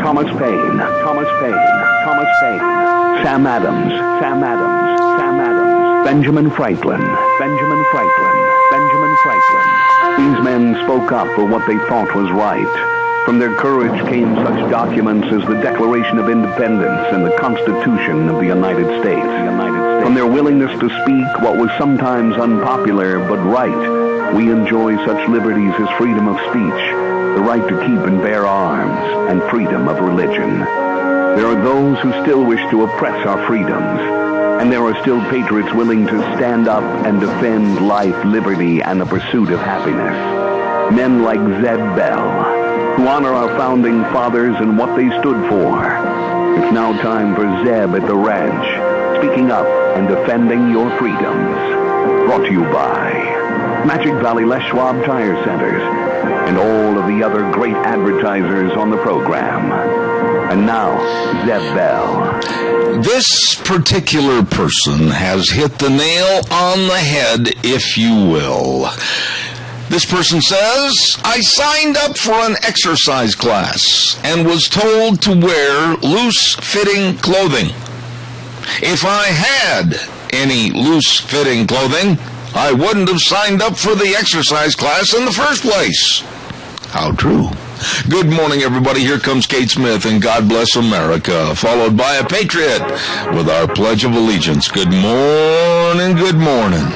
Thomas Paine, Sam Adams, Benjamin Franklin. These men spoke up for what they thought was right. From their courage came such documents as the Declaration of Independence and the Constitution of the United States. From their willingness to speak what was sometimes unpopular but right, we enjoy such liberties as freedom of speech, the right to keep and bear arms, and freedom of religion. There are those who still wish to oppress our freedoms, and there are still patriots willing to stand up and defend life, liberty, and the pursuit of happiness. Men like Zeb Bell, who honor our founding fathers and what they stood for. It's now time for Zeb at the Ranch, speaking up and defending your freedoms. Brought to you by Magic Valley Les Schwab Tire Centers and all of the other great advertisers on the program. And now, Zeb Bell. This particular person has hit the nail on the head, if you will. This person says, I signed up for an exercise class and was told to wear loose-fitting clothing. If I had any loose-fitting clothing, I wouldn't have signed up for the exercise class in the first place. How true. Good morning, everybody. Here comes Kate Smith and God Bless America, followed by a Patriot with our Pledge of Allegiance. Good morning, good morning.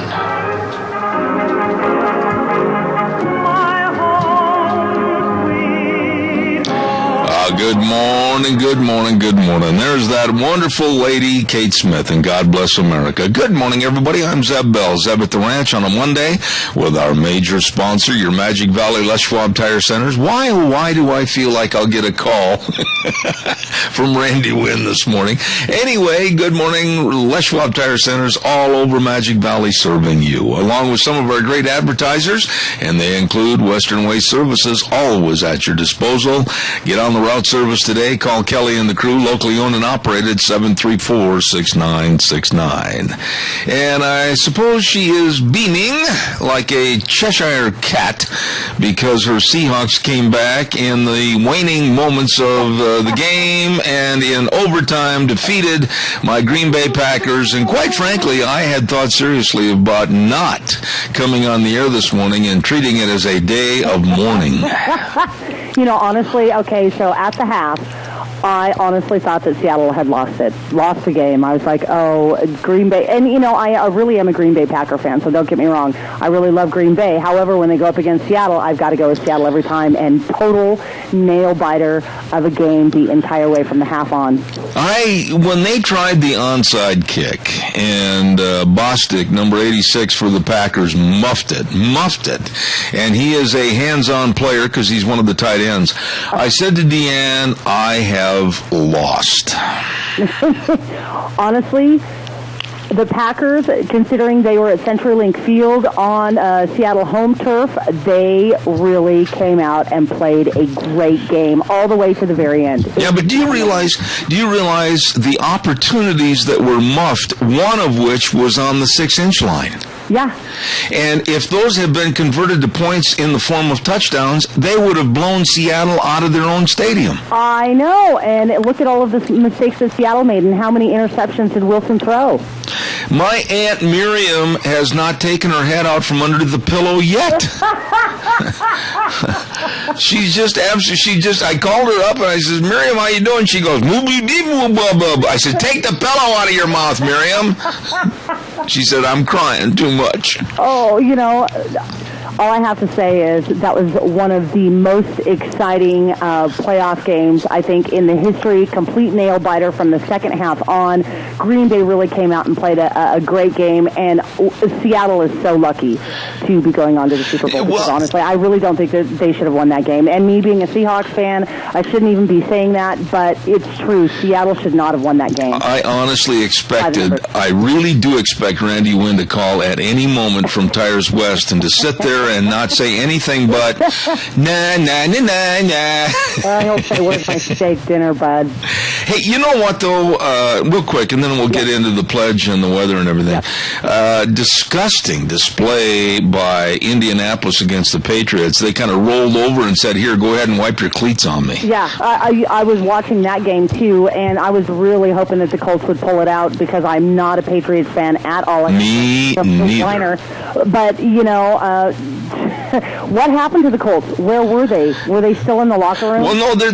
Good morning, good morning, good morning. There's that wonderful lady, Kate Smith, and God Bless America. Good morning, everybody. I'm Zeb Bell, Zeb at the Ranch on a Monday with our major sponsor, your Magic Valley Les Schwab Tire Centers. Why do I feel like I'll get a call from Randy Wynn this morning? Anyway, good morning, Les Schwab Tire Centers all over Magic Valley serving you, along with some of our great advertisers, and they include Western Waste Services, always at your disposal. Get on the route service today. Call Kelly and the crew, locally owned and operated, 734-6969. And I suppose she is beaming like a Cheshire cat because her Seahawks came back in the waning moments of the game and in overtime defeated my Green Bay Packers. And quite frankly, I had thought seriously about not coming on the air this morning and treating it as a day of mourning. You know, honestly, okay, so at the half, I honestly thought that Seattle had lost the game. I was like, oh, Green Bay. And, you know, I really am a Green Bay Packer fan, so don't get me wrong. I really love Green Bay. However, when they go up against Seattle, I've got to go with Seattle every time. And total nail-biter of a game the entire way from the half on. When they tried the onside kick, and Bostic, number 86 for the Packers, muffed it. And he is a hands-on player because he's one of the tight ends. I said to Deanne, I have lost. Honestly, the Packers, considering they were at CenturyLink Field on Seattle home turf, they really came out and played a great game all the way to the very end. Yeah, but do you realize the opportunities that were muffed, one of which was on the 6-inch line? Yeah. And if those had been converted to points in the form of touchdowns, they would have blown Seattle out of their own stadium. I know. And look at all of the mistakes that Seattle made and how many interceptions did Wilson throw. My Aunt Miriam has not taken her head out from under the pillow yet. I called her up and I said, Miriam, how you doing? She goes, I said, take the pillow out of your mouth, Miriam. She said, I'm crying too much. Oh, you know, all I have to say is that was one of the most exciting playoff games, I think, in the history. Complete nail-biter from the second half on. Green Bay really came out and played a great game, and Seattle is so lucky to be going on to the Super Bowl. Because honestly, I really don't think that they should have won that game. And me being a Seahawks fan, I shouldn't even be saying that, but it's true. Seattle should not have won that game. I honestly I really do expect Randy Wynn to call at any moment from Tires West and to sit there here and not say anything but nah, nah, nah, nah, nah. He'll say, where's my steak dinner, bud? Hey, you know what, though? Real quick, and then we'll get into the pledge and the weather and everything. Disgusting display by Indianapolis against the Patriots. They kind of rolled over and said, here, go ahead and wipe your cleats on me. Yeah, I was watching that game, too, and I was really hoping that the Colts would pull it out because I'm not a Patriots fan at all. Me neither. But, what happened to the Colts? Where were they? Were they still in the locker room? Well, no, there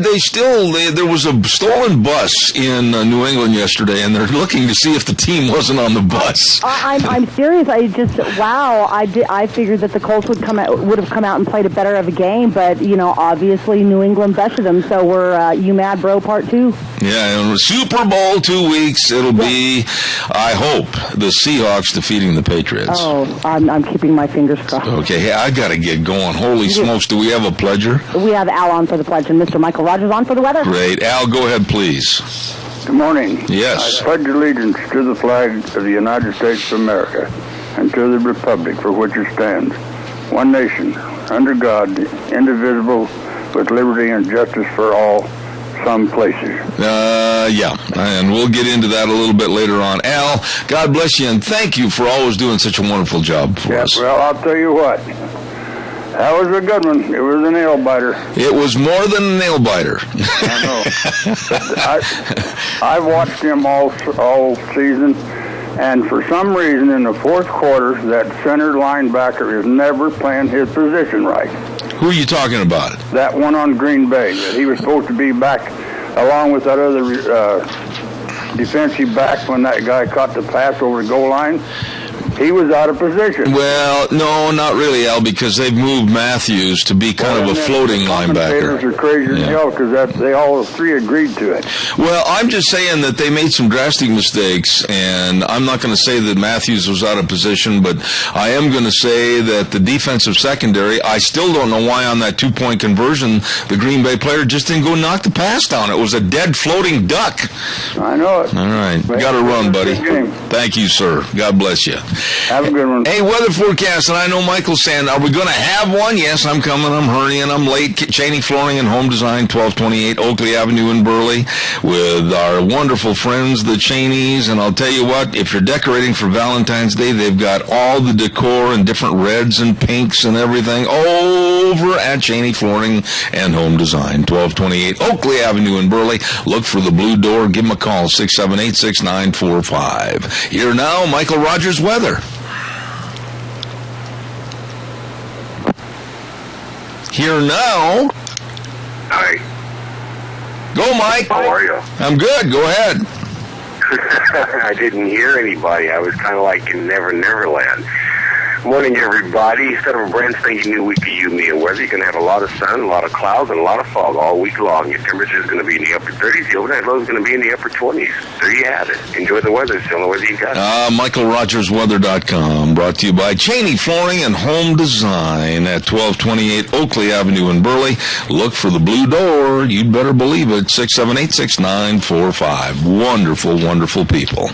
was a stolen bus in New England yesterday, and they're looking to see if the team wasn't on the bus. I'm serious. I figured that the Colts would have come out and played a better of a game, but obviously New England bested them. So we're you mad, bro? Part 2. Yeah, and Super Bowl 2 weeks. It'll be, I hope, the Seahawks defeating the Patriots. Oh, I'm keeping my fingers crossed. Okay, hey, I got to get going. Holy smokes, do we have a pledger? We have Al on for the pledge and Mr. Michael Rogers on for the weather. Great. Al, go ahead, please. Good morning. Yes. I pledge allegiance to the flag of the United States of America and to the republic for which it stands, one nation, under God, indivisible, with liberty and justice for all, some places. Yeah, and we'll get into that a little bit later on. Al, God bless you, and thank you for always doing such a wonderful job for us. Well, I'll tell you what. That was a good one. It was a nail biter. It was more than a nail biter. I know. I've watched him all season, and for some reason in the fourth quarter, that center linebacker is never playing his position right. Who are you talking about? That one on Green Bay, that he was supposed to be back along with that other defensive back when that guy caught the pass over the goal line. He was out of position. Well, no, not really, Al, because they've moved Matthews to be kind of a floating linebacker. The commentators are crazy as hell because they all three agreed to it. Well, I'm just saying that they made some drastic mistakes, and I'm not going to say that Matthews was out of position, but I am going to say that the defensive secondary, I still don't know why on that two-point conversion the Green Bay player just didn't go knock the pass down. It was a dead floating duck. I know it. All right. Got to run, buddy. Thank you, sir. God bless you. Have a good one. Hey, weather forecast, and I know Michael's saying, are we going to have one? Yes, I'm coming. I'm hurrying. I'm late. Cheney Flooring and Home Design, 1228 Oakley Avenue in Burley, with our wonderful friends, the Cheneys. And I'll tell you what, if you're decorating for Valentine's Day, they've got all the decor and different reds and pinks and everything over at Cheney Flooring and Home Design, 1228 Oakley Avenue in Burley. Look for the blue door. Give them a call, 678-6945. Here now, Michael Rogers weather. Here now. Hi. Go, Mike. How are you? I'm good. Go ahead. I didn't hear anybody. I was kind of like in Neverland. Morning, everybody. Instead of a brand spanking new week of you, me, and weather, you're going to have a lot of sun, a lot of clouds, and a lot of fog all week long. Your temperature is going to be in the upper 30s. The overnight low is going to be in the upper 20s. There you have it. Enjoy the weather. It's the only weather you got. MichaelRogersWeather.com, brought to you by Cheney Flooring and Home Design at 1228 Oakley Avenue in Burley. Look for the blue door. You'd better believe it. 678-6945. Wonderful, wonderful people.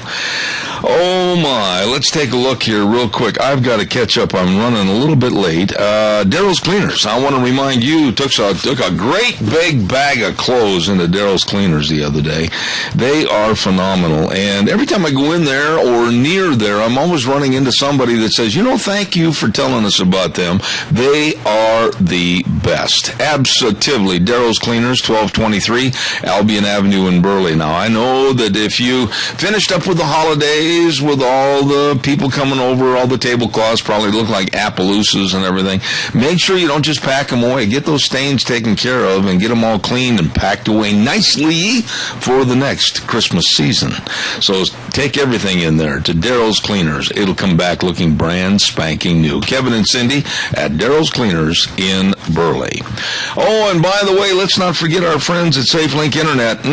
Oh, my. Let's take a look here real quick. I've got to catch up. I'm running a little bit late. Daryl's Cleaners. I want to remind you, took a great big bag of clothes into Daryl's Cleaners the other day. They are phenomenal. And every time I go in there or near there, I'm always running into somebody that says, thank you for telling us about them. They are the best. Absolutely. Daryl's Cleaners, 1223 Albion Avenue in Burley. Now, I know that if you finished up with the holidays, with all the people coming over, all the tablecloths probably look like Appaloosas and everything. Make sure you don't just pack them away. Get those stains taken care of and get them all cleaned and packed away nicely for the next Christmas season. So take everything in there to Daryl's Cleaners. It'll come back looking brand spanking new. Kevin and Cindy at Daryl's Cleaners in Burley. Oh, and by the way, let's not forget our friends at SafeLink Internet.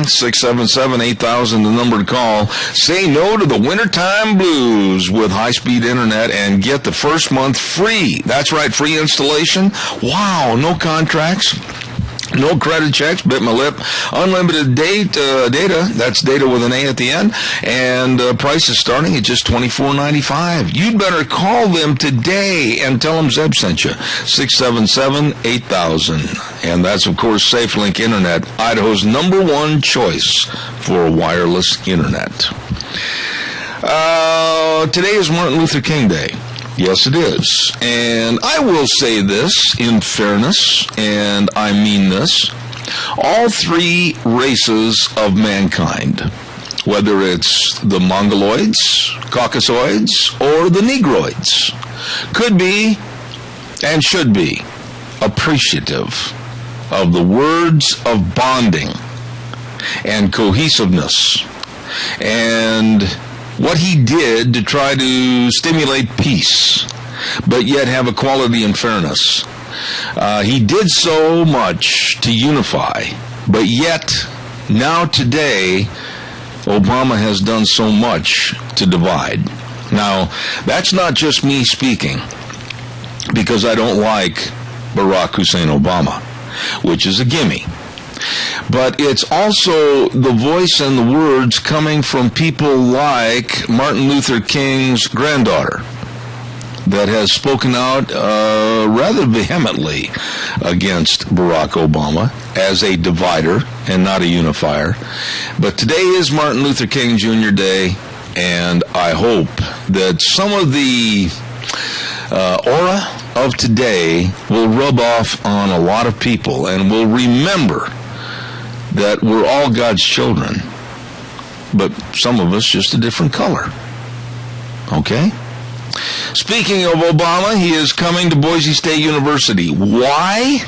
677-8000, the number to call. Say no to the wintertime blues with high-speed internet and get the first month free. That's right, free installation. Wow, no contracts. No credit checks, bit my lip. Unlimited data, that's data with an A at the end, and price is starting at just $24.95. You'd better call them today and tell them Zeb sent you. 677-8000. And that's, of course, SafeLink Internet, Idaho's #1 choice for wireless internet. Today is Martin Luther King Day. Yes, it is. And I will say this in fairness, and I mean this. All three races of mankind, whether it's the Mongoloids, Caucasoids, or the Negroids, could be and should be appreciative of the words of bonding and cohesiveness and what he did to try to stimulate peace, but yet have equality and fairness. He did so much to unify, but yet, now today, Obama has done so much to divide. Now, that's not just me speaking, because I don't like Barack Hussein Obama, which is a gimme. But it's also the voice and the words coming from people like Martin Luther King's granddaughter that has spoken out rather vehemently against Barack Obama as a divider and not a unifier. But today is Martin Luther King Jr. Day, and I hope that some of the aura of today will rub off on a lot of people and will remember that we're all God's children, but some of us just a different color. Okay? Speaking of Obama, he is coming to Boise State University. Why?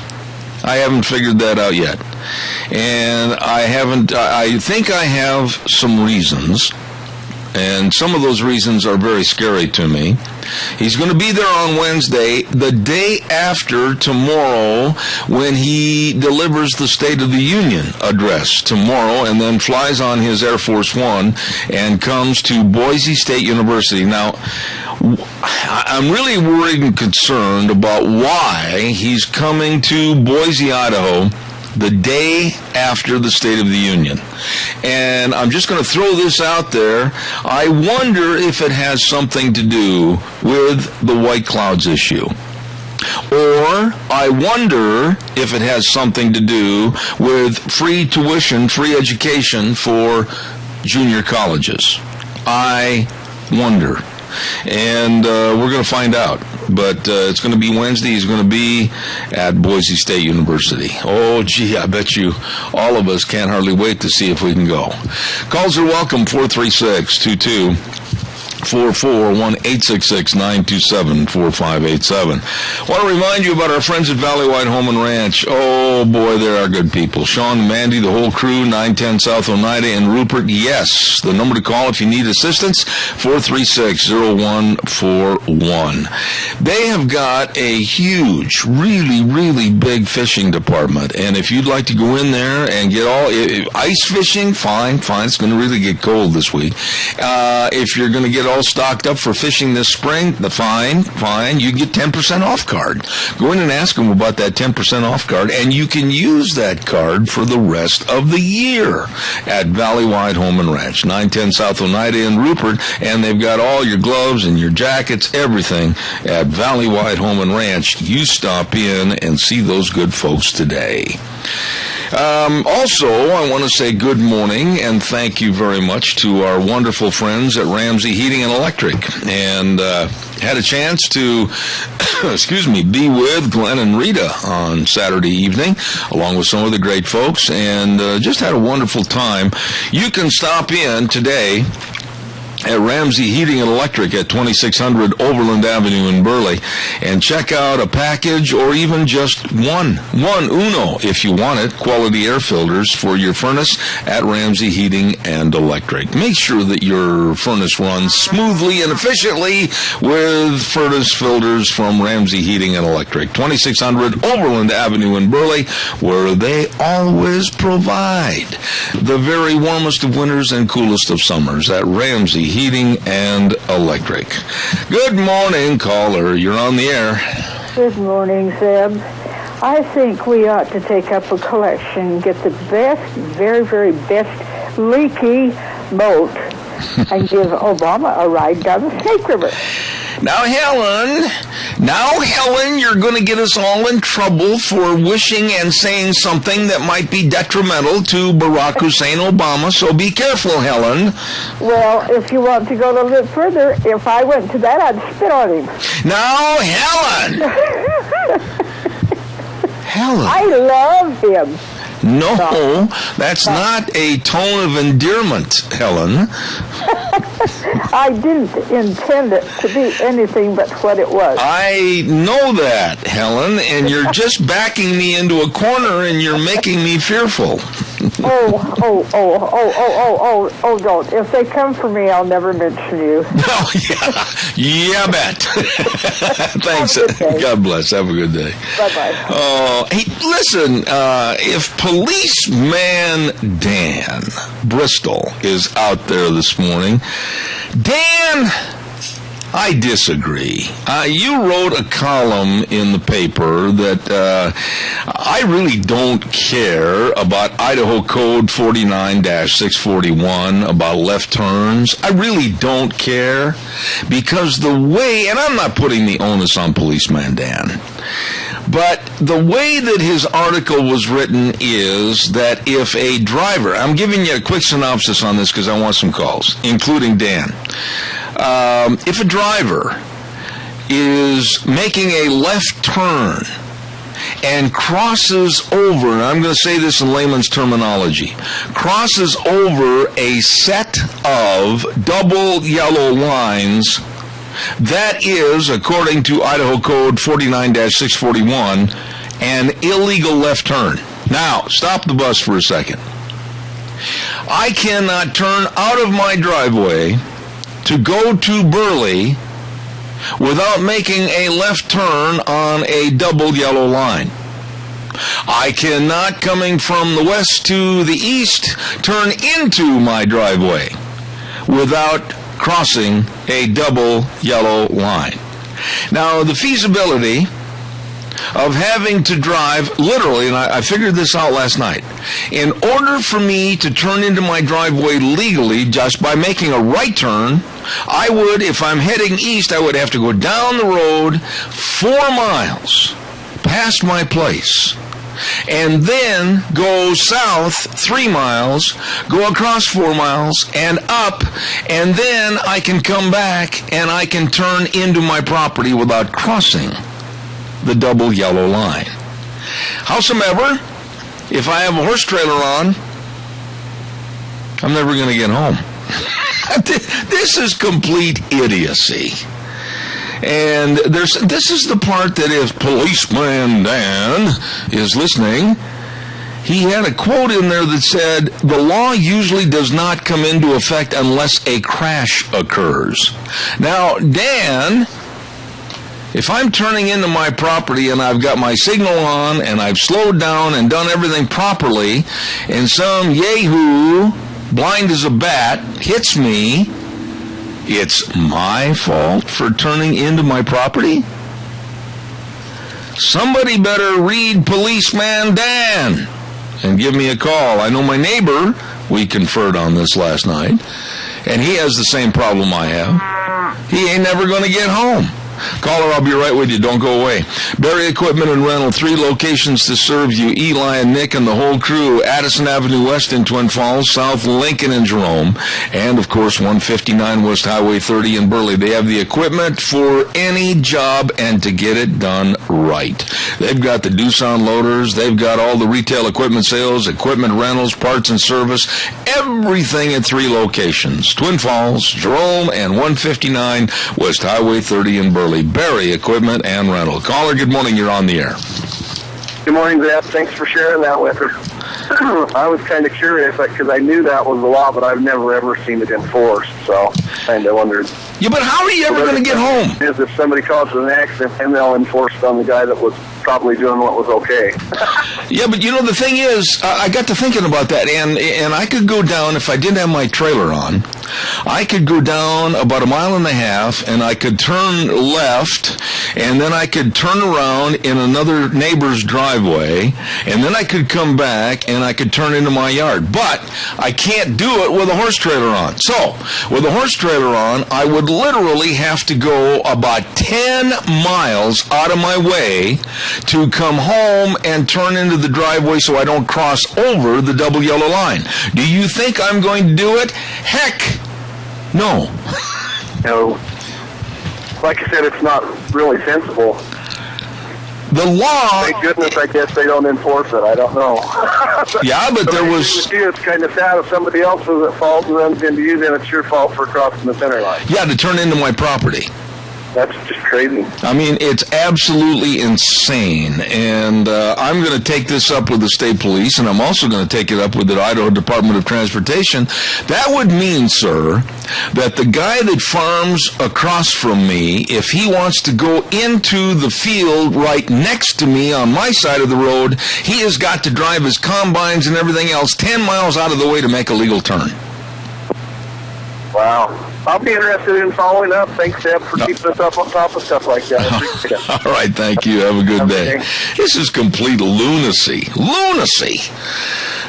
I haven't figured that out yet. And I think I have some reasons, and some of those reasons are very scary to me. He's going to be there on Wednesday, the day after tomorrow, when he delivers the State of the Union address tomorrow, and then flies on his Air Force One and comes to Boise State University. Now, I'm really worried and concerned about why he's coming to Boise, Idaho, the day after the State of the Union. And I'm just going to throw this out there. I wonder if it has something to do with the White Clouds issue. Or I wonder if it has something to do with free tuition, free education for junior colleges. I wonder. And we're going to find out. But it's going to be Wednesday. He's going to be at Boise State University. Oh, gee, I bet you all of us can't hardly wait to see if we can go. Calls are welcome, 436-2244-1-866-927-4587. I want to remind you about our friends at Valley White Home and Ranch. Oh, boy, they are good people. Sean, Mandy, the whole crew, 910 South Oneida, and Rupert. Yes, the number to call if you need assistance, 436-0141. They have got a huge, really, really big fishing department, and if you'd like to go in there and get all ice fishing, fine, it's going to really get cold this week. If you're going to get all stocked up for fishing this spring, fine, you get 10% off card. Go in and ask them about that 10% off card, and you can use that card for the rest of the year at Valley White Home and Ranch, 910 South Oneida in Rupert, and they've got all your gloves and your jackets, everything at Valley White Home and Ranch. You stop in and see those good folks today. Also, I want to say good morning and thank you very much to our wonderful friends at Ramsey Heating and Electric. And had a chance to, be with Glenn and Rita on Saturday evening, along with some of the great folks, and just had a wonderful time. You can stop in today at Ramsey Heating and Electric at 2600 Overland Avenue in Burley and check out a package or even just one uno if you want it, quality air filters for your furnace at Ramsey Heating and Electric. Make sure that your furnace runs smoothly and efficiently with furnace filters from Ramsey Heating and Electric, 2600 Overland Avenue in Burley, where they always provide the very warmest of winters and coolest of summers at Ramsey Heating and Electric. Good morning, caller. You're on the air. Good morning, Zeb. I think we ought to take up a collection, get the best, very, very best leaky boat, and give Obama a ride down the Snake River. Now, Helen, you're going to get us all in trouble for wishing and saying something that might be detrimental to Barack Hussein Obama, so be careful, Helen. Well, if you want to go a little bit further, if I went to that, I'd spit on him. Now, Helen! Helen. I love him. No, that's not a tone of endearment, Helen. I didn't intend it to be anything but what it was. I know that, Helen, and you're just backing me into a corner and you're making me fearful. Don't. If they come for me, I'll never mention you. Oh, yeah, bet. Thanks. God bless. Have a good day. Bye-bye. Hey, listen, if Policeman Dan Bristol is out there this morning, Dan, I disagree. You wrote a column in the paper that I really don't care about Idaho Code 49-641 about left turns. I really don't care because the way, and I'm not putting the onus on Policeman Dan, but the way that his article was written is that if a driver, I'm giving you a quick synopsis on this because I want some calls, including Dan. If a driver is making a left turn and crosses over, and I'm going to say this in layman's terminology, crosses over a set of double yellow lines, that is, according to Idaho Code 49-641, an illegal left turn. Now, stop the bus for a second. I cannot turn out of my driveway to go to Burley without making a left turn on a double yellow line. I cannot, coming from the west to the east, turn into my driveway without crossing a double yellow line. Now, the feasibility of having to drive, literally, and I figured this out last night, in order for me to turn into my driveway legally just by making a right turn, I would, if I'm heading east, I would have to go down the road 4 miles past my place, and then go south 3 miles, go across 4 miles, and up, and then I can come back and I can turn into my property without crossing the double yellow line. Howsoever, if I have a horse trailer on, I'm never going to get home. This is complete idiocy. And this is the part that if Policeman Dan is listening, he had a quote in there that said, the law usually does not come into effect unless a crash occurs. Now, Dan, if I'm turning into my property and I've got my signal on and I've slowed down and done everything properly, and some yahoo, blind as a bat, hits me, it's my fault for turning into my property? Somebody better read Policeman Dan and give me a call. I know my neighbor, we conferred on this last night, and he has the same problem I have. He ain't never going to get home. Caller, I'll be right with you. Don't go away. Berry Equipment and Rental, 3 locations to serve you. Eli and Nick and the whole crew. Addison Avenue West in Twin Falls, South Lincoln and Jerome, and, of course, 159 West Highway 30 in Burley. They have the equipment for any job and to get it done right. They've got the Doosan loaders. They've got all the retail equipment sales, equipment rentals, parts and service, everything at 3 locations. Twin Falls, Jerome, and 159 West Highway 30 in Burley. Berry Equipment and Rental. Caller, good morning. You're on the air. Good morning, Zeb. Thanks for sharing that with us. I was kind of curious because I knew that was the law, but I've never ever seen it enforced. So kind of wondered. Yeah, but how are you ever going to get home? Is if somebody causes an accident, and they'll enforce it on the guy that was probably doing what was okay. Yeah, but the thing is, I got to thinking about that, and I could go down, if I didn't have my trailer on, I could go down about 1.5 miles, and I could turn left, and then I could turn around in another neighbor's driveway, and then I could come back, and I could turn into my yard. But I can't do it with a horse trailer on. So, with a horse trailer on, I would literally have to go about 10 miles out of my way to come home and turn into the driveway so I don't cross over the double yellow line. Do you think I'm going to do it? Heck, no. No. Like I said, it's not really sensible. The law... Thank goodness, I guess they don't enforce it. I don't know. Yeah, but there was... It's kind of sad if somebody else is at fault and runs into you, then it's your fault for crossing the center line. Yeah, to turn into my property. That's just crazy. I mean, it's absolutely insane, and I'm going to take this up with the state police, and I'm also going to take it up with the Idaho Department of Transportation. That would mean, sir, that the guy that farms across from me, if he wants to go into the field right next to me on my side of the road, he has got to drive his combines and everything else 10 miles out of the way to make a legal turn. Wow. I'll be interested in following up. Thanks, Deb, for keeping us up on top of stuff like that. All right, thank you. Have a good day. This is complete lunacy. Lunacy.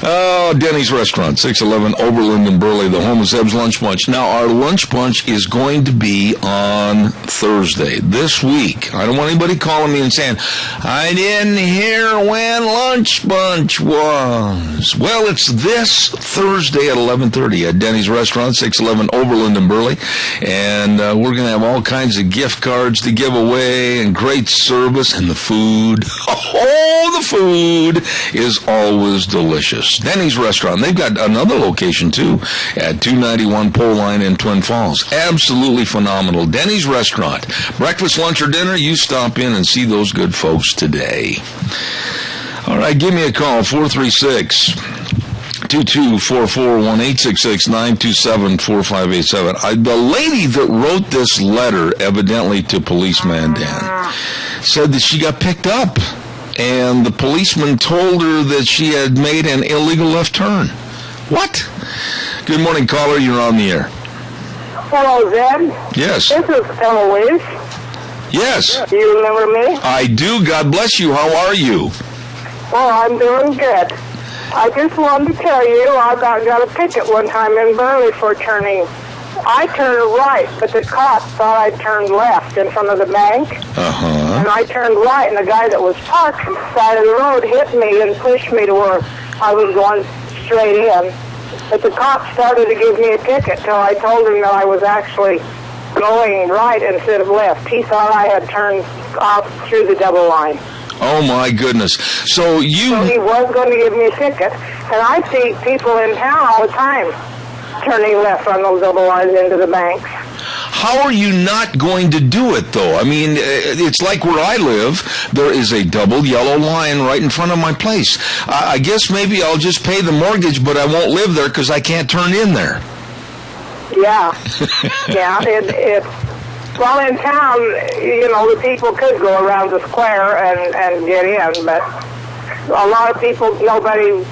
Oh, Denny's Restaurant, 611 Oberlin and Burley, the home of Zeb's Lunch Bunch. Now, our lunch bunch is going to be on Thursday, this week. I don't want anybody calling me and saying, I didn't hear when lunch bunch was. Well, it's this Thursday at 11:30 at Denny's Restaurant, 611 Oberlin and Burley. And we're going to have all kinds of gift cards to give away and great service, and the food. Oh, the food is always delicious. Denny's Restaurant. They've got another location, too, at 291 Pole Line in Twin Falls. Absolutely phenomenal. Denny's Restaurant. Breakfast, lunch, or dinner, you stop in and see those good folks today. All right, give me a call, 436-2244-1866-927-4587. The lady that wrote this letter, evidently to Policeman Dan, said that she got picked up, and the policeman told her that she had made an illegal left turn. What? Good morning, caller. You're on the air. Hello, Zeb. Yes. This is Eloise. Yes. Do you remember me? I do. God bless you. How are you? Well, I'm doing good. I just wanted to tell you I got a ticket one time in Burley for turning. I turned right, but the cop thought I turned left in front of the bank. Uh-huh. And I turned right, and the guy that was parked on the side of the road hit me and pushed me to where I was going straight in. But the cop started to give me a ticket till I told him that I was actually going right instead of left. He thought I had turned off through the double line. Oh, my goodness. So he was going to give me a ticket, and I see people in town all the time turning left on those double lines into the banks. How are you not going to do it, though? I mean, it's like where I live, there is a double yellow line right in front of my place. I guess maybe I'll just pay the mortgage, but I won't live there because I can't turn in there. Yeah. Yeah, well, in town, the people could go around the square and get in, but a lot of people, nobody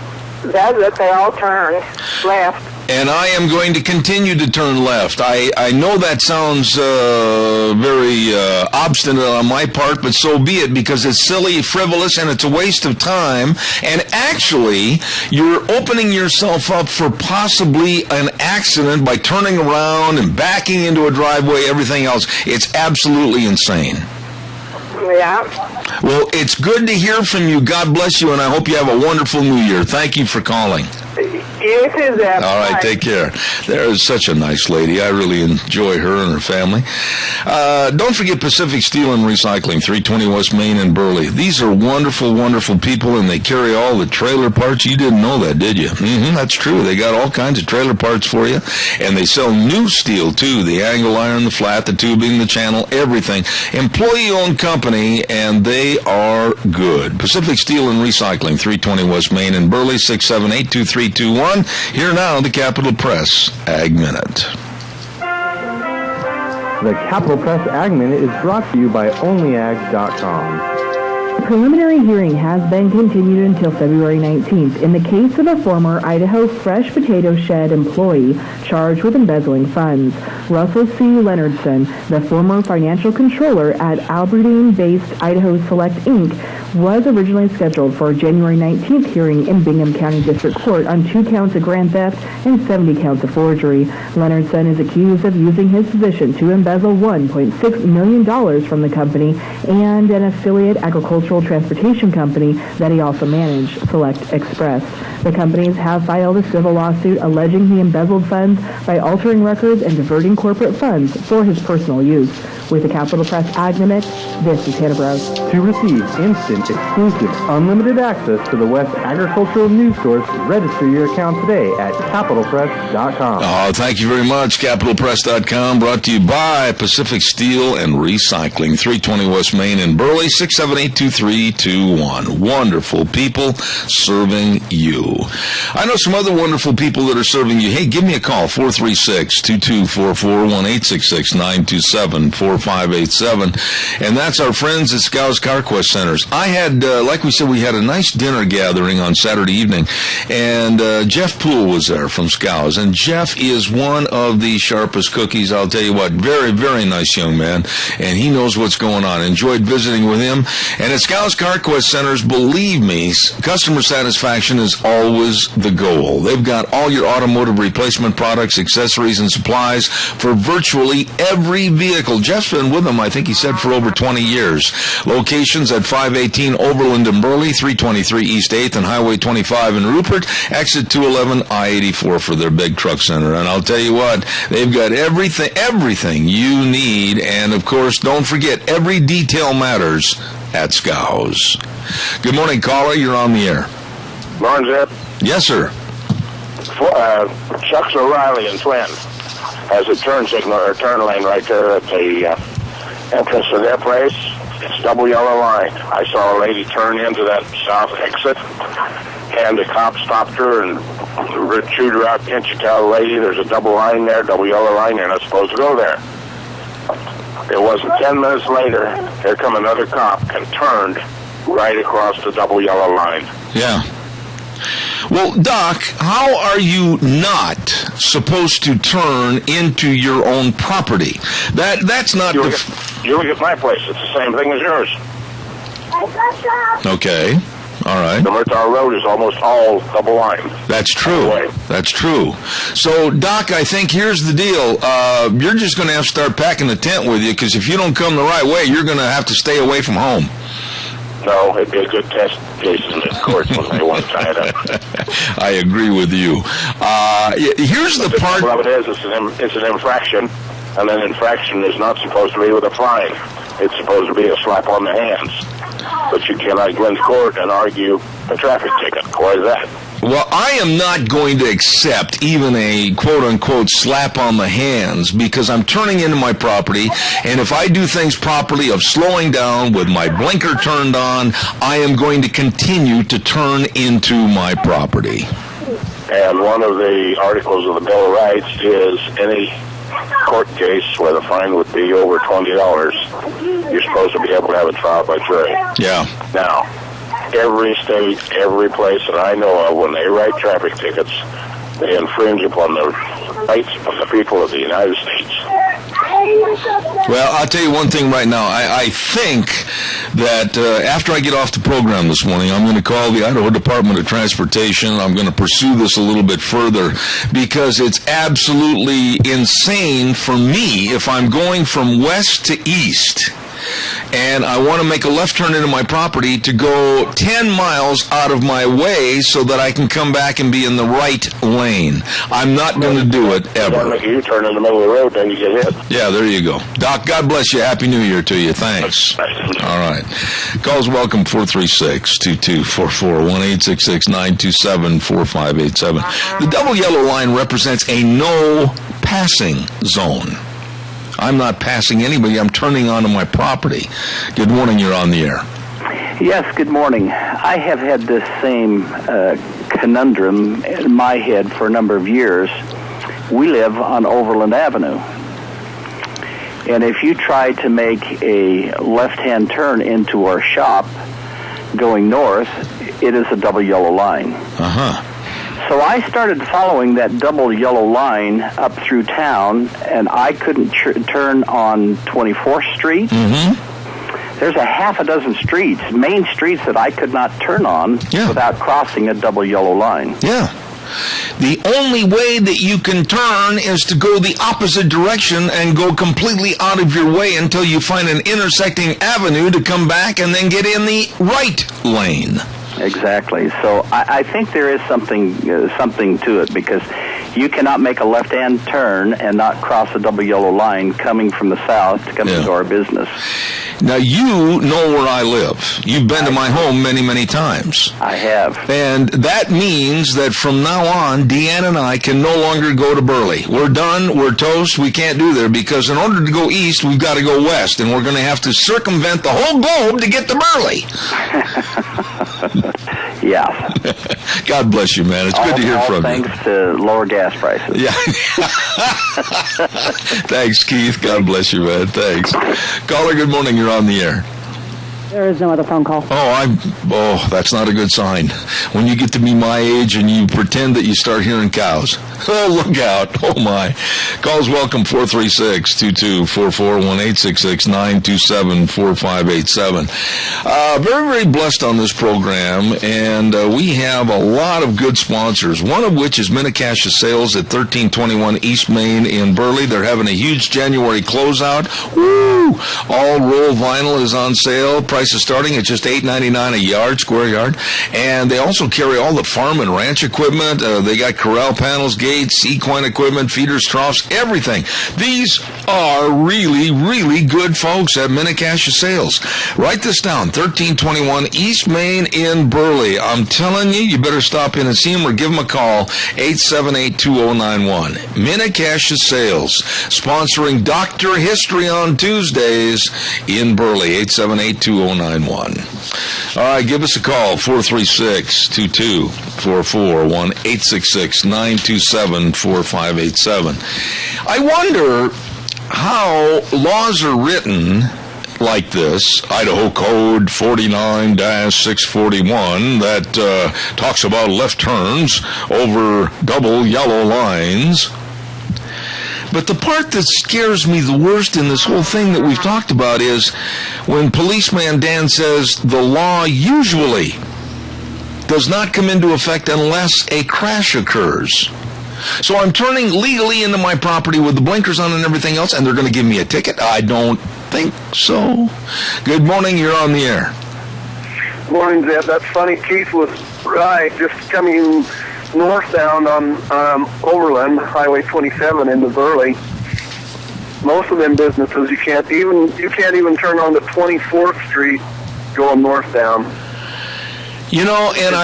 does it. They all turn left. And I am going to continue to turn left. I know that sounds very obstinate on my part, but so be it, because it's silly, frivolous, and it's a waste of time. And actually, you're opening yourself up for possibly an accident by turning around and backing into a driveway, everything else. It's absolutely insane. Yeah. Well, it's good to hear from you. God bless you, and I hope you have a wonderful New Year. Thank you for calling. You too, Zeb. All right, take care. There is such a nice lady. I really enjoy her and her family. Don't forget Pacific Steel and Recycling, 320 West Main in Burley. These are wonderful, wonderful people, and they carry all the trailer parts. You didn't know that, did you? That's true. They got all kinds of trailer parts for you, and they sell new steel, too, the angle iron, the flat, the tubing, the channel, everything. Employee-owned company, and they are good. Pacific Steel and Recycling, 320 West Main in Burley, 678-2321. Here now, the Capital Press Ag Minute. The Capital Press Ag Minute is brought to you by OnlyAg.com. preliminary hearing has been continued until February 19th in the case of a former Idaho Fresh Potato Shed employee charged with embezzling funds. Russell C. Leonardson, the former financial controller at Aberdeen-based Idaho Select Inc., was originally scheduled for a January 19th hearing in Bingham County District Court on 2 counts of grand theft and 70 counts of forgery. Leonardson is accused of using his position to embezzle $1.6 million from the company and an affiliate agricultural transportation company that he also managed, Select Express. The companies have filed a civil lawsuit alleging he embezzled funds by altering records and diverting corporate funds for his personal use. With the Capital Press Ag Minute, this is Hannah Brose. To receive instant, exclusive, unlimited access to the West Agricultural News Source, register your account today at CapitalPress.com. Oh, thank you very much. CapitalPress.com, brought to you by Pacific Steel and Recycling, 320 West Main in Burley, 678-2321. Wonderful people serving you. I know some other wonderful people that are serving you. Hey, give me a call, 436-2244, 1-866-927-4587. And that's our friends at Scows CarQuest Centers. I had, like we said, we had a nice dinner gathering on Saturday evening, and Jeff Poole was there from Scows, and Jeff is one of the sharpest cookies. I'll tell you what, very, very nice young man, and he knows what's going on. Enjoyed visiting with him. And at Scows CarQuest Centers, believe me, customer satisfaction is always the goal. They've got all your automotive replacement products, accessories, and supplies for virtually every vehicle. Jeff's been with them, I think he said, for over 20 years. Locations at 518 Overland in Burley, 323 East 8th, and Highway 25 in Rupert, exit 211 I-84 for their big truck center. And I'll tell you what, they've got everything you need. And, of course, don't forget, every detail matters at Scows. Good morning, caller. You're on the air. Morning, Zeb. Yes, sir. Chuck's O'Reilly and Twin has a turn signal or turn lane right there at the entrance to their place. It's double yellow line. I saw a lady turn into that south exit, and the cop stopped her and chewed her out. Can't you tell the lady there's a double line there, double yellow line, you're not supposed to go there. It wasn't 10 minutes later, here come another cop and turned right across the double yellow line. Yeah. Well, Doc, how are you not supposed to turn into your own property? That's not... You look at my place. It's the same thing as yours. Okay. All right. The Murtaugh Road is almost all double line. That's true. That's true. So, Doc, I think here's the deal. You're just going to have to start packing the tent with you, because if you don't come the right way, you're going to have to stay away from home. No, it'd be a good test case in the courts when they want to tie it up. I agree with you. Here's the part... Well, it is. It's an infraction, and an infraction is not supposed to be with a fine. It's supposed to be a slap on the hands. But you cannot go into court and argue a traffic ticket. Why is that? Well, I am not going to accept even a quote-unquote slap on the hands, because I'm turning into my property, and if I do things properly of slowing down with my blinker turned on, I am going to continue to turn into my property. And one of the articles of the Bill of Rights is any court case where the fine would be over $20, you're supposed to be able to have a trial by jury. Yeah. Now, every state, every place that I know of, when they write traffic tickets, they infringe upon the rights of the people of the United States. Well, I'll tell you one thing right now. I think that after I get off the program this morning, I'm going to call the Idaho Department of Transportation. I'm going to pursue this a little bit further, because it's absolutely insane for me if I'm going from west to east and I want to make a left turn into my property to go 10 miles out of my way so that I can come back and be in the right lane. I'm not going to do it ever. You turn in the middle of the road, then you get hit. Yeah, there you go. Doc, God bless you. Happy New Year to you. Thanks. All right. Calls welcome, 436-2244, 1-866-927-4587. The double yellow line represents a no passing zone. I'm not passing anybody. I'm turning onto my property. Good morning. You're on the air. Yes, good morning. I have had this same conundrum in my head for a number of years. We live on Overland Avenue. And if you try to make a left-hand turn into our shop, going north, it is a double yellow line. Uh-huh. So I started following that double yellow line up through town, and I couldn't turn on 24th Street. Mm-hmm. There's a half a dozen streets, main streets, that I could not turn on without crossing a double yellow line. Yeah. The only way that you can turn is to go the opposite direction and go completely out of your way until you find an intersecting avenue to come back and then get in the right lane. Exactly. So I think there is something to it, because you cannot make a left-hand turn and not cross a double yellow line coming from the south to come into our business. Now, you know where I live. You've been to my home many, many times. I have. And that means that from now on, Deanne and I can no longer go to Burley. We're done. We're toast. We can't do there, because in order to go east, we've got to go west, and we're going to have to circumvent the whole globe to get to Burley. Yeah. God bless you, man. It's good to hear from you. Thanks to lower gas prices. Yeah. Thanks, Keith. God bless you, man. Thanks. Caller, good morning. You're on the air. There is no other phone call. Oh, that's not a good sign. When you get to be my age and you pretend that you start hearing cows. Oh, look out. Oh, my. Calls welcome, 436-2244, 1-866-927-4587. Very, very blessed on this program, and we have a lot of good sponsors, one of which is Minnecash Sales at 1321 East Main in Burley. They're having a huge January closeout. Woo! All roll vinyl is on sale. Price is starting at just $8.99 a yard, square yard. And they also carry all the farm and ranch equipment. They got corral panels, gates, equine equipment, feeders, troughs, everything. These are really, really good folks at Minnecash Sales. Write this down, 1321 East Main in Burley. I'm telling you, you better stop in and see them or give them a call, 878-2091. Minnecash Sales, sponsoring Dr. History on Tuesdays in Burley, 878-2091. All right, give us a call, 436-2244, 1-866-927-4587. I wonder how laws are written like this, Idaho Code 49-641, that talks about left turns over double yellow lines. But the part that scares me the worst in this whole thing that we've talked about is when Policeman Dan says the law usually does not come into effect unless a crash occurs. So I'm turning legally into my property with the blinkers on and everything else, and they're going to give me a ticket? I don't think so. Good morning. You're on the air. Morning, Zeb. That's funny. Keith was right. Just coming northbound on Overland, Highway 27 into Burley. Most of them businesses, you can't even turn on the 24th Street going northbound. You know, and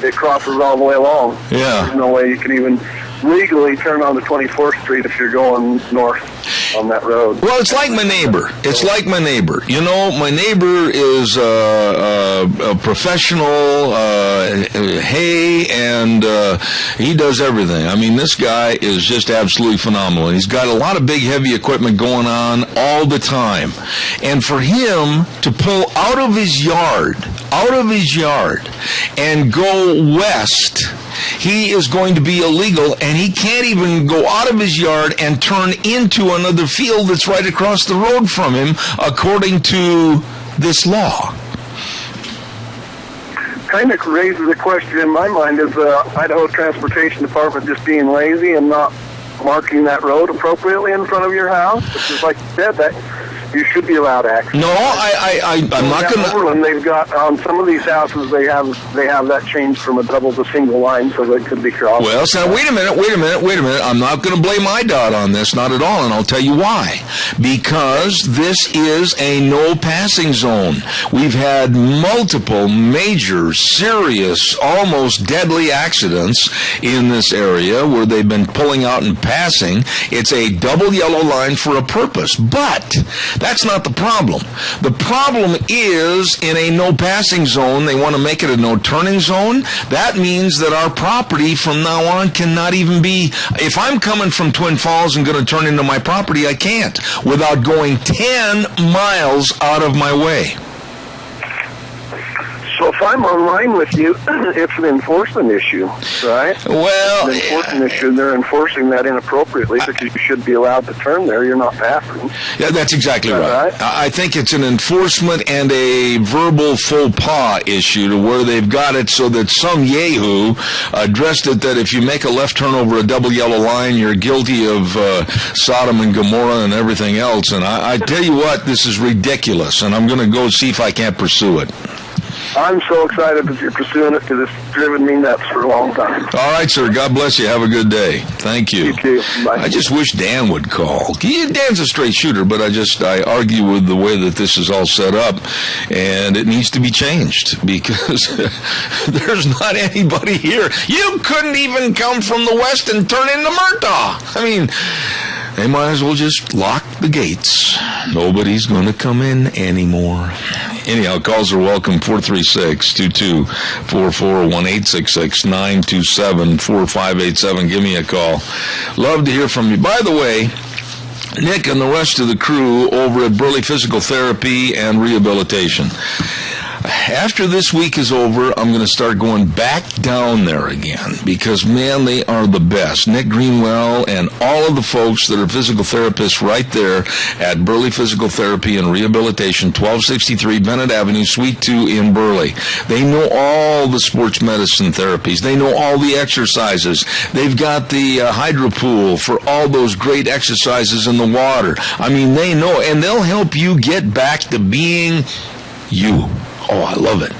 it crosses all the way along. Yeah. There's no way you can even legally turn on the 24th Street if you're going north on that road. Well, it's like my neighbor. It's like my neighbor. You know, my neighbor is a professional, hay, and he does everything. I mean, this guy is just absolutely phenomenal. And he's got a lot of big, heavy equipment going on all the time. And for him to pull out of his yard, and go west, he is going to be illegal, and he can't even go out of his yard and turn into another field that's right across the road from him, according to this law. Kind of raises a question in my mind, is the Idaho Transportation Department just being lazy and not marking that road appropriately in front of your house? Which is, like you said, that you should be allowed access. No, I'm not going to. Overland, they've got on some of these houses they have that changed from a double to single line, so they could be crossed. Well, so wait a minute. I'm not going to blame IDOT on this, not at all, and I'll tell you why. Because this is a no passing zone. We've had multiple major, serious, almost deadly accidents in this area where they've been pulling out and passing. It's a double yellow line for a purpose, but that's not the problem. The problem is in a no passing zone, they want to make it a no turning zone. That means that our property from now on cannot even be, if I'm coming from Twin Falls and going to turn into my property, I can't without going 10 miles out of my way. if I'm online with you, it's an enforcement issue, right? Well, it's an enforcement issue. They're enforcing that inappropriately because you should be allowed to turn there. You're not passing. Yeah, that's exactly right. I think it's an enforcement and a verbal faux pas issue to where they've got it so that some yahoo addressed it that if you make a left turn over a double yellow line, you're guilty of Sodom and Gomorrah and everything else. And I tell you what, this is ridiculous, and I'm going to go see if I can't pursue it. I'm so excited that you're pursuing it because it's driven me nuts for a long time. All right, sir. God bless you. Have a good day. Thank you. You too. Bye. I just wish Dan would call. Dan's a straight shooter, but I argue with the way that this is all set up, and it needs to be changed because there's not anybody here. You couldn't even come from the west and turn into Murtaugh. I mean, they might as well just lock the gates. Nobody's going to come in anymore. Anyhow, calls are welcome, 436-2244, 1-866-927-4587. Give me a call. Love to hear from you. By the way, Nick and the rest of the crew over at Burley Physical Therapy and Rehabilitation. After this week is over, I'm going to start going back down there again because, man, they are the best. Nick Greenwell and all of the folks that are physical therapists right there at Burley Physical Therapy and Rehabilitation, 1263 Bennett Avenue, Suite 2 in Burley. They know all the sports medicine therapies. They know all the exercises. They've got the hydro pool for all those great exercises in the water. I mean, they know, and they'll help you get back to being you. Oh, I love it.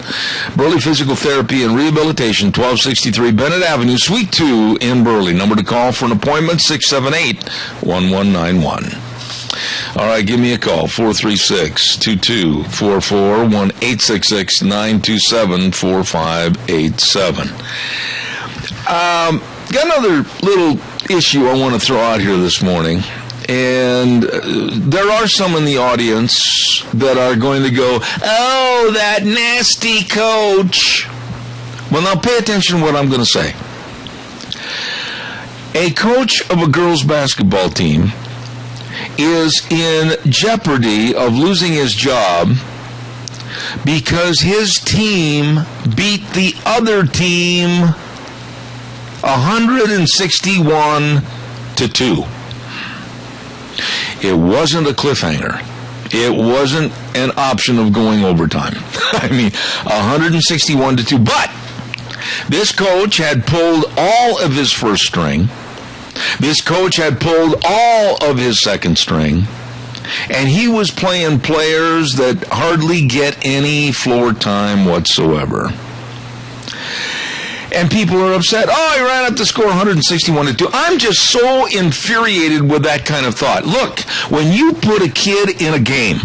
Burley Physical Therapy and Rehabilitation, 1263 Bennett Avenue, Suite 2 in Burley. Number to call for an appointment, 678-1191. All right, give me a call, 436-2244, 1-866-927-4587. Got another little issue I want to throw out here this morning. And there are some in the audience that are going to go, oh, that nasty coach. Well, now pay attention to what I'm going to say. A coach of a girls' basketball team is in jeopardy of losing his job because his team beat the other team 161-2. It wasn't a cliffhanger. It wasn't an option of going overtime. I mean, 161-2. But this coach had pulled all of his first string. This coach had pulled all of his second string. And he was playing players that hardly get any floor time whatsoever. And people are upset. Oh, he ran up the score 161-2. I'm just so infuriated with that kind of thought. Look, when you put a kid in a game,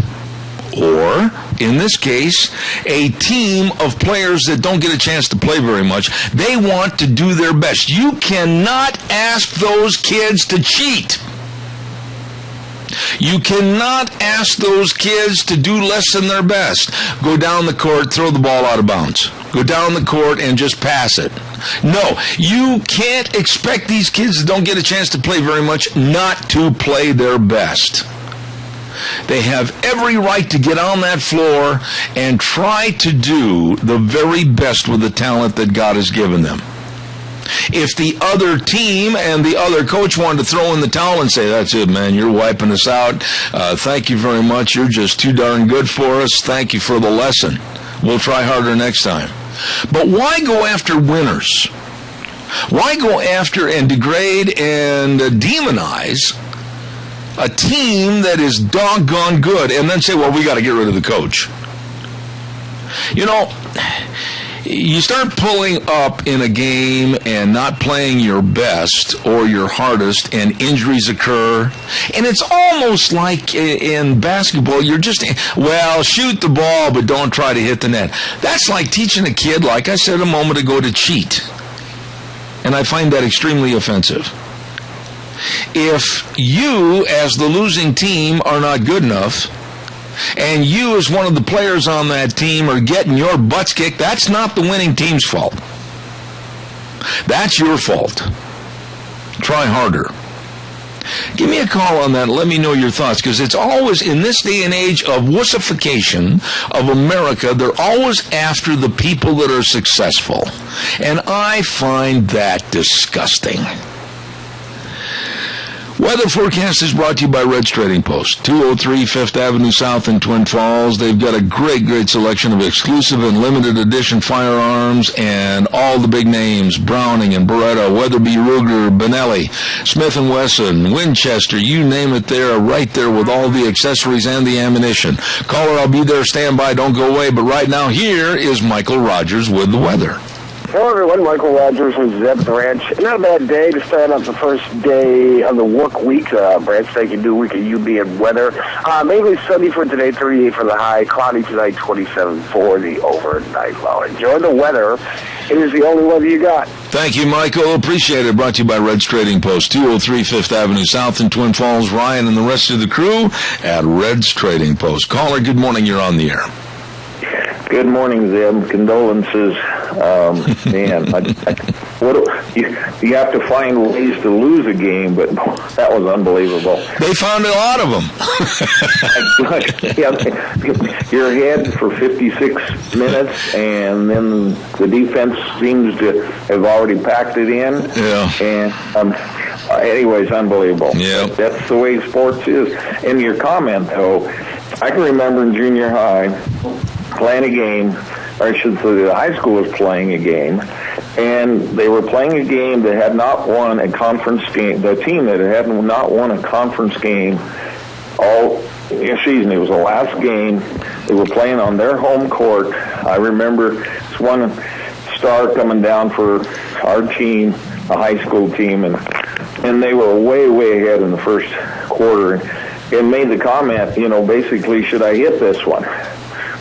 or, in this case, a team of players that don't get a chance to play very much, they want to do their best. You cannot ask those kids to cheat. You cannot ask those kids to do less than their best. Go down the court, throw the ball out of bounds. Go down the court and just pass it. No, you can't expect these kids that don't get a chance to play very much not to play their best. They have every right to get on that floor and try to do the very best with the talent that God has given them. If the other team and the other coach wanted to throw in the towel and say, that's it, man, you're wiping us out. Thank you very much. You're just too darn good for us. Thank you for the lesson. We'll try harder next time. But why go after winners? Why go after and degrade and demonize a team that is doggone good and then say, well, we got to get rid of the coach? You know, you start pulling up in a game and not playing your best or your hardest, and injuries occur. And it's almost like in basketball, you're just, well, shoot the ball, but don't try to hit the net. That's like teaching a kid, like I said a moment ago, to cheat. And I find that extremely offensive. If you, as the losing team, are not good enough, and you as one of the players on that team are getting your butts kicked, that's not the winning team's fault. That's your fault. Try harder. Give me a call on that and let me know your thoughts, because it's always, in this day and age of wussification of America, they're always after the people that are successful. And I find that disgusting. Weather forecast is brought to you by Red's Trading Post, 203 Fifth Avenue South in Twin Falls. They've got a great selection of exclusive and limited edition firearms and all the big names, Browning and Beretta, Weatherby, Ruger, Benelli, Smith & Wesson, Winchester, you name it, they're right there with all the accessories and the ammunition. Caller, I'll be there, stand by, don't go away. But right now, here is Michael Rogers with the weather. Hello, everyone. Michael Rogers with Zeb the Ranch. Not a bad day to start off the first day of the work week. Branch taking new week of UB and weather. Mainly sunny for today, 38 for the high. Cloudy tonight, 27 for the overnight low. Enjoy the weather. It is the only weather you got. Thank you, Michael. Appreciate it. Brought to you by Red's Trading Post, 203 Fifth Avenue South in Twin Falls. Ryan and the rest of the crew at Red's Trading Post. Caller, good morning. You're on the air. Good morning, Zeb. Condolences. Man, you have to find ways to lose a game, but that was unbelievable. They found a lot of them. You're ahead for 56 minutes, and then the defense seems to have already packed it in. Yeah. And anyways, unbelievable. Yeah. That's the way sports is. In your comment, though, I can remember in junior high playing a game, or I should say the high school was playing a game, and they were playing a game that had not won a conference game. The team that had not won a conference game all season. It was the last game. They were playing on their home court. I remember this one star coming down for our team, a high school team, and they were way ahead in the first quarter, and made the comment, basically, should I hit this one?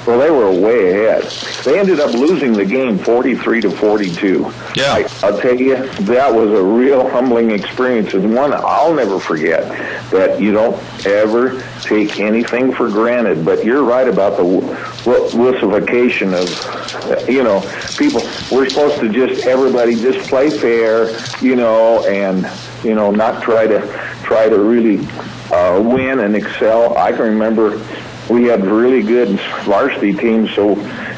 Well, they were way ahead. They ended up losing the game 43-42. Yeah. I'll tell you, that was a real humbling experience, and one I'll never forget, that you don't ever take anything for granted. But you're right about the wussification of, people. We're supposed to everybody just play fair, and, not try to really win and excel. I can remember we had really good varsity teams, so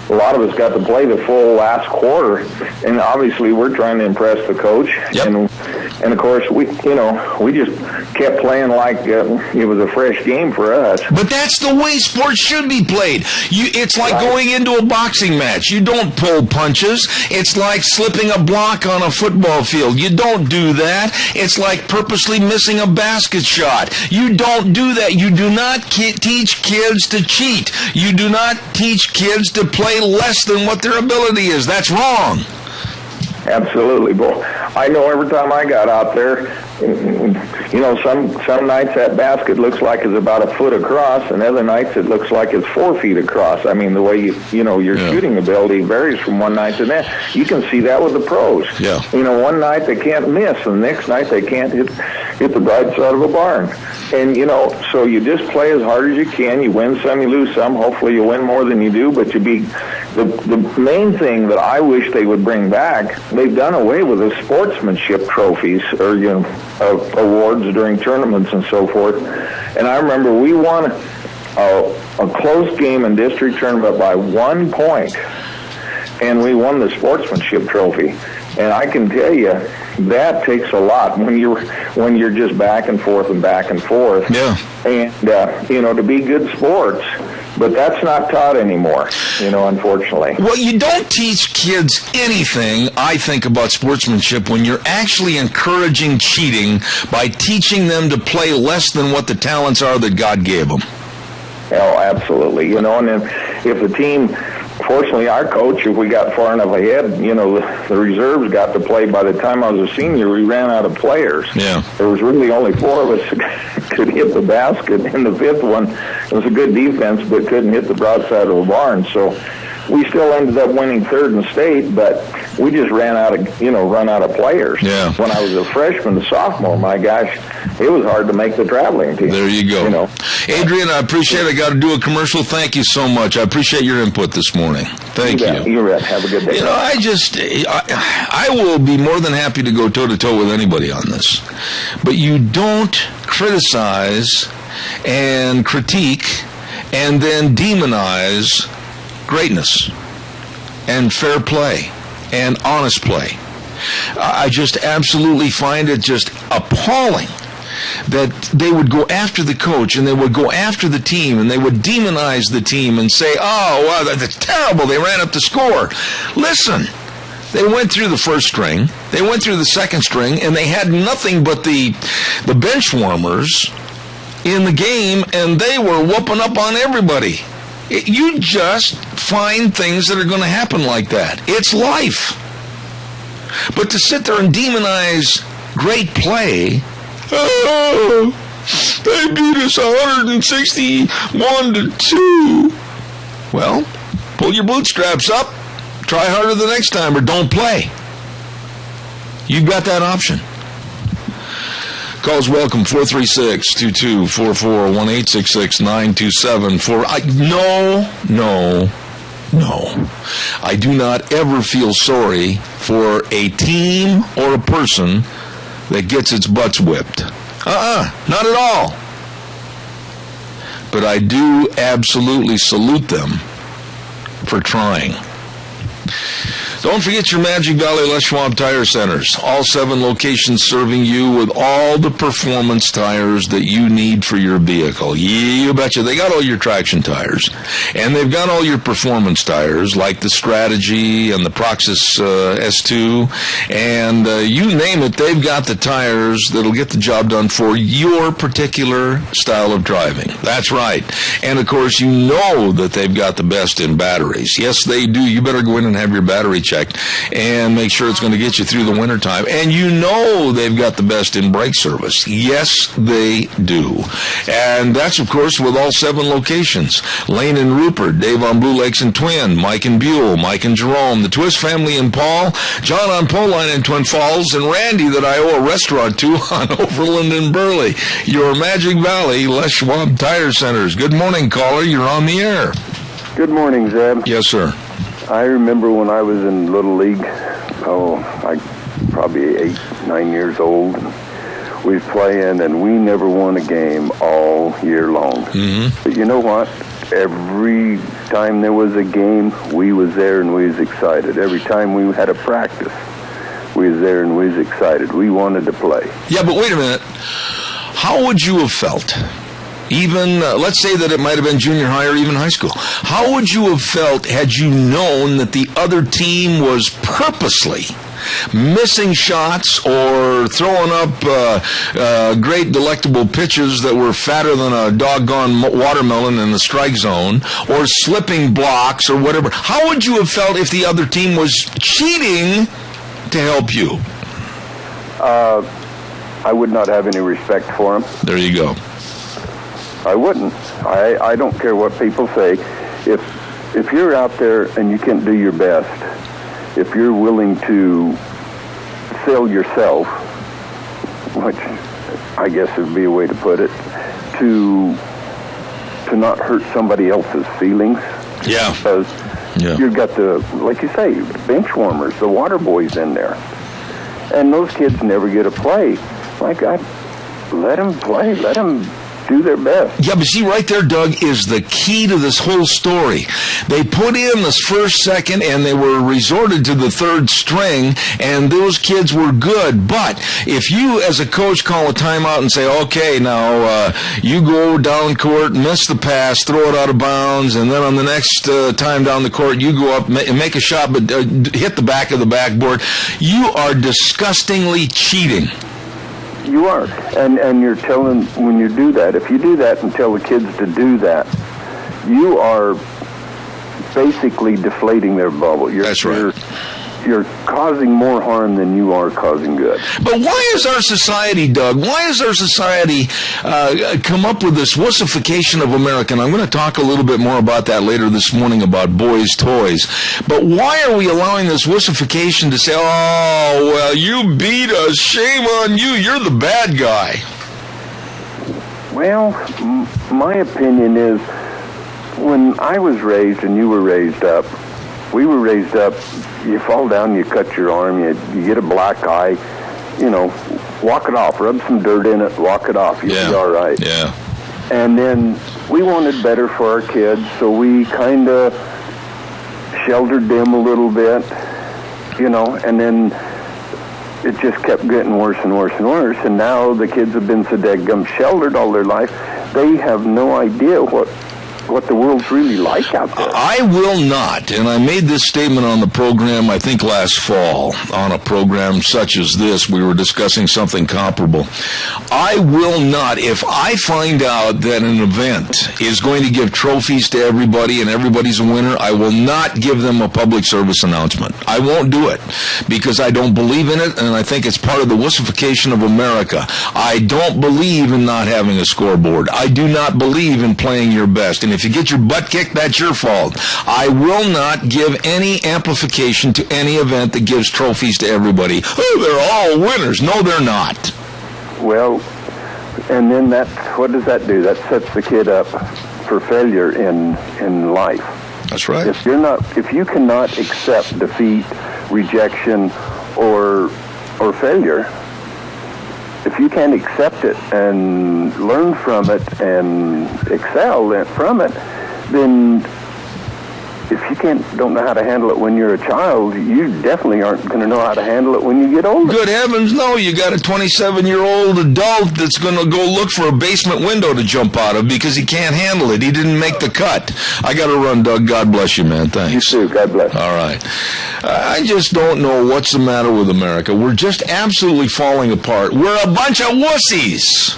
a lot of us got to play the full last quarter, and obviously we're trying to impress the coach. Yep. And of course we just kept playing like it was a fresh game for us. But that's the way sports should be played. It's like going into a boxing match. You don't pull punches. It's like slipping a block on a football field. You don't do that. It's like purposely missing a basket shot. You don't do that. You do not teach kids to cheat. You do not teach kids to play less than what their ability is. That's wrong. Absolutely, Bo. I know every time I got out there, some nights that basket looks like it's about a foot across, and other nights it looks like it's 4 feet across. I mean, the way your shooting ability varies from one night to the next. You can see that with the pros. Yeah. One night they can't miss, and the next night they can't hit the bright side of a barn. And, so you just play as hard as you can. You win some, you lose some. Hopefully you win more than you do, but the main thing that I wish they would bring back, they've done away with the sportsmanship trophies or, awards during tournaments and so forth. And I remember we won a close game in district tournament by 1 point, and we won the sportsmanship trophy. And I can tell you, that takes a lot when you're just back and forth and back and forth. Yeah. And to be good sports, but that's not taught anymore, unfortunately. Well, you don't teach kids anything, I think, about sportsmanship when you're actually encouraging cheating by teaching them to play less than what the talents are that God gave them. Oh, absolutely. And then if the team, fortunately, our coach, if we got far enough ahead, the reserves got to play. By the time I was a senior, we ran out of players. Yeah. There was really only 4 of us that could hit the basket. And the 5th one was a good defense, but couldn't hit the broadside of the barn. So we still ended up winning third in state, but we just run out of players. Yeah. When I was a freshman, sophomore, my gosh, it was hard to make the traveling team. There you go. You know. Adrian, I appreciate it. I got to do a commercial. Thank you so much. I appreciate your input this morning. Thank you. You're right. Have a good day. You know, I will be more than happy to go toe-to-toe with anybody on this. But you don't criticize and critique and then demonize greatness and fair play and honest play. I just absolutely find it just appalling that they would go after the coach and they would go after the team and they would demonize the team and say, oh, wow, that's terrible. They ran up the score. Listen, they went through the first string, they went through the second string, and they had nothing but the bench warmers in the game, and they were whooping up on everybody. You just find things that are going to happen like that. It's life. But to sit there and demonize great play, oh, they beat us 161-2. Well, pull your bootstraps up, try harder the next time, or don't play. You've got that option. Calls welcome, 436-2244, 1-866-927-4. No. I do not ever feel sorry for a team or a person that gets its butts whipped. Not at all. But I do absolutely salute them for trying. Don't forget your Magic Valley Les Schwab Tire Centers. All 7 locations serving you with all the performance tires that you need for your vehicle. You betcha. They got all your traction tires. And they've got all your performance tires, like the Strategy and the Proxys S2. And you name it, they've got the tires that'll get the job done for your particular style of driving. That's right. And, of course, you know that they've got the best in batteries. Yes, they do. You better go in and have your battery checked and make sure it's going to get you through the wintertime. And you know they've got the best in brake service. Yes, they do. And that's, of course, with all 7 locations. Lane and Rupert, Dave on Blue Lakes and Twin, Mike and Buell, Mike and Jerome, the Twist family in Paul, John on Poline in Twin Falls, and Randy that I owe a restaurant to on Overland and Burley. Your Magic Valley Les Schwab Tire Centers. Good morning, caller. You're on the air. Good morning, Zeb. Yes, sir. I remember when I was in Little League, probably 8, 9 years old. We was playing, and we never won a game all year long. Mm-hmm. But you know what? Every time there was a game, we was there and we was excited. Every time we had a practice, we was there and we was excited. We wanted to play. Yeah, but wait a minute. How would you have felt? Even, let's say that it might have been junior high or even high school. How would you have felt had you known that the other team was purposely missing shots or throwing up great delectable pitches that were fatter than a doggone watermelon in the strike zone, or slipping blocks or whatever? How would you have felt if the other team was cheating to help you? I would not have any respect for them. There you go. I wouldn't. I don't care what people say. If you're out there and you can't do your best, if you're willing to sell yourself, which I guess would be a way to put it, to not hurt somebody else's feelings. Yeah. Because you've got the, like you say, bench warmers, the water boys in there. And those kids never get a play. My God, let them play. Let them do their best. Yeah, but see, right there, Doug, is the key to this whole story. They put in this first, second, and they were resorted to the third string, and those kids were good. But if you, as a coach, call a timeout and say, okay, now you go down court, miss the pass, throw it out of bounds, and then on the next time down the court, you go up and make a shot, but hit the back of the backboard, you are disgustingly cheating. You are. And you're telling, when you do that, if you do that and tell the kids to do that, you are basically deflating their bubble. That's right. you're causing more harm than you are causing good. But why is our society, Doug, come up with this wussification of America? And I'm going to talk a little bit more about that later this morning about boys' toys. But why are we allowing this wussification to say, oh, well, you beat us, shame on you, you're the bad guy? Well, my opinion is, when I was raised and you were raised up, we were raised up, you fall down, you cut your arm, you get a black eye, walk it off, rub some dirt in it, walk it off, you'll be all right. Yeah. And then we wanted better for our kids, so we kind of sheltered them a little bit, and then it just kept getting worse and worse and worse, and now the kids have been so dadgum sheltered all their life, they have no idea what the world's really like out there. I will not, and I made this statement on the program, I think last fall, on a program such as this, we were discussing something comparable. I will not, if I find out that an event is going to give trophies to everybody and everybody's a winner, I will not give them a public service announcement. I won't do it, because I don't believe in it, and I think it's part of the wussification of America. I don't believe in not having a scoreboard. I do not believe in playing your best, and if you get your butt kicked, that's your fault. I will not give any amplification to any event that gives trophies to everybody. Oh, they're all winners. No, they're not. Well, and then what does that do? That sets the kid up for failure in life. That's right. If you cannot accept defeat, rejection, or failure, if you can't accept it and learn from it and excel from it, then if you don't know how to handle it when you're a child, you definitely aren't going to know how to handle it when you get older. Good heavens, no. You got a 27-year-old adult that's going to go look for a basement window to jump out of because he can't handle it. He didn't make the cut. I got to run, Doug. God bless you, man. Thanks. You too. God bless. All right. I just don't know what's the matter with America. We're just absolutely falling apart. We're a bunch of wussies.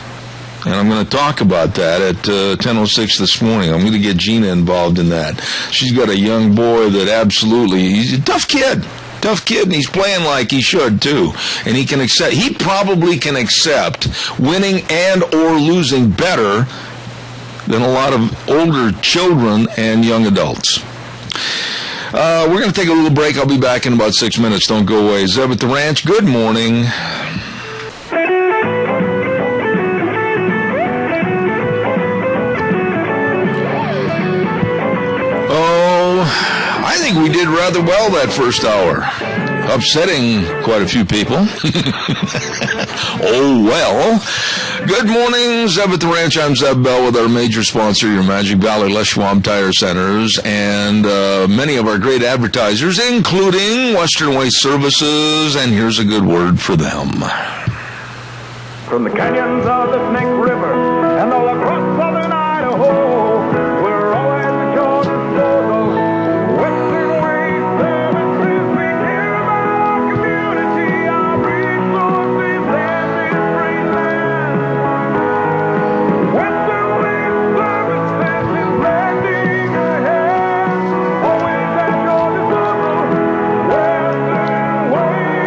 And I'm going to talk about that at 10:06 this morning. I'm going to get Gina involved in that. She's got a young boy that he's a tough kid, and he's playing like he should too. And he probably can accept winning and or losing better than a lot of older children and young adults. We're going to take a little break. I'll be back in about 6 minutes. Don't go away. Zeb at the Ranch, good morning. I think we did rather well that first hour, upsetting quite a few people. Oh, well. Good morning, Zeb at the Ranch. I'm Zeb Bell with our major sponsor, your Magic Valley Les Schwab Tire Centers, and many of our great advertisers, including Western Waste Services, and here's a good word for them. From the canyons of the Snake River and all across southern Idaho, we're always at your disposal. Western Waste Services, we care about our community, our resources, and this great land. Western Waste Services is lending a hand, always at your disposal. Western Waste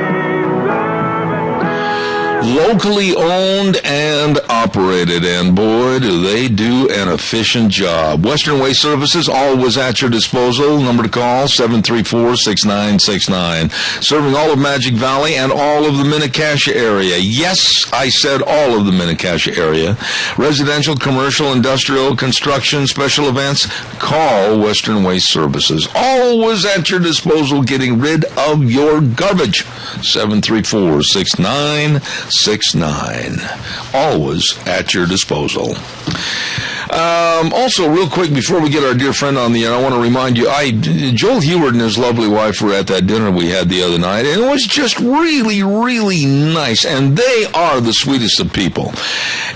Services. Locally owned and operated, and boy, do they do an efficient job. Western Waste Services, always at your disposal. Number to call, 734-6969. Serving all of Magic Valley and all of the Mini-Cassia area. Yes, I said all of the Mini-Cassia area. Residential, commercial, industrial, construction, special events. Call Western Waste Services. Always at your disposal, getting rid of your garbage. 734-6969. Always at your disposal. Also, real quick, before we get our dear friend on the air, I want to remind you, Joel Heward and his lovely wife were at that dinner we had the other night, and it was just really, really nice, and they are the sweetest of people.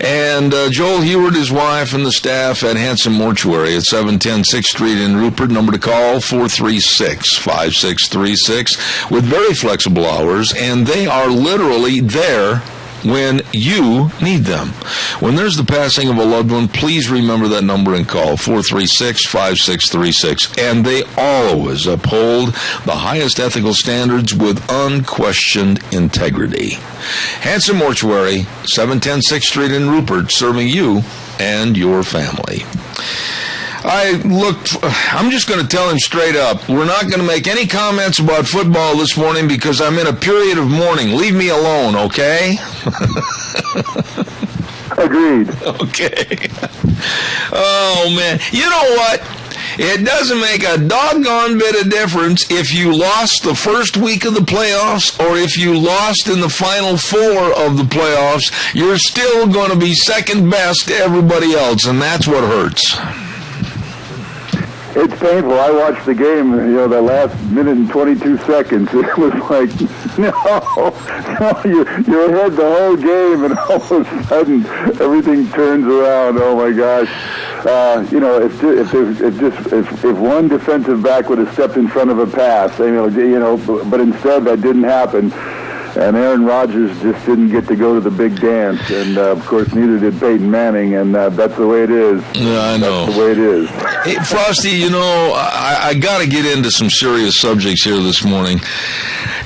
And Joel Heward, his wife, and the staff at Hanson Mortuary at 710 6th Street in Rupert. Number to call, 436-5636, with very flexible hours, and they are literally there when you need them. When there's the passing of a loved one, please remember that number and call 436-5636. And they always uphold the highest ethical standards with unquestioned integrity. Hanson Mortuary, 710 6th Street in Rupert, serving you and your family. I'm just going to tell him straight up, we're not going to make any comments about football this morning because I'm in a period of mourning. Leave me alone, okay? Agreed. Okay. Oh, man. You know what? It doesn't make a doggone bit of difference if you lost the first week of the playoffs or if you lost in the final four of the playoffs. You're still going to be second best to everybody else, and that's what hurts. It's painful. I watched the game, the last minute and 22 seconds. It was like, no, you're ahead the whole game, and all of a sudden, everything turns around. Oh, my gosh. If one defensive back would have stepped in front of a pass, but instead that didn't happen. And Aaron Rodgers just didn't get to go to the big dance. And, of course, neither did Peyton Manning. And that's the way it is. Yeah, I know. That's the way it is. Hey, Frosty, I got to get into some serious subjects here this morning.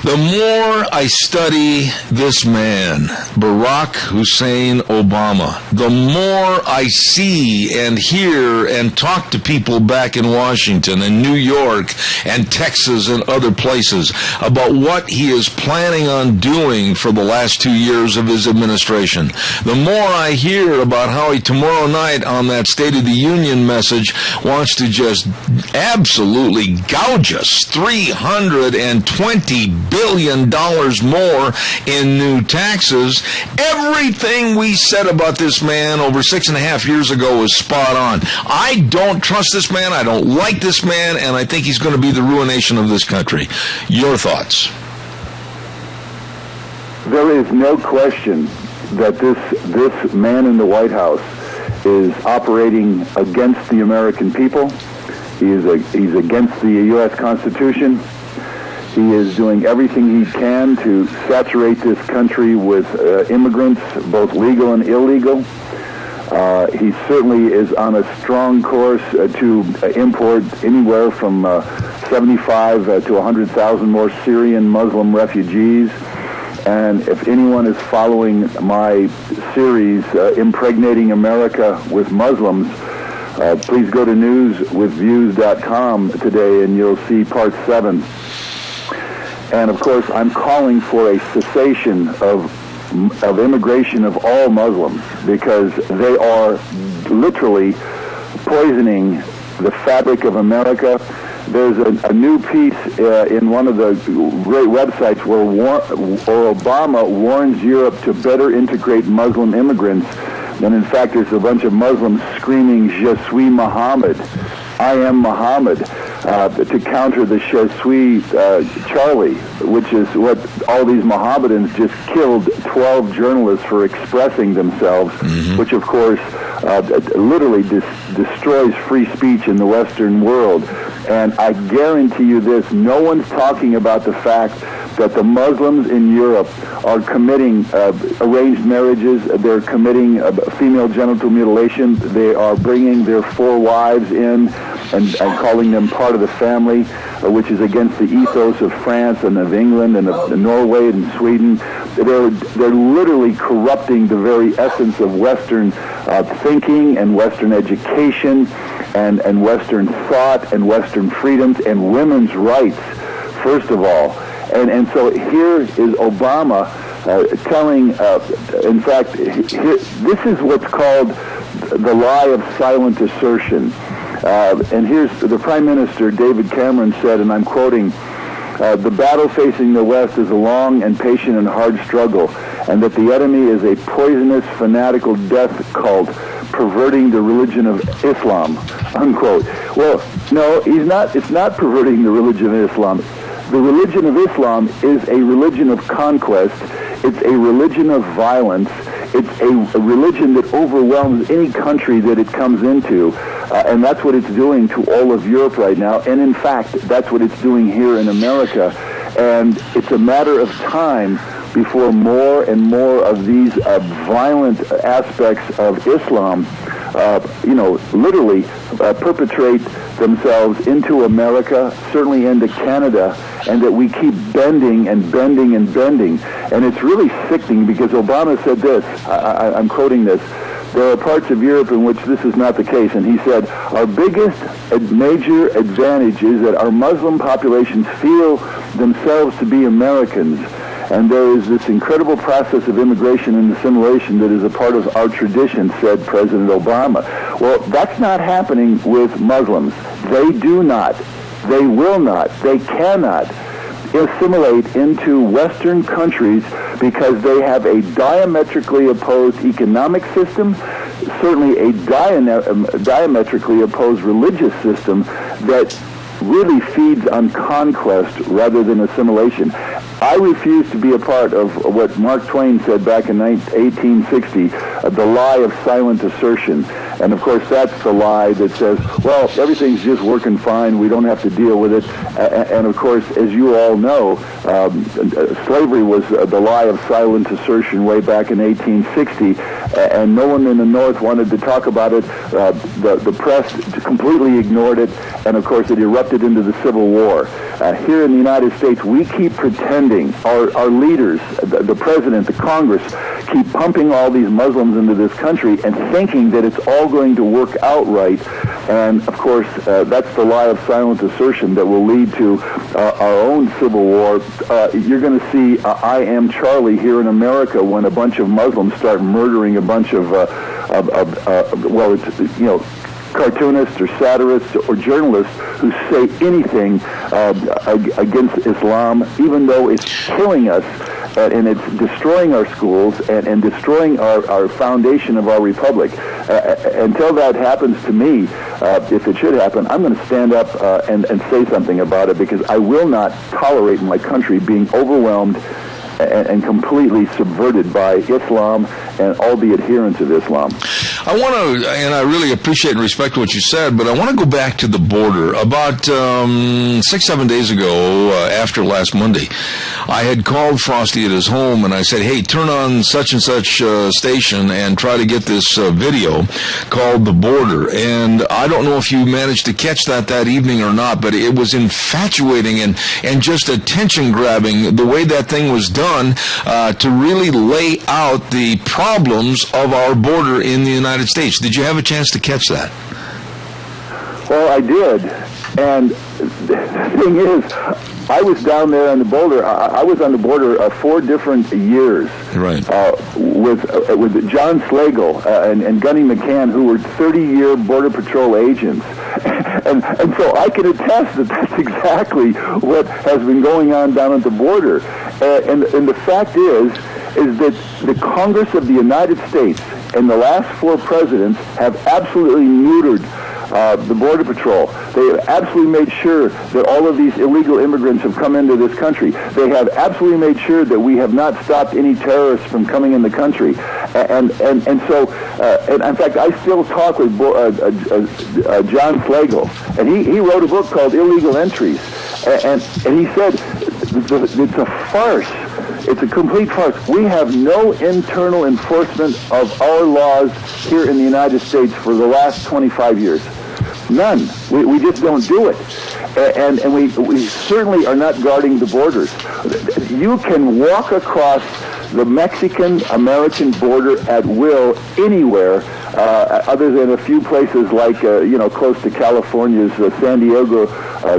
The more I study this man, Barack Hussein Obama, the more I see and hear and talk to people back in Washington and New York and Texas and other places about what he is planning on doing for the last 2 years of his administration. The more I hear about how he tomorrow night on that State of the Union message wants to just absolutely gouge us $320 billion more in new taxes. Everything we said about this man over 6.5 years ago was spot on. I don't trust this man. I don't like this man, and I think he's going to be the ruination of this country. Your thoughts? There is no question that this man in the White House is operating against the American people. He's against the U.S. Constitution. He is doing everything he can to saturate this country with immigrants, both legal and illegal. He certainly is on a strong course to import anywhere from 75 to 100,000 more Syrian Muslim refugees. And if anyone is following my series, Impregnating America with Muslims, please go to newswithviews.com today and you'll see part 7. And, of course, I'm calling for a cessation of immigration of all Muslims because they are literally poisoning the fabric of America. There's a new piece in one of the great websites where Obama warns Europe to better integrate Muslim immigrants. And, in fact, there's a bunch of Muslims screaming, "Je suis Muhammad," I am Muhammad, to counter the "Je suis Charlie," which is what all these Mohammedans just killed 12 journalists for expressing themselves, which, of course, literally destroys free speech in the Western world. And I guarantee you this, no one's talking about the fact that the Muslims in Europe are committing arranged marriages, they're committing female genital mutilation, they are bringing their 4 wives in and calling them part of the family, which is against the ethos of France and of England and of Norway and Sweden. They're literally corrupting the very essence of Western thinking and Western education and Western thought and Western freedoms and women's rights, first of all. And so here is Obama telling, in fact, this is what's called the lie of silent assertion. And here's the Prime Minister, David Cameron, said, and I'm quoting, "The battle facing the West is a long and patient and hard struggle, and that the enemy is a poisonous, fanatical death cult perverting the religion of Islam," unquote. Well, no, he's not. It's not perverting the religion of Islam. The religion of Islam is a religion of conquest. It's a religion of violence. It's a religion that overwhelms any country that it comes into. And that's what it's doing to all of Europe right now. And in fact, that's what it's doing here in America. And it's a matter of time before more and more of these violent aspects of Islam, literally perpetrate themselves into America, certainly into Canada, and that we keep bending and bending and bending. And it's really sickening because Obama said this, I'm quoting this, there are parts of Europe in which this is not the case. And he said, our biggest major advantage is that our Muslim populations feel themselves to be Americans. And there is this incredible process of immigration and assimilation that is a part of our tradition, said President Obama. Well, that's not happening with Muslims. They do not. They will not. They cannot assimilate into Western countries because they have a diametrically opposed economic system, certainly a diametrically opposed religious system that really feeds on conquest rather than assimilation. I refuse to be a part of what Mark Twain said back in 1860, the lie of silent assertion. And of course, that's the lie that says, well, everything's just working fine, we don't have to deal with it. And of course, as you all know, slavery was the lie of silent assertion way back in 1860, and no one in the North wanted to talk about it. The press completely ignored it, and of course, it erupted into the Civil War. Here in the United States, we keep pretending, our leaders, the President, the Congress, keep pumping all these Muslims into this country and thinking that it's all going to work out right. And of course, that's the lie of silent assertion that will lead to our own Civil War. You're going to see I Am Charlie here in America when a bunch of Muslims start murdering a bunch of cartoonists or satirists or journalists who say anything against Islam, even though it's killing us and it's destroying our schools and destroying our foundation of our republic. Until that happens to me, if it should happen, I'm going to stand up and say something about it, because I will not tolerate my country being overwhelmed and completely subverted by Islam and all the adherents of Islam. I want to, and I really appreciate and respect what you said, but I want to go back to the border. About 6-7 days ago, after last Monday, I had called Frosty at his home, and I said, hey, turn on such and such station and try to get this video called The Border. And I don't know if you managed to catch that evening or not, but it was infatuating and just attention-grabbing, the way that thing was done to really lay out the problems of our border in the United States. Did you have a chance to catch that? Well, I did. And the thing is, I was down there on the border. I was on the border 4 different years, right? With John Slagle and Gunny McCann, who were 30-year Border Patrol agents, and so I can attest that that's exactly what has been going on down at the border. And the fact is that the Congress of the United States and the last 4 presidents have absolutely neutered the Border Patrol. They have absolutely made sure that all of these illegal immigrants have come into this country. They have absolutely made sure that we have not stopped any terrorists from coming in the country. And so, in fact, I still talk with John Slagle, and he wrote a book called Illegal Entries, and he said it's a farce. It's a complete farce. We have no internal enforcement of our laws here in the United States for the last 25 years. None. We just don't do it. And we certainly are not guarding the borders. You can walk across the Mexican-American border at will anywhere, other than a few places like, close to California's San Diego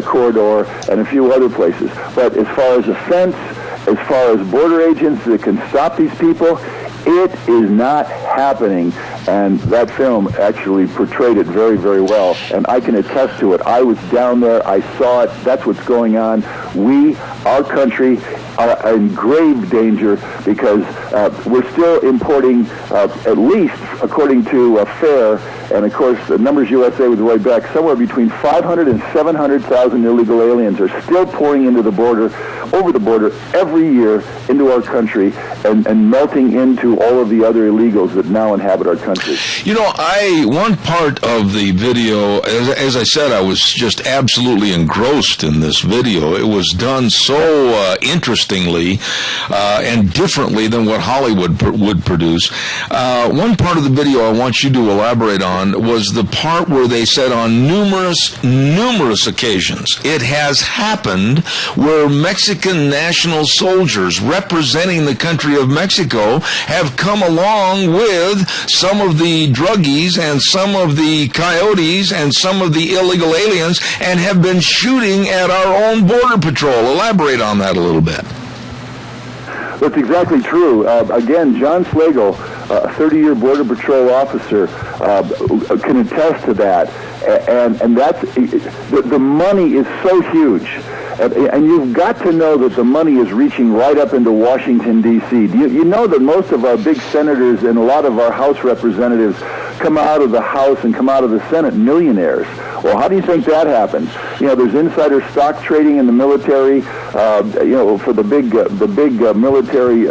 corridor and a few other places. But as far as a fence, as far as border agents that can stop these people, it is not happening. And that film actually portrayed it very, very well. And I can attest to it. I was down there. I saw it. That's what's going on. Our country, are in grave danger because we're still importing, at least according to FAIR and of course, the Numbers USA with Roy Beck, somewhere between 500 and 700,000 illegal aliens are still pouring over the border every year into our country and melting into all of the other illegals that now inhabit our country. You know, one part of the video, as I said, I was just absolutely engrossed in this video. It was done so interestingly and differently than what Hollywood would produce. One part of the video I want you to elaborate on was the part where they said on numerous occasions it has happened where Mexican national soldiers representing the country of Mexico have come along with some of the druggies and some of the coyotes and some of the illegal aliens and have been shooting at our own border patrol. Elaborate on that a little bit. That's exactly true. Again, John Slagle, a 30-year Border Patrol officer, can attest to that. And that's the money is so huge. And you've got to know that the money is reaching right up into Washington, D.C. You know that most of our big senators and a lot of our House representatives come out of the House and come out of the Senate millionaires. Well, how do you think that happens? You know, there's insider stock trading in the military. For the big military.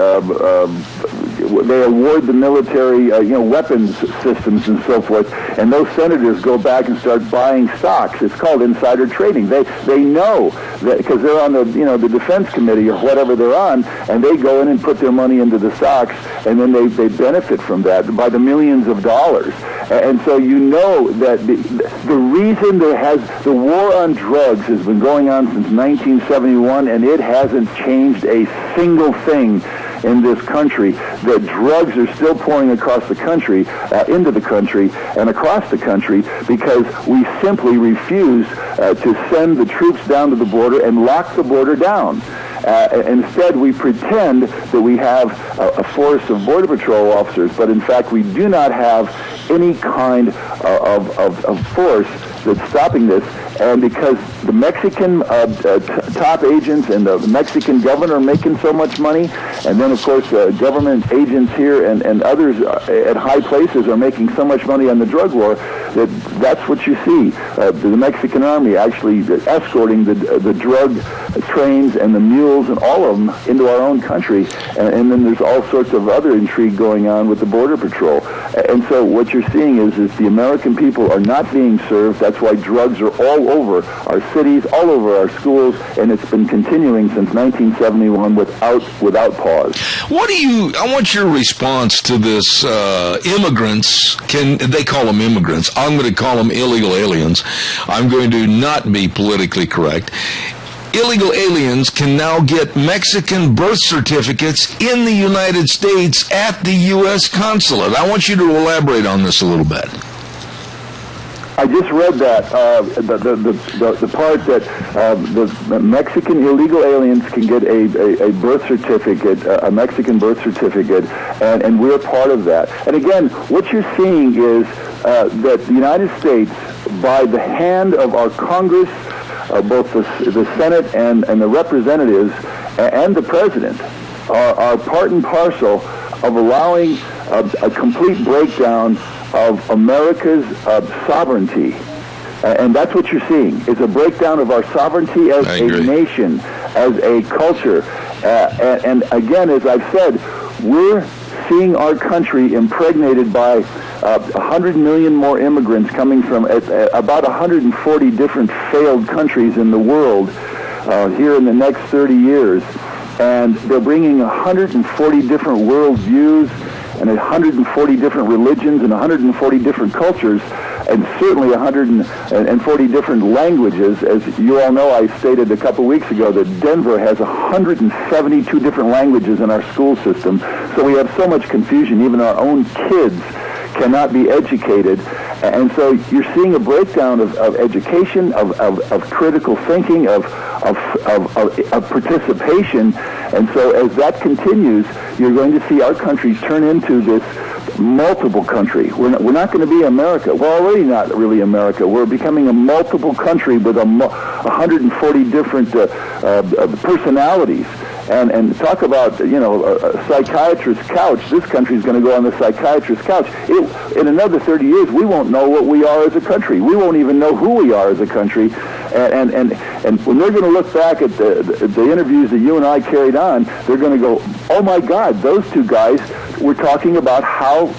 They award the military, weapons systems and so forth, and those senators go back and start buying stocks. It's called insider trading. They know that because they're on the defense committee or whatever they're on, and they go in and put their money into the stocks, and then they benefit from that by the millions of dollars. And so you know that the reason the war on drugs has been going on since 1971, and it hasn't changed a single thing in this country, that drugs are still pouring across the country, into the country, and across the country because we simply refuse to send the troops down to the border and lock the border down. Instead, we pretend that we have a force of Border Patrol officers, but in fact, we do not have any kind of force that's stopping this. And because the Mexican top agents and the Mexican governor are making so much money, and then, of course, government agents here and others at high places are making so much money on the drug war, that's what you see. The Mexican army actually escorting the drug trains and the mules and all of them into our own country. And then there's all sorts of other intrigue going on with the Border Patrol. And so what you're seeing is the American people are not being served. That's why drugs are all over our cities, all over our schools, and it's been continuing since 1971 without pause. I want your response to this immigrants, they call them immigrants. I'm going to call them illegal aliens. I'm going to not be politically correct. Illegal aliens can now get Mexican birth certificates in the United States at the U.S. consulate. I want you to elaborate on this a little bit. I just read that, the part that the Mexican illegal aliens can get a birth certificate, a Mexican birth certificate, and we're part of that. And again, what you're seeing is that the United States, by the hand of our Congress, both the Senate and the representatives and the President, are part and parcel of allowing a complete breakdown of America's sovereignty. And that's what you're seeing, is a breakdown of our sovereignty as a nation, as a culture. And again, as I've said, we're seeing our country impregnated by 100 million more immigrants coming from about 140 different failed countries in the world here in the next 30 years. And they're bringing 140 different worldviews and 140 different religions and 140 different cultures, and certainly 140 different languages. As you all know, I stated a couple weeks ago that Denver has 172 different languages in our school system. So we have so much confusion. Even our own kids cannot be educated. And so you're seeing a breakdown of education, of critical thinking, of participation. And so as that continues, you're going to see our country turn into this multiple country. We're not going to be America. We're already not really America. We're becoming a multiple country with 140 different personalities. And talk about, a psychiatrist's couch. This country's going to go on the psychiatrist's couch. In another 30 years, we won't know what we are as a country. We won't even know who we are as a country. And when they're going to look back at the interviews that you and I carried on, they're going to go, oh my God, those two guys were talking about how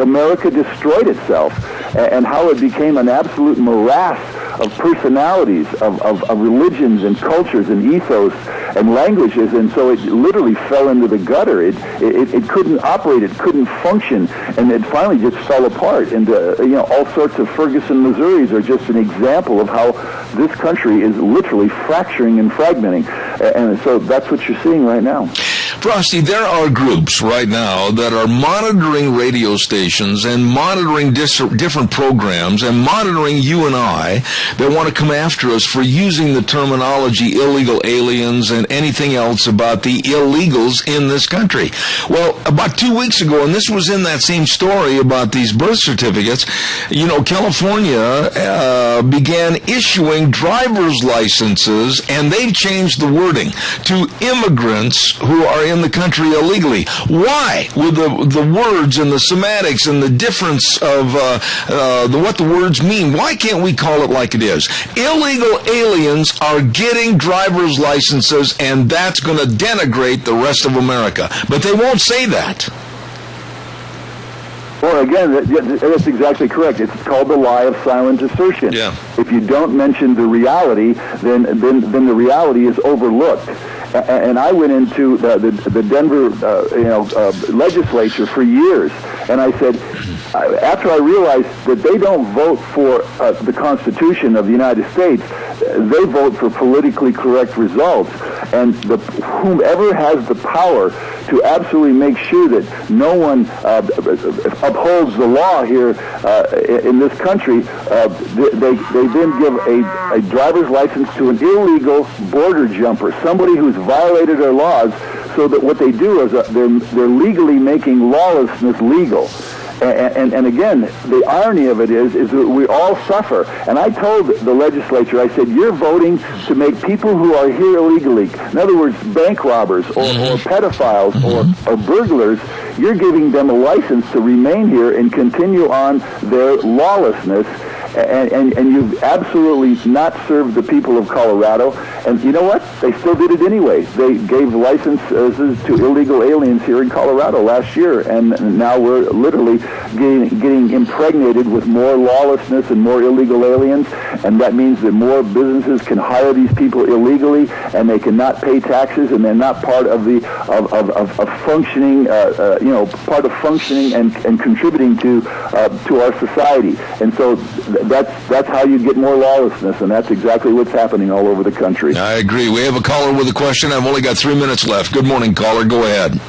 America destroyed itself and how it became an absolute morass of personalities, of religions and cultures and ethos and languages, and so it literally fell into the gutter. It couldn't operate, it couldn't function, and it finally just fell apart. And all sorts of Ferguson, Missouris are just an example of how this country is literally fracturing and fragmenting, and so that's what you're seeing right now. Frosty, there are groups right now that are monitoring radio stations and monitoring different programs and monitoring you and I that want to come after us for using the terminology illegal aliens and anything else about the illegals in this country. Well, about 2 weeks ago, and this was in that same story about these birth certificates, California began issuing driver's licenses, and they've changed the wording to immigrants who are in the country illegally. Why? With the words and the semantics and the difference of what the words mean, why can't we call it like it is? Illegal aliens are getting driver's licenses, and that's going to denigrate the rest of America. But they won't say that. Well, again, that's exactly correct. It's called the lie of silent assertion. Yeah. If you don't mention the reality, then the reality is overlooked. And I went into the Denver legislature for years, and I said, after I realized that they don't vote for the Constitution of the United States, they vote for politically correct results. And whomever has the power to absolutely make sure that no one upholds the law here in this country, they then give a driver's license to an illegal border jumper, somebody who's violated their laws, so that what they do is they're legally making lawlessness legal. And again, the irony of it is that we all suffer. And I told the legislature, I said, you're voting to make people who are here illegally, in other words, bank robbers or pedophiles or burglars, you're giving them a license to remain here and continue on their lawlessness. And you've absolutely not served the people of Colorado. And you know what? They still did it anyway. They gave licenses to illegal aliens here in Colorado last year, and now we're literally getting impregnated with more lawlessness and more illegal aliens, and that means that more businesses can hire these people illegally, and they cannot pay taxes, and they're not part of the of functioning, part of functioning and contributing to our society. And so that's how you get more lawlessness, and that's exactly what's happening all over the country. I agree. We have a caller with a question. I've only got 3 minutes left. Good morning, caller. Go ahead.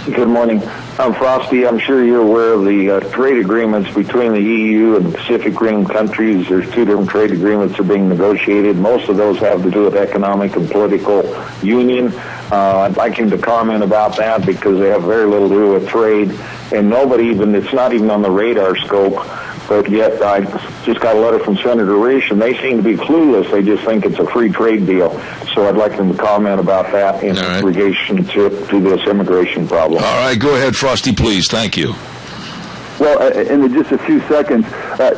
Good morning. I'm Frosty. I'm sure you're aware of the trade agreements between the EU and the Pacific Rim countries. There's 2 different trade agreements that are being negotiated. Most of those have to do with economic and political union. I'd like him to comment about that because they have very little to do with trade, and it's not even on the radar scope. But yet, I just got a letter from Senator Risch, and they seem to be clueless. They just think it's a free trade deal. So I'd like them to comment about that in relation to this immigration problem. All right, go ahead, Frosty, please. Thank you. Well, in just a few seconds,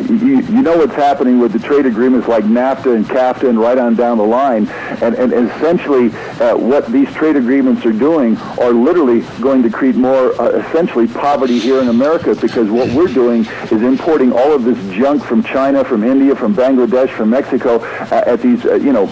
you know what's happening with the trade agreements like NAFTA and CAFTA and right on down the line. And essentially, what these trade agreements are doing are literally going to create more, essentially, poverty here in America, because what we're doing is importing all of this junk from China, from India, from Bangladesh, from Mexico at these,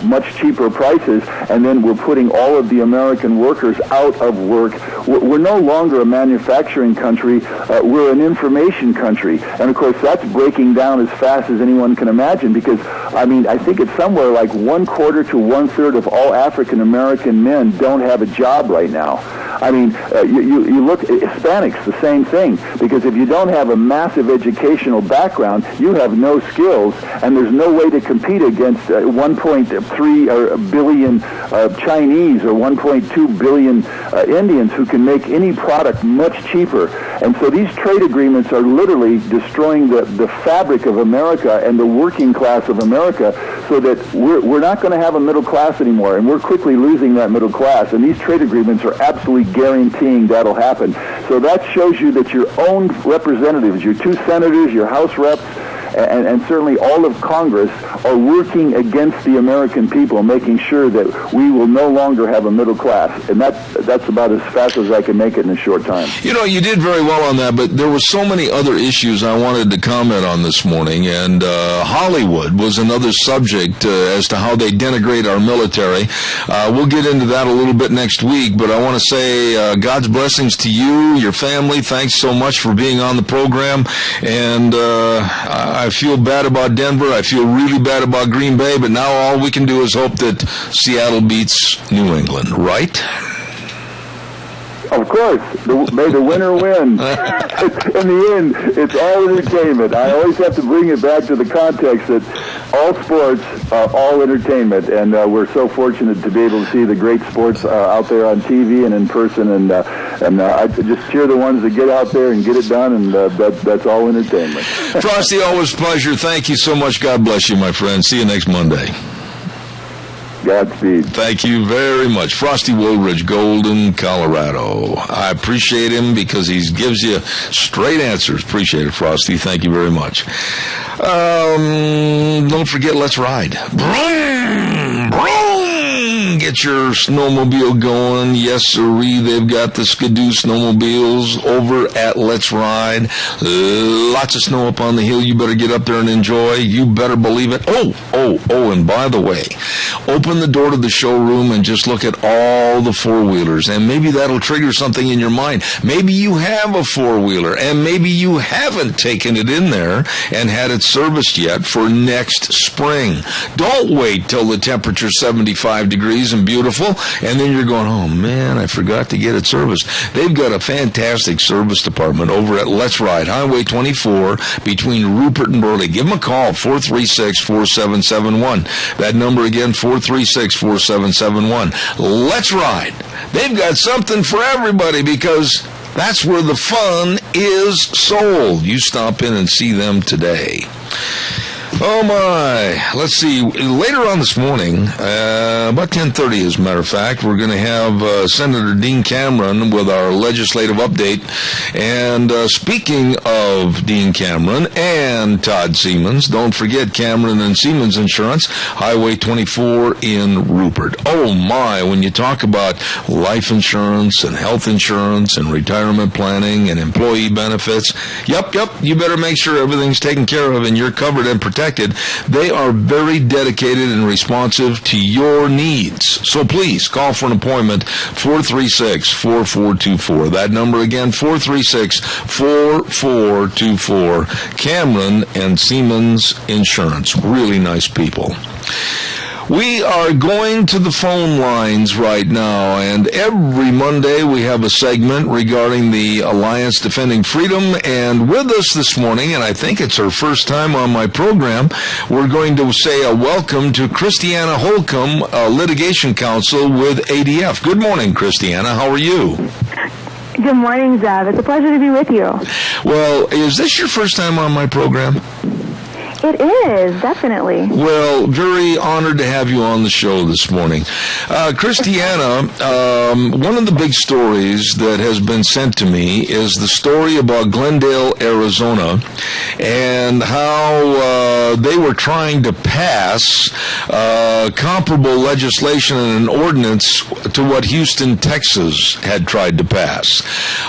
much cheaper prices, and then we're putting all of the American workers out of work. We're no longer a manufacturing country. We're an information country, and of course that's breaking down as fast as anyone can imagine, because I think it's somewhere like 1/4 to 1/3 of all African American men don't have a job right now. You look at Hispanics, the same thing, because if you don't have a massive educational background, you have no skills, and there's no way to compete against 1.3 billion Chinese or 1.2 billion Indians who can make any product much cheaper. And so these trade agreements are literally destroying the fabric of America and the working class of America, so that we're not going to have a middle class anymore, and we're quickly losing that middle class. And these trade agreements are absolutely guaranteeing that'll happen. So that shows you that your own representatives, your 2 senators, your House reps, and certainly all of Congress are working against the American people, making sure that we will no longer have a middle class. And that's about as fast as I can make it in a short time. You know, you did very well on that, but there were so many other issues I wanted to comment on this morning, and Hollywood was another subject as to how they denigrate our military. We'll get into that a little bit next week, but I want to say God's blessings to you, your family. Thanks so much for being on the program, and I feel bad about Denver. I feel really bad about Green Bay, but now all we can do is hope that Seattle beats New England, right? Of course. May the winner win. In the end, it's all entertainment. I always have to bring it back to the context that all sports are all entertainment, and we're so fortunate to be able to see the great sports out there on TV and in person, and I just cheer the ones that get out there and get it done, and that's all entertainment. Frosty, always a pleasure. Thank you so much. God bless you, my friend. See you next Monday. Godspeed. Thank you very much. Frosty Woolridge, Golden, Colorado. I appreciate him because he gives you straight answers. Appreciate it, Frosty. Thank you very much. Don't forget, let's ride. Vroom, vroom. Get your snowmobile going. Yes, sirree. They've got the Skidoo snowmobiles over at Let's Ride. Lots of snow up on the hill. You better get up there and enjoy. You better believe it. Oh, and by the way, open the door to the showroom and just look at all the four-wheelers, and maybe that'll trigger something in your mind. Maybe you have a four-wheeler, and maybe you haven't taken it in there and had it serviced yet for next spring. Don't wait till the temperature's 75 degrees and beautiful, and then you're going, oh man, I forgot to get it serviced. They've got a fantastic service department over at Let's Ride, Highway 24, between Rupert and Burley. Give them a call, 436-4771. That number again, 436-4771. Let's Ride. They've got something for everybody because that's where the fun is sold. You stop in and see them today. Oh my, let's see, later on this morning, about 10:30 as a matter of fact, we're going to have Senator Dean Cameron with our legislative update. And speaking of Dean Cameron and Todd Siemens, don't forget Cameron and Siemens Insurance, Highway 24 in Rupert. Oh my, when you talk about life insurance and health insurance and retirement planning and employee benefits, yep, you better make sure everything's taken care of and you're covered and protected. They are very dedicated and responsive to your needs. So please call for an appointment, 436-4424. That number again, 436-4424. Cameron and Siemens Insurance. Really nice people. We are going to the phone lines right now, and every Monday we have a segment regarding the Alliance Defending Freedom, and with us this morning, and I think it's her first time on my program, we're going to say a welcome to Christiana Holcomb, litigation counsel with ADF. Good morning, Christiana. How are you? Good morning, Zeb. It's a pleasure to be with you. Well, is this your first time on my program? It is, definitely. Well, very honored to have you on the show this morning. Christiana, one of the big stories that has been sent to me is the story about Glendale, Arizona, and how they were trying to pass comparable legislation and an ordinance to what Houston, Texas had tried to pass.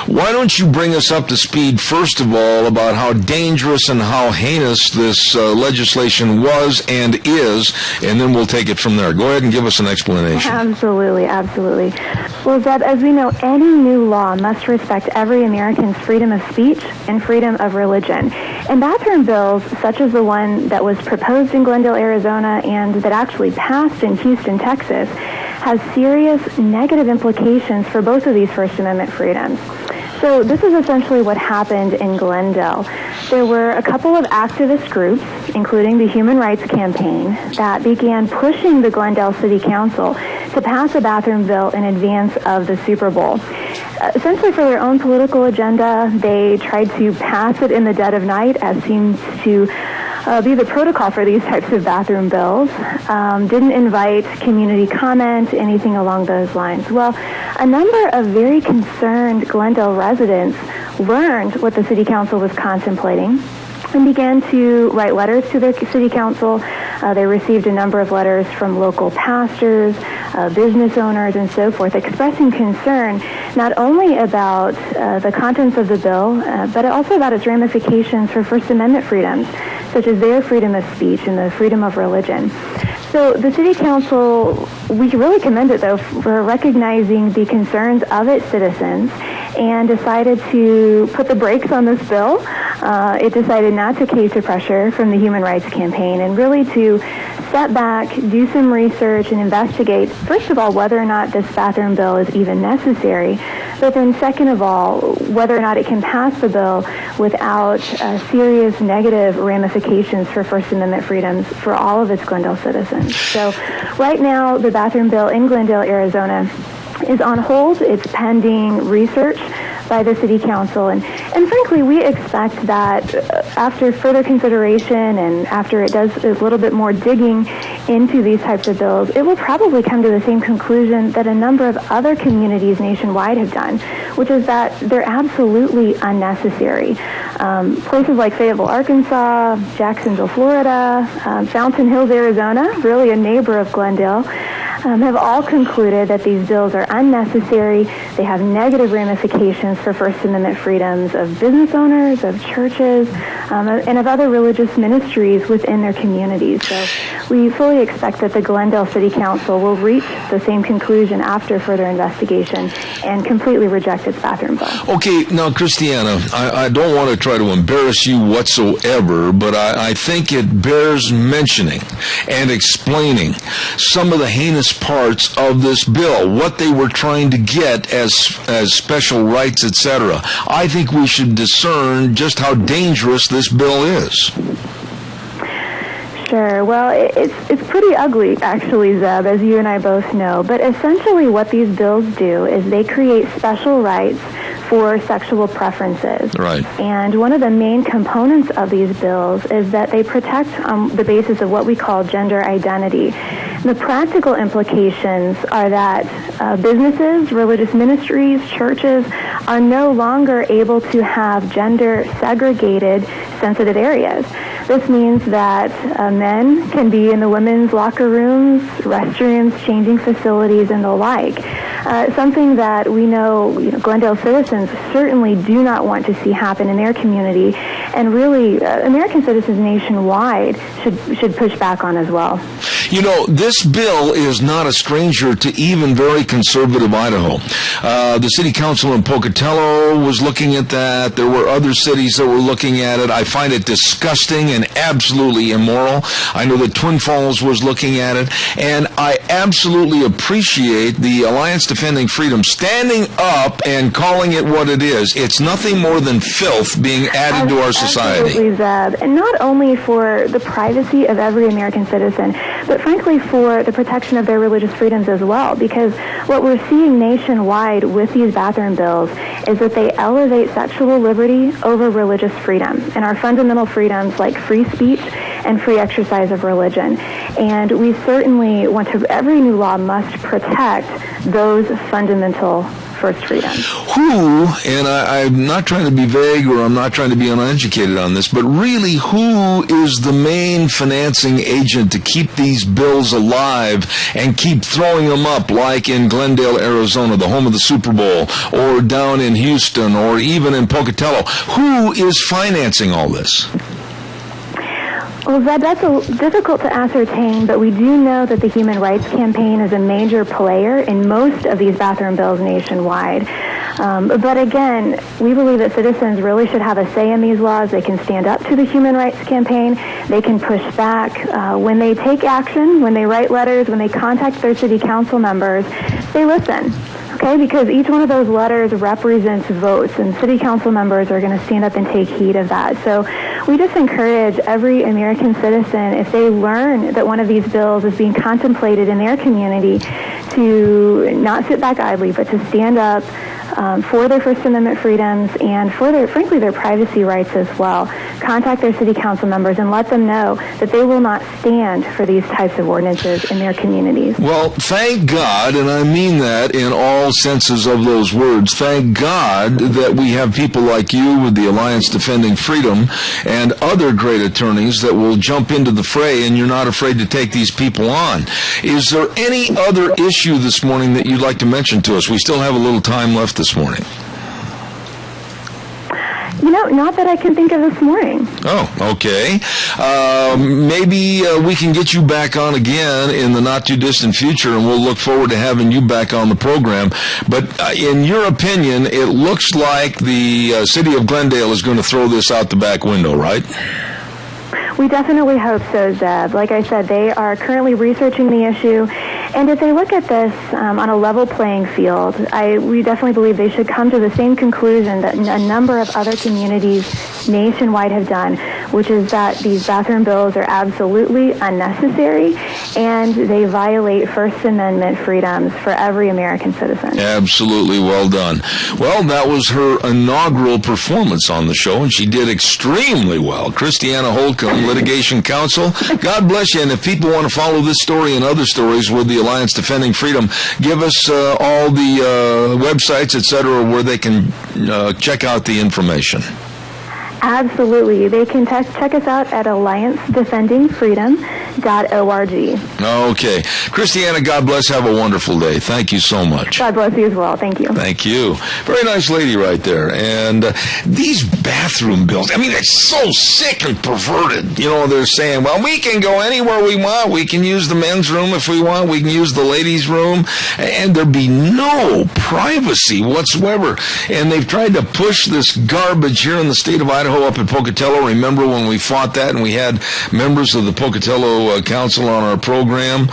Why don't you bring us up to speed, first of all, about how dangerous and how heinous this legislation was and is, and then we'll take it from there. Go ahead and give us an explanation. Absolutely. Well, Zeb, as we know, any new law must respect every American's freedom of speech and freedom of religion. And bathroom bills, such as the one that was proposed in Glendale, Arizona, and that actually passed in Houston, Texas, has serious negative implications for both of these First Amendment freedoms. So this is essentially what happened in Glendale. There were a couple of activist groups, including the Human Rights Campaign, that began pushing the Glendale City Council to pass a bathroom bill in advance of the Super Bowl. Essentially for their own political agenda, they tried to pass it in the dead of night, as seems to be the protocol for these types of bathroom bills. Didn't invite community comment, anything along those lines. Well, a number of very concerned Glendale residents learned what the city council was contemplating and began to write letters to their city council. They received a number of letters from local pastors, business owners, and so forth, expressing concern not only about the contents of the bill, but also about its ramifications for First Amendment freedoms, such as their freedom of speech and the freedom of religion. So the City Council, we really commend it, though, for recognizing the concerns of its citizens and decided to put the brakes on this bill. It decided not to cave to pressure from the Human Rights Campaign and really to step back, do some research, and investigate, first of all, whether or not this bathroom bill is even necessary, but then second of all, whether or not it can pass the bill without serious negative ramifications for First Amendment freedoms for all of its Glendale citizens. So right now, the bathroom bill in Glendale, Arizona, is on hold. It's pending research by the City Council. And frankly, we expect that after further consideration and after it does a little bit more digging into these types of bills, it will probably come to the same conclusion that a number of other communities nationwide have done, which is that they're absolutely unnecessary. Places like Fayetteville, Arkansas, Jacksonville, Florida, Fountain Hills, Arizona, really a neighbor of Glendale, have all concluded that these bills are unnecessary. They have negative ramifications for First Amendment freedoms of business owners, of churches, and of other religious ministries within their communities. So we fully expect that the Glendale City Council will reach the same conclusion after further investigation and completely reject its bathroom bill. Okay, now, Christiana, I don't want to try to embarrass you whatsoever, but I think it bears mentioning and explaining some of the heinous parts of this bill, what they were trying to get as special rights, etc. I think we should discern just how dangerous this bill is. Sure. Well, it's pretty ugly, actually, Zeb, as you and I both know. But essentially what these bills do is they create special rights for sexual preferences. Right. And one of the main components of these bills is that they protect on the basis of what we call gender identity. The practical implications are that businesses, religious ministries, churches are no longer able to have gender-segregated sensitive areas. This means that men can be in the women's locker rooms, restrooms, changing facilities, and the like. Something that we know, Glendale citizens certainly do not want to see happen in their community, and really American citizens nationwide should push back on as well. This bill is not a stranger to even very conservative Idaho. The city council in Pocatello was looking at that. There were other cities that were looking at it. I find it disgusting and absolutely immoral. I know that Twin Falls was looking at it, and I absolutely appreciate the Alliance Defending Freedom standing up and calling it what it is. It's nothing more than filth being added to our society. Absolutely, Zeb. And not only for the privacy of every American citizen, but frankly for the protection of their religious freedoms as well, because what we're seeing nationwide with these bathroom bills is that they elevate sexual liberty over religious freedom and our fundamental freedoms like free speech and free exercise of religion. And we certainly want to, every new law must protect those fundamental first freedoms. Who, and I'm not trying to be vague or I'm not trying to be uneducated on this, but really who is the main financing agent to keep these bills alive and keep throwing them up, like in Glendale, Arizona, the home of the Super Bowl, or down in Houston, or even in Pocatello? Who is financing all this? Well, Zeb, that's difficult to ascertain, but we do know that the Human Rights Campaign is a major player in most of these bathroom bills nationwide. But again, we believe that citizens really should have a say in these laws. They can stand up to the Human Rights Campaign. They can push back. When they take action, when they write letters, when they contact their city council members, they listen. Okay, because each one of those letters represents votes, and city council members are going to stand up and take heed of that. So we just encourage every American citizen, if they learn that one of these bills is being contemplated in their community, to not sit back idly, but to stand up for their First Amendment freedoms and for their, frankly, their privacy rights as well. contact their city council members and let them know that they will not stand for these types of ordinances in their communities. Well, thank God, and I mean that in all senses of those words, thank God that we have people like you with the Alliance Defending Freedom and other great attorneys that will jump into the fray, and you're not afraid to take these people on. Is there any other issue this morning that you'd like to mention to us? We still have a little time left this morning. Not that I can think of this morning. Oh, okay. Maybe we can get you back on again in the not-too-distant future, and we'll look forward to having you back on the program. But in your opinion, it looks like the city of Glendale is going to throw this out the back window, right? We definitely hope so, Zeb. Like I said, they are currently researching the issue, and if they look at this on a level playing field, we definitely believe they should come to the same conclusion that a number of other communities nationwide have done, which is that these bathroom bills are absolutely unnecessary, and they violate First Amendment freedoms for every American citizen. Absolutely, well done. Well, that was her inaugural performance on the show, and she did extremely well. Christiana Holcomb, Litigation Counsel, God bless you. And if people want to follow this story and other stories with the Alliance Defending Freedom, give us all the websites, etc., where they can check out the information. Absolutely. They can check us out at alliancedefendingfreedom.org. Okay. Christiana, God bless. Have a wonderful day. Thank you so much. God bless you as well. Thank you. Thank you. Very nice lady right there. And these bathroom bills, I mean, it's so sick and perverted. They're saying, well, we can go anywhere we want. We can use the men's room if we want. We can use the ladies' room. And there'd be no privacy whatsoever. And they've tried to push this garbage here in the state of Idaho up at Pocatello. Remember when we fought that and we had members of the Pocatello Council on our program?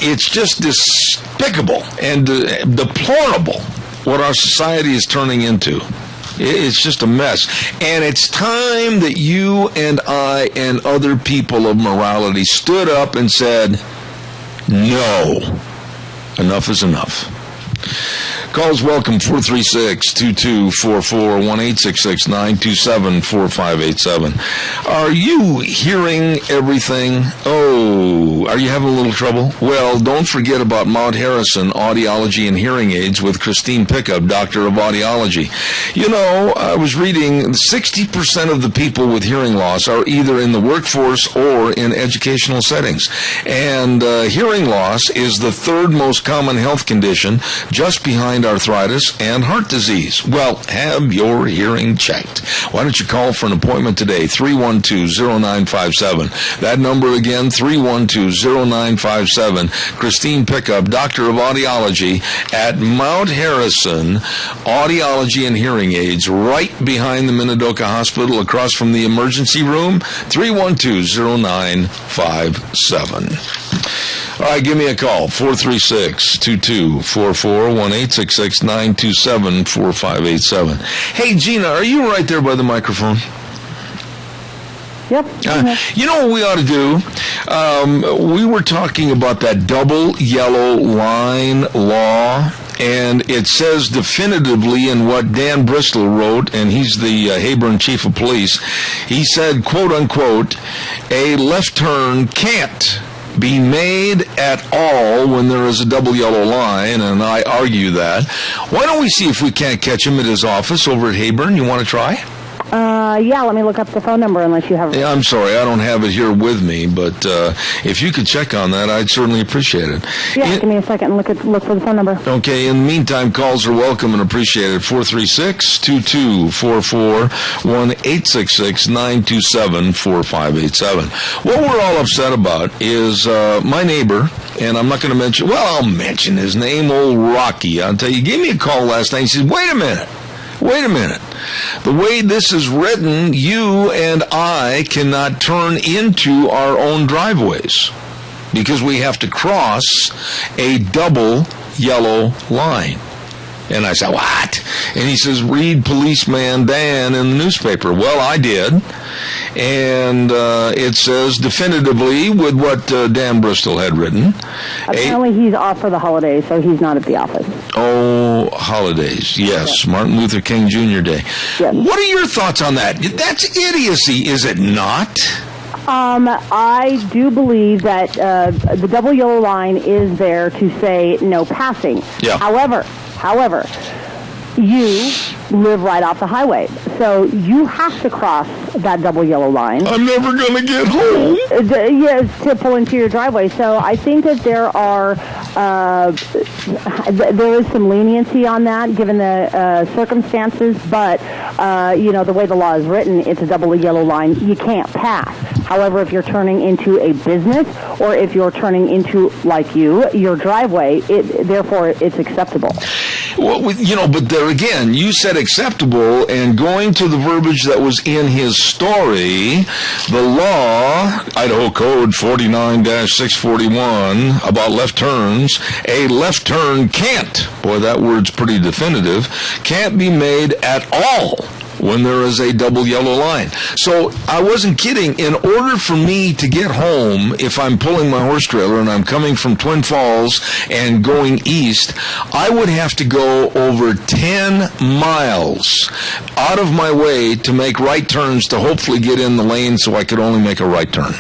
It's just despicable and deplorable what our society is turning into. It's just a mess. And it's time that you and I and other people of morality stood up and said, no, enough is enough. Calls welcome, 436-2244, 1-866-927-4587. Are you hearing everything? Oh, are you having a little trouble? Well, don't forget about Mount Harrison Audiology and Hearing Aids with Christine Pickup, Doctor of Audiology. I was reading 60% of the people with hearing loss are either in the workforce or in educational settings. And hearing loss is the third most common health condition, just behind arthritis and heart disease. Well, have your hearing checked. Why don't you call for an appointment today, 312-0957. That number again, 312-0957. Christine Pickup, Doctor of Audiology at Mount Harrison Audiology and Hearing Aids, right behind the Minidoka Hospital, across from the emergency room, 312-0957. All right, give me a call, 436-2244, 1-866-927-4587. Hey, Gina, are you right there by the microphone? Yep. You know what we ought to do? We were talking about that double yellow line law, and it says definitively in what Dan Bristol wrote, and he's the Heyburn chief of police. He said, quote unquote, a left turn can't be made at all when there is a double yellow line, and I argue that. Why don't we see if we can't catch him at his office over at Heyburn? You want to try? Yeah, let me look up the phone number unless you have it. Yeah, I'm sorry, I don't have it here with me, but if you could check on that, I'd certainly appreciate it. Yeah, give me a second and look for the phone number. Okay, in the meantime, calls are welcome and appreciated. 436-2244, 1-866-927-4587. What we're all upset about is my neighbor, and I'm not going to mention, well, I'll mention his name, old Rocky. I'll tell you, he gave me a call last night. He said, wait a minute. The way this is written, you and I cannot turn into our own driveways because we have to cross a double yellow line. And I said, what? And he says, read Policeman Dan in the newspaper. Well, I did. And it says definitively with what Dan Bristol had written. Apparently he's off for the holidays, so he's not at the office. Oh, no holidays. Yes, Martin Luther King Jr. Day. Yes. What are your thoughts on that? That's idiocy, is it not? I do believe that the double yellow line is there to say no passing. Yeah. However, you live right off the highway, so you have to cross that double yellow line. I'm never going to get home. Yes, to pull into your driveway. So I think that there is some leniency on that, given the circumstances. But the way the law is written, it's a double yellow line. You can't pass. However, if you're turning into a business, or if you're turning into, like your driveway, therefore it's acceptable. Well, but there again, you said acceptable, and going to the verbiage that was in his story, the law, Idaho Code 49-641, about left turns, a left turn can't, boy, that word's pretty definitive, can't be made at all when there is a double yellow line. So I wasn't kidding. In order for me to get home, if I'm pulling my horse trailer and I'm coming from Twin Falls and going east, I would have to go over 10 miles out of my way to make right turns to hopefully get in the lane so I could only make a right turn.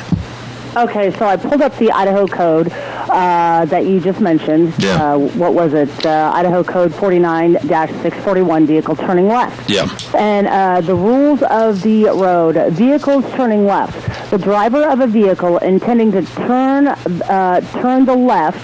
Okay, so I pulled up the Idaho Code that you just mentioned. Yeah. What was it? Idaho Code 49-641, vehicle turning left. Yeah. And the rules of the road, vehicles turning left. The driver of a vehicle intending to turn the left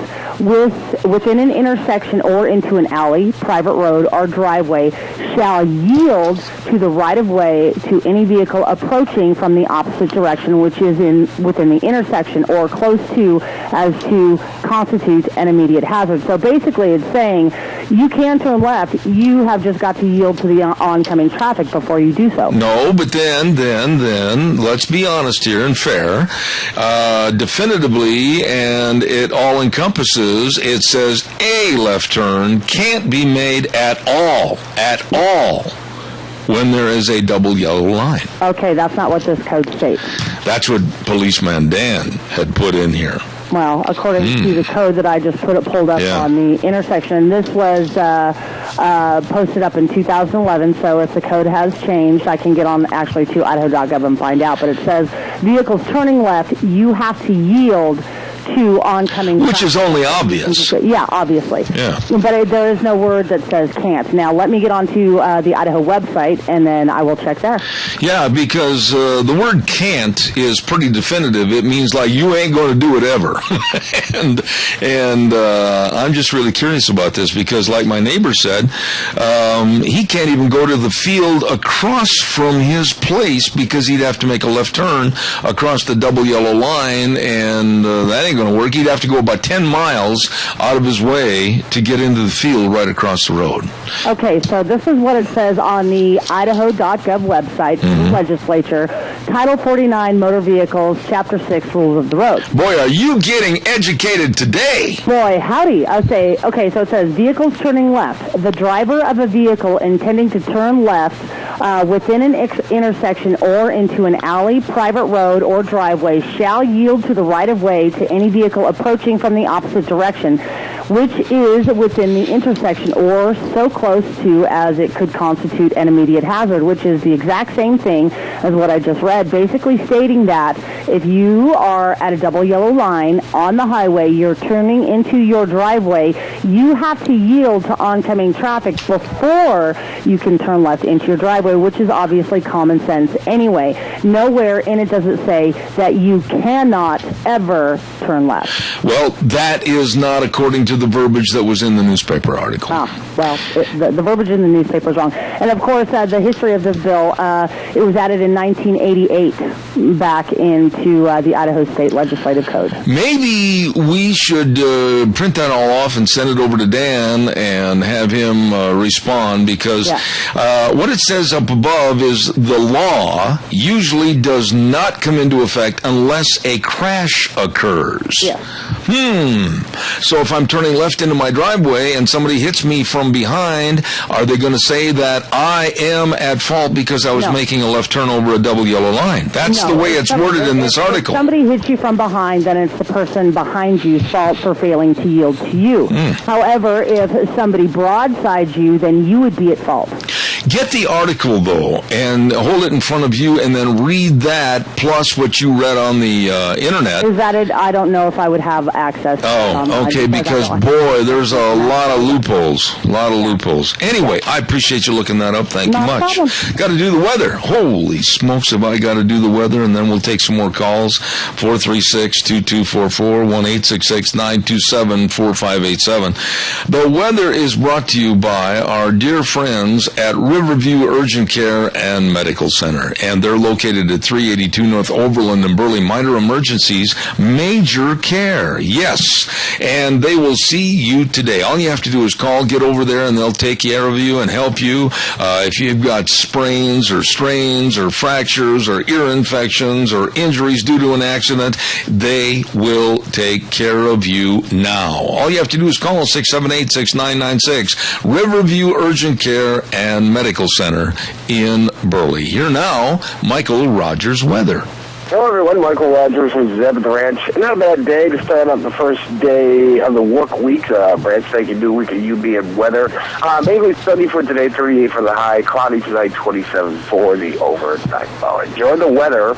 within an intersection or into an alley, private road, or driveway shall yield to the right-of-way to any vehicle approaching from the opposite direction, which is within the intersection or close to, as to constitute an immediate hazard. So basically it's saying you can turn left, you have just got to yield to the oncoming traffic before you do so. No, but then, let's be honest here and fair. Definitively, and it all encompasses, it says a left turn can't be made at all, when there is a double yellow line. Okay, that's not what this code states. That's what Policeman Dan had put in here. Well, according to the code that I just pulled up on the intersection, this was posted up in 2011, so if the code has changed, I can get on actually to idaho.gov and find out, but it says vehicles turning left, you have to yield to oncoming Which traffic. is only obvious. Yeah, obviously. Yeah. But there is no word that says can't. Now, let me get onto the Idaho website, and then I will check there. Yeah, because the word can't is pretty definitive. It means like you ain't going to do it ever. and I'm just really curious about this because like my neighbor said, he can't even go to the field across from his place because he'd have to make a left turn across the double yellow line, and that ain't going to work. He'd have to go about 10 miles out of his way to get into the field right across the road. Okay, so this is what it says on the idaho.gov website, the legislature, Title 49, Motor Vehicles, Chapter 6, Rules of the Road. Boy, are you getting educated today. Boy, howdy. I'll say, okay, so it says vehicles turning left. The driver of a vehicle intending to turn left within an intersection or into an alley, private road, or driveway shall yield to the right-of-way to any vehicle approaching from the opposite direction, which is within the intersection or so close to as it could constitute an immediate hazard, which is the exact same thing as what I just read, basically stating that if you are at a double yellow line on the highway, you're turning into your driveway, you have to yield to oncoming traffic before you can turn left into your driveway, which is obviously common sense anyway. Nowhere in it does it say that you cannot ever turn left. Well, that is not according to the verbiage that was in the newspaper article. Well, the verbiage in the newspaper is wrong. And, of course, the history of this bill, it was added in 1988 back into the Idaho State Legislative Code. Maybe we should print that all off and send it over to Dan and have him respond because what it says up above is the law usually does not come into effect unless a crash occurs. Yes. So if I'm turning left into my driveway and somebody hits me from from behind, are they going to say that I am at fault because I was making a left turn over a double yellow line? That's the way it's worded in this article. If somebody hits you from behind, then it's the person behind you's fault for failing to yield to you. However, if somebody broadsides you, then you would be at fault. Get the article, though, and hold it in front of you, and then read that, plus what you read on the Internet. Is that it? I don't know if I would have access. Oh, okay, because, boy, there's a lot of loopholes. Anyway, I appreciate you looking that up. Thank you much. Got to do the weather. Holy smokes, have I got to do the weather, and then we'll take some more calls. 436-2244, 1-866-927-4587. The weather is brought to you by our dear friends at Riverview Urgent Care and Medical Center, and they're located at 382 North Overland in Burley. Minor emergencies, major care, yes, and they will see you today. All you have to do is call, get over there, and they'll take care of you and help you. If you've got sprains or strains or fractures or ear infections or injuries due to an accident, they will take care of you now. All you have to do is call 678-6996, Riverview Urgent Care and Medical Center in Burley. Here now, Michael Rogers weather. Hello, everyone. Michael Rogers from Zeb at the Ranch. Not a bad day to start up the first day of the work week. Branch thank you, new week of UB and weather. Mainly sunny for today, 38 for the high, cloudy tonight, 27 for the overnight. Enjoy the weather.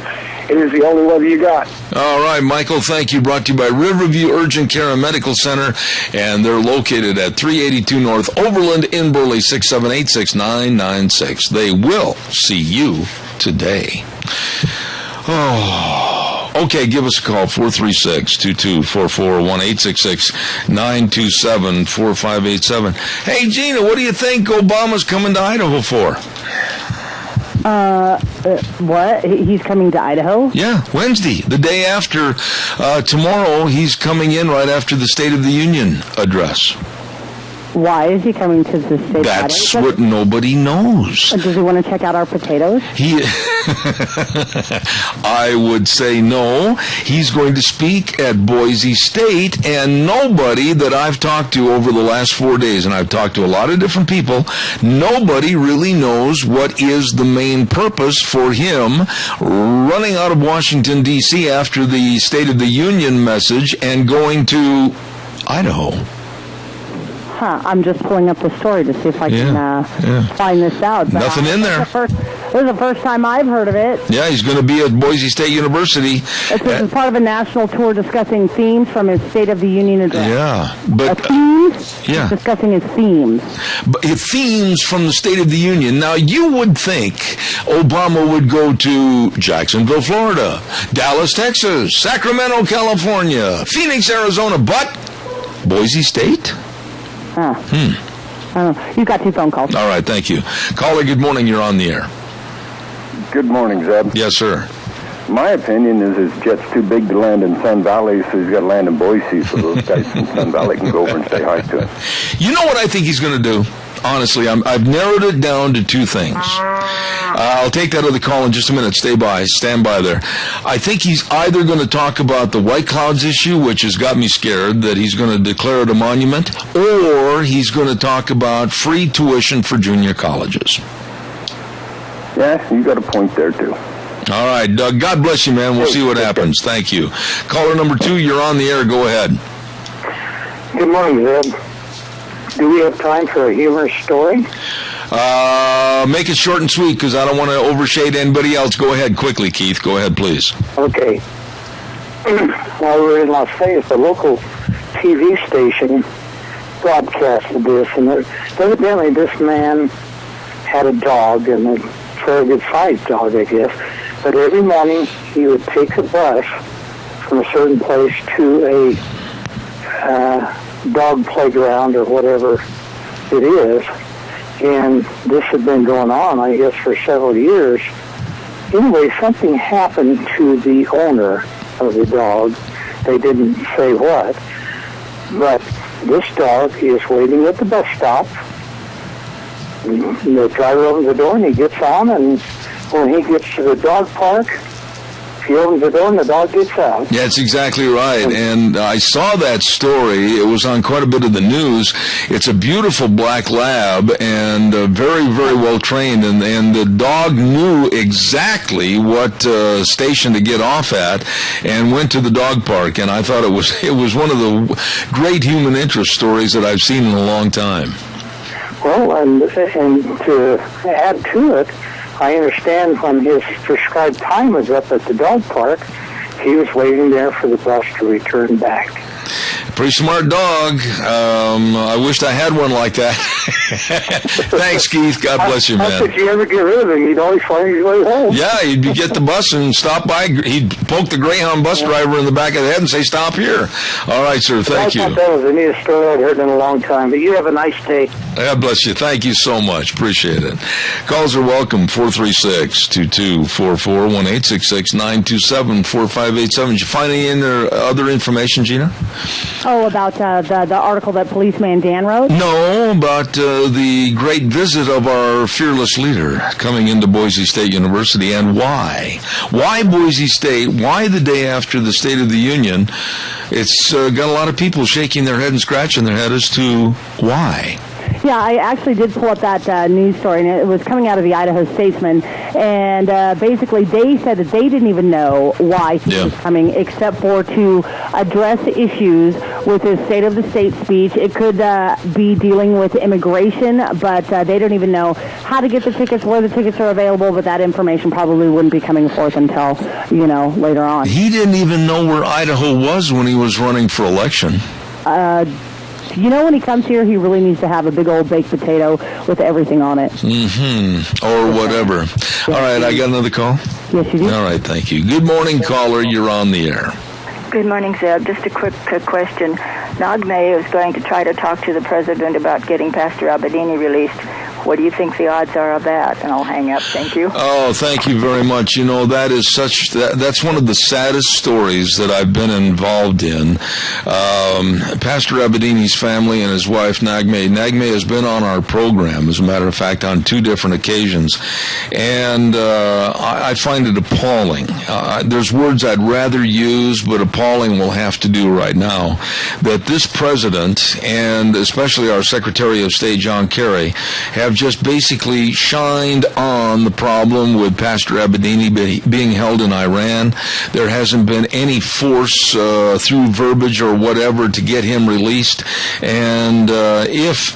It is the only weather you got. All right, Michael, thank you. Brought to you by Riverview Urgent Care and Medical Center, and they're located at 382 North Overland in Burley, 678-6996. They will see you today. Oh, okay, give us a call, 436-2244, 1-866-927-4587. Hey, Gina, what do you think Obama's coming to Idaho for? What? He's coming to Idaho? Yeah, Wednesday, the day after tomorrow. He's coming in right after the State of the Union address. Why is he coming to the state? That's what nobody knows. Does he want to check out our potatoes? I would say no. He's going to speak at Boise State, and nobody that I've talked to over the last 4 days, and I've talked to a lot of different people, nobody really knows what is the main purpose for him running out of Washington, D.C. after the State of the Union message and going to Idaho. I'm just pulling up the story to see if I can find this out. But nothing in there. This is the first time I've heard of it. Yeah, he's going to be at Boise State University. This is part of a national tour discussing themes from his State of the Union address. Yeah, but themes? Yeah, discussing his themes. But his themes from the State of the Union. Now, you would think Obama would go to Jacksonville, Florida, Dallas, Texas, Sacramento, California, Phoenix, Arizona, but Boise State? I don't know. You've got 2 phone calls. All right, thank you. Caller, good morning. You're on the air. Good morning, Zeb. Yes, sir. My opinion is his jet's too big to land in Sun Valley, so he's got to land in Boise so those guys from Sun Valley can go over and say hi to him. You know what I think he's going to do? Honestly, I've narrowed it down to 2 things. I'll take that other call in just a minute. Stand by there. I think he's either going to talk about the White Clouds issue, which has got me scared, that he's going to declare it a monument, or he's going to talk about free tuition for junior colleges. Yeah, you got a point there, too. All right, Doug, God bless you, man. We'll see what happens. Thank you. Caller number 2, you're on the air. Go ahead. Good morning, Zeb. Do we have time for a humorous story? Make it short and sweet because I don't want to overshade anybody else. Go ahead quickly, Keith. Go ahead, please. Okay. While we were in Las Vegas, the local TV station broadcasted this, and evidently this man had a dog, and a very good-sized dog, I guess. But every morning he would take a bus from a certain place to a dog playground or whatever it is, and this had been going on, I guess, for several years. Anyway, something happened to the owner of the dog. They didn't say what, but this dog is waiting at the bus stop. The driver opens the door and he gets on, and when he gets to the dog park, He opens the door and the dog gets out. Yeah, that's exactly right. And I saw that story. It was on quite a bit of the news. It's a beautiful black lab and very, very well trained. And the dog knew exactly what station to get off at and went to the dog park. And I thought it was one of the great human interest stories that I've seen in a long time. Well, and to add to it, I understand when his prescribed time was up at the dog park, he was waiting there for the bus to return back. Pretty smart dog. I wished I had one like that. Thanks, Keith. God bless you, man. How could you ever get rid of him? He'd always find his way home. Yeah, he'd get the bus and stop by. He'd poke the Greyhound bus driver in the back of the head and say, "Stop here." All right, sir. Thank you. I thought that was the neatest story I'd heard in a long time. But you have a nice day. God bless you. Thank you so much. Appreciate it. Calls are welcome. 436-2244, 1-866-927-4587. Did you find any other information, Gina? Oh, about the article that policeman Dan wrote? No, about the great visit of our fearless leader coming into Boise State University and why. Why Boise State? Why the day after the State of the Union? It's got a lot of people shaking their head and scratching their head as to why. Yeah, I actually did pull up that news story, and it was coming out of the Idaho Statesman, and basically they said that they didn't even know why he was coming, except for to address issues with his State of the State speech. It could be dealing with immigration, but they don't even know how to get the tickets, where the tickets are available, but that information probably wouldn't be coming forth until, later on. He didn't even know where Idaho was when he was running for election. When he comes here, he really needs to have a big old baked potato with everything on it. Mm-hmm. Or whatever. Yes. All right, I got another call? Yes, you do. All right, thank you. Good morning, caller. You're on the air. Good morning, Zeb. Just a quick question. Naghmeh is going to try to talk to the president about getting Pastor Abedini released. What do you think the odds are of that? And I'll hang up. Thank you. Oh, thank you very much. That is that's one of the saddest stories that I've been involved in. Pastor Abedini's family and his wife, Naghmeh. Naghmeh has been on our program, as a matter of fact, on 2 different occasions. And I find it appalling. There's words I'd rather use, but appalling will have to do right now, that this president, and especially our Secretary of State, John Kerry, have just basically shined on the problem with Pastor Abedini being held in Iran. There hasn't been any force through verbiage or whatever to get him released. And if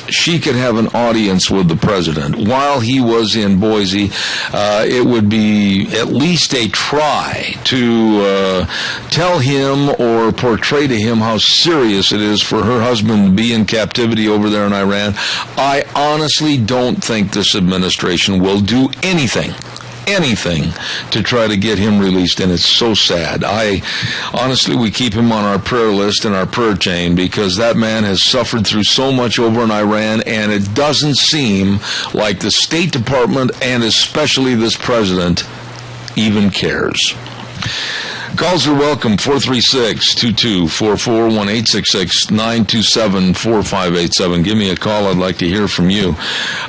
she could have an audience with the president while he was in Boise, it would be at least a try to tell him or portray to him how serious it is for her husband to be in captivity over there in Iran. I honestly don't think this administration will do anything to try to get him released, and it's so sad. We keep him on our prayer list and our prayer chain because that man has suffered through so much over in Iran, and it doesn't seem like the State Department and especially this president even cares. Calls are welcome, 436-2244, 1-866-927-4587. Give me a call. I'd like to hear from you.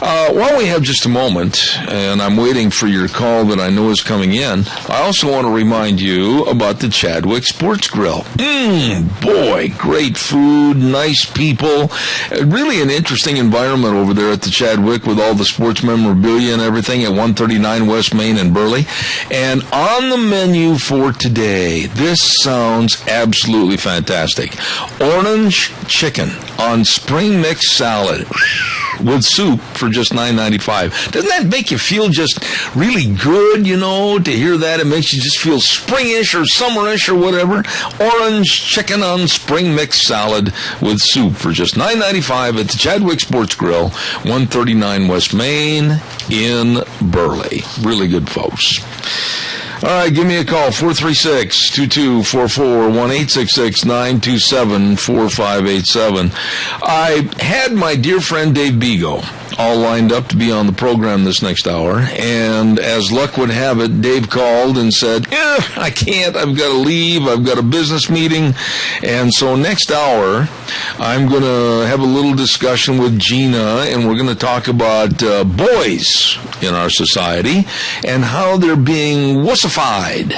While we have just a moment, and I'm waiting for your call that I know is coming in, I also want to remind you about the Chadwick Sports Grill. Boy, great food, nice people, really an interesting environment over there at the Chadwick with all the sports memorabilia and everything at 139 West Main in Burley. And on the menu for today, this sounds absolutely fantastic. Orange chicken on spring mix salad with soup for just $9.95. Doesn't that make you feel just really good, to hear that? It makes you just feel springish or summerish or whatever. Orange chicken on spring mix salad with soup for just $9.95 at the Chadwick Sports Grill, 139 West Main in Burley. Really good, folks. All right, give me a call, 436-2244, 1-866-927-4587. I had my dear friend Dave Bego all lined up to be on the program this next hour. And as luck would have it, Dave called and said, I can't. I've got to leave. I've got a business meeting. And so next hour, I'm going to have a little discussion with Gina, and we're going to talk about boys in our society and how they're being wussified.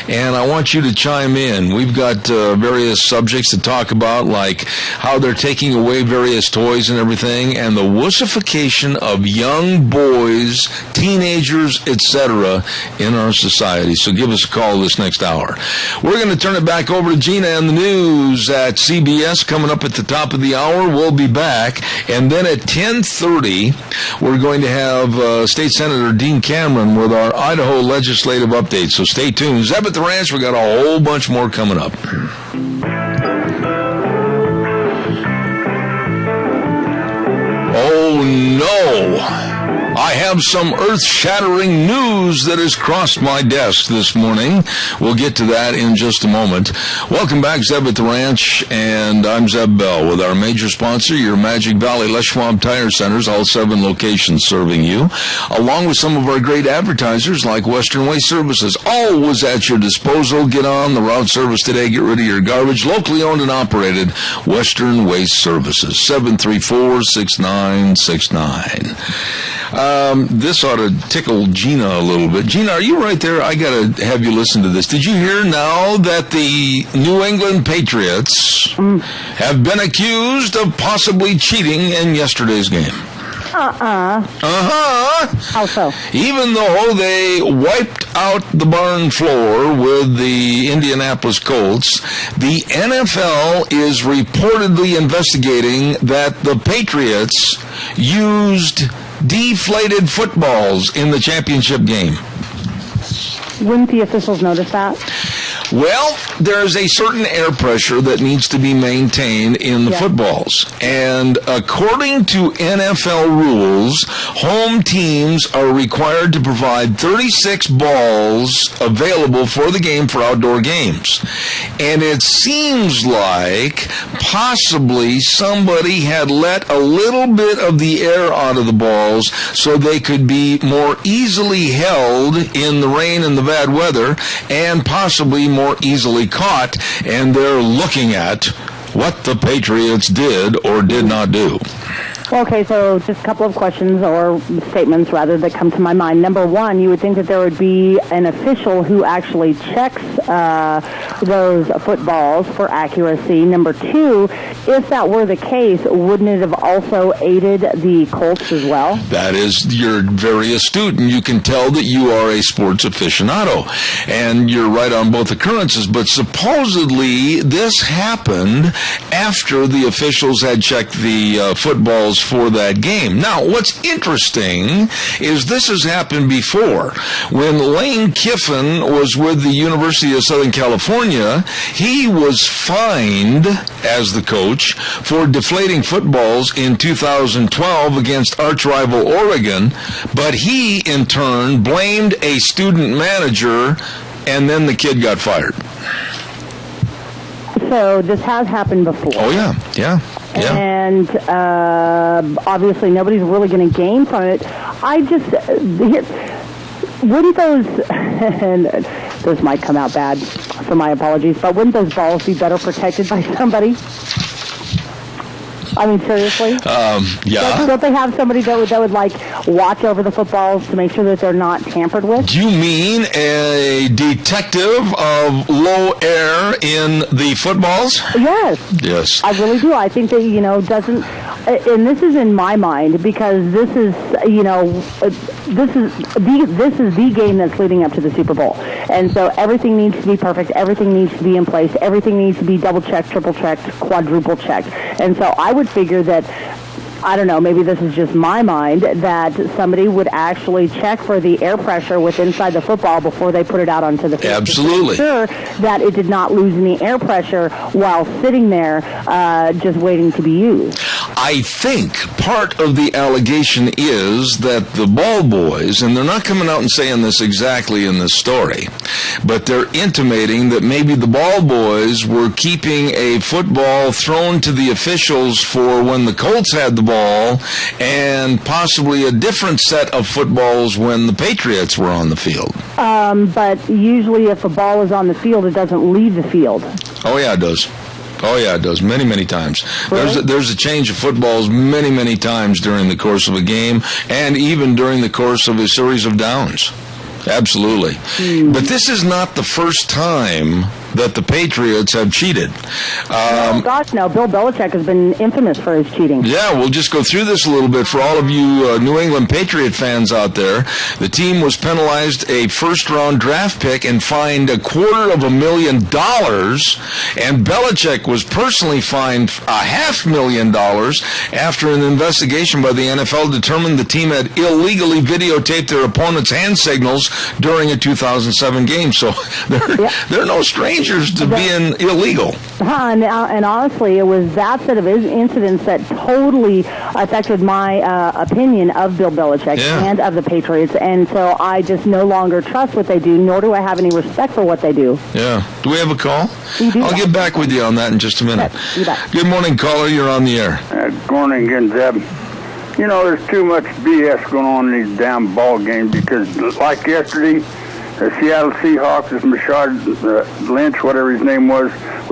And I want you to chime in. We've got various subjects to talk about, like how they're taking away various toys and everything, and the wussification of young boys, teenagers, etc. in our society. So give us a call this next hour. We're going to turn it back over to Gina and the news at CBS coming up at the top of the hour. We'll be back. And then at 10:30, we're going to have State Senator Dean Cameron with our Idaho legislative update. So stay tuned. Zeb at the Ranch, we got a whole bunch more coming up. Oh no! I have some earth-shattering news that has crossed my desk this morning. We'll get to that in just a moment. Welcome back, Zeb at the Ranch, and I'm Zeb Bell with our major sponsor, your Magic Valley Les Schwab Tire Centers, all 7 locations serving you, along with some of our great advertisers like Western Waste Services, always at your disposal. Get on the route service today. Get rid of your garbage. Locally owned and operated, Western Waste Services, 734-6969. This ought to tickle Gina a little bit. Gina, are you right there? I got to have you listen to this. Did you hear now that the New England Patriots have been accused of possibly cheating in yesterday's game? How so? Even though they wiped out the barn floor with the Indianapolis Colts, the NFL is reportedly investigating that the Patriots used deflated footballs in the championship game. Wouldn't the officials notice that? Well, there's a certain air pressure that needs to be maintained in the footballs. And according to NFL rules, home teams are required to provide 36 balls available for the game for outdoor games. And it seems like possibly somebody had let a little bit of the air out of the balls so they could be more easily held in the rain and the bad weather, and possibly more easily caught, and they're looking at what the Patriots did or did not do. Okay, so just a couple of questions or statements, rather, that come to my mind. Number one, you would think that there would be an official who actually checks those footballs for accuracy. Number two, if that were the case, wouldn't it have also aided the Colts as well? That is, you're very astute, and you can tell that you are a sports aficionado. And you're right on both occurrences, but supposedly this happened after the officials had checked the footballs for that game. Now, what's interesting is this has happened before. When Lane Kiffin was with the University of Southern California, he was fined as the coach for deflating footballs in 2012 against arch-rival Oregon, but he, in turn, blamed a student manager, and then the kid got fired. So this has happened before. Oh, yeah. And obviously nobody's really going to gain from it. Wouldn't those, and those might come out bad, so my apologies, but wouldn't those balls be better protected by somebody? I mean, seriously? Yeah. Don't they have somebody that would like watch over the footballs to make sure that they're not tampered with? Do you mean a detective of low air in the footballs? Yes. Yes. I really do. I think that, doesn't, and this is in my mind because this is, this is the game that's leading up to the Super Bowl. And so everything needs to be perfect. Everything needs to be in place. Everything needs to be double-checked, triple-checked, quadruple-checked. And so I would figure that, I don't know, maybe this is just my mind, that somebody would actually check for the air pressure within inside the football before they put it out onto the field. Absolutely. To make sure that it did not lose any air pressure while sitting there just waiting to be used. I think part of the allegation is that the ball boys, and they're not coming out and saying this exactly in this story, but they're intimating that maybe the ball boys were keeping a football thrown to the officials for when the Colts had the ball, and possibly a different set of footballs when the Patriots were on the field. But usually if a ball is on the field, it doesn't leave the field. Oh, yeah, it does. Oh, yeah, it does. Many, many times. Really? There's a change of footballs many, many times during the course of a game, and even during the course of a series of downs. Absolutely. But this is not the first time that the Patriots have cheated. Oh, gosh, no. Bill Belichick has been infamous for his cheating. Yeah, we'll just go through this a little bit for all of you New England Patriot fans out there. The team was penalized a first-round draft pick and fined $250,000, and Belichick was personally fined $500,000 after an investigation by the NFL determined the team had illegally videotaped their opponent's hand signals during a 2007 game. So they're no strangers to being illegal. And honestly, it was that set of incidents that totally affected my opinion of Bill Belichick and of the Patriots. And so I just no longer trust what they do, nor do I have any respect for what they do. Yeah. Do we have a call? We do. I'll get back with you on that in just a minute. You bet. Good morning, caller. You're on the air. Good morning again, Zeb. You know, there's too much BS going on in these damn ball games because, like yesterday, the Seattle Seahawks, this Mashard Lynch, whatever his name was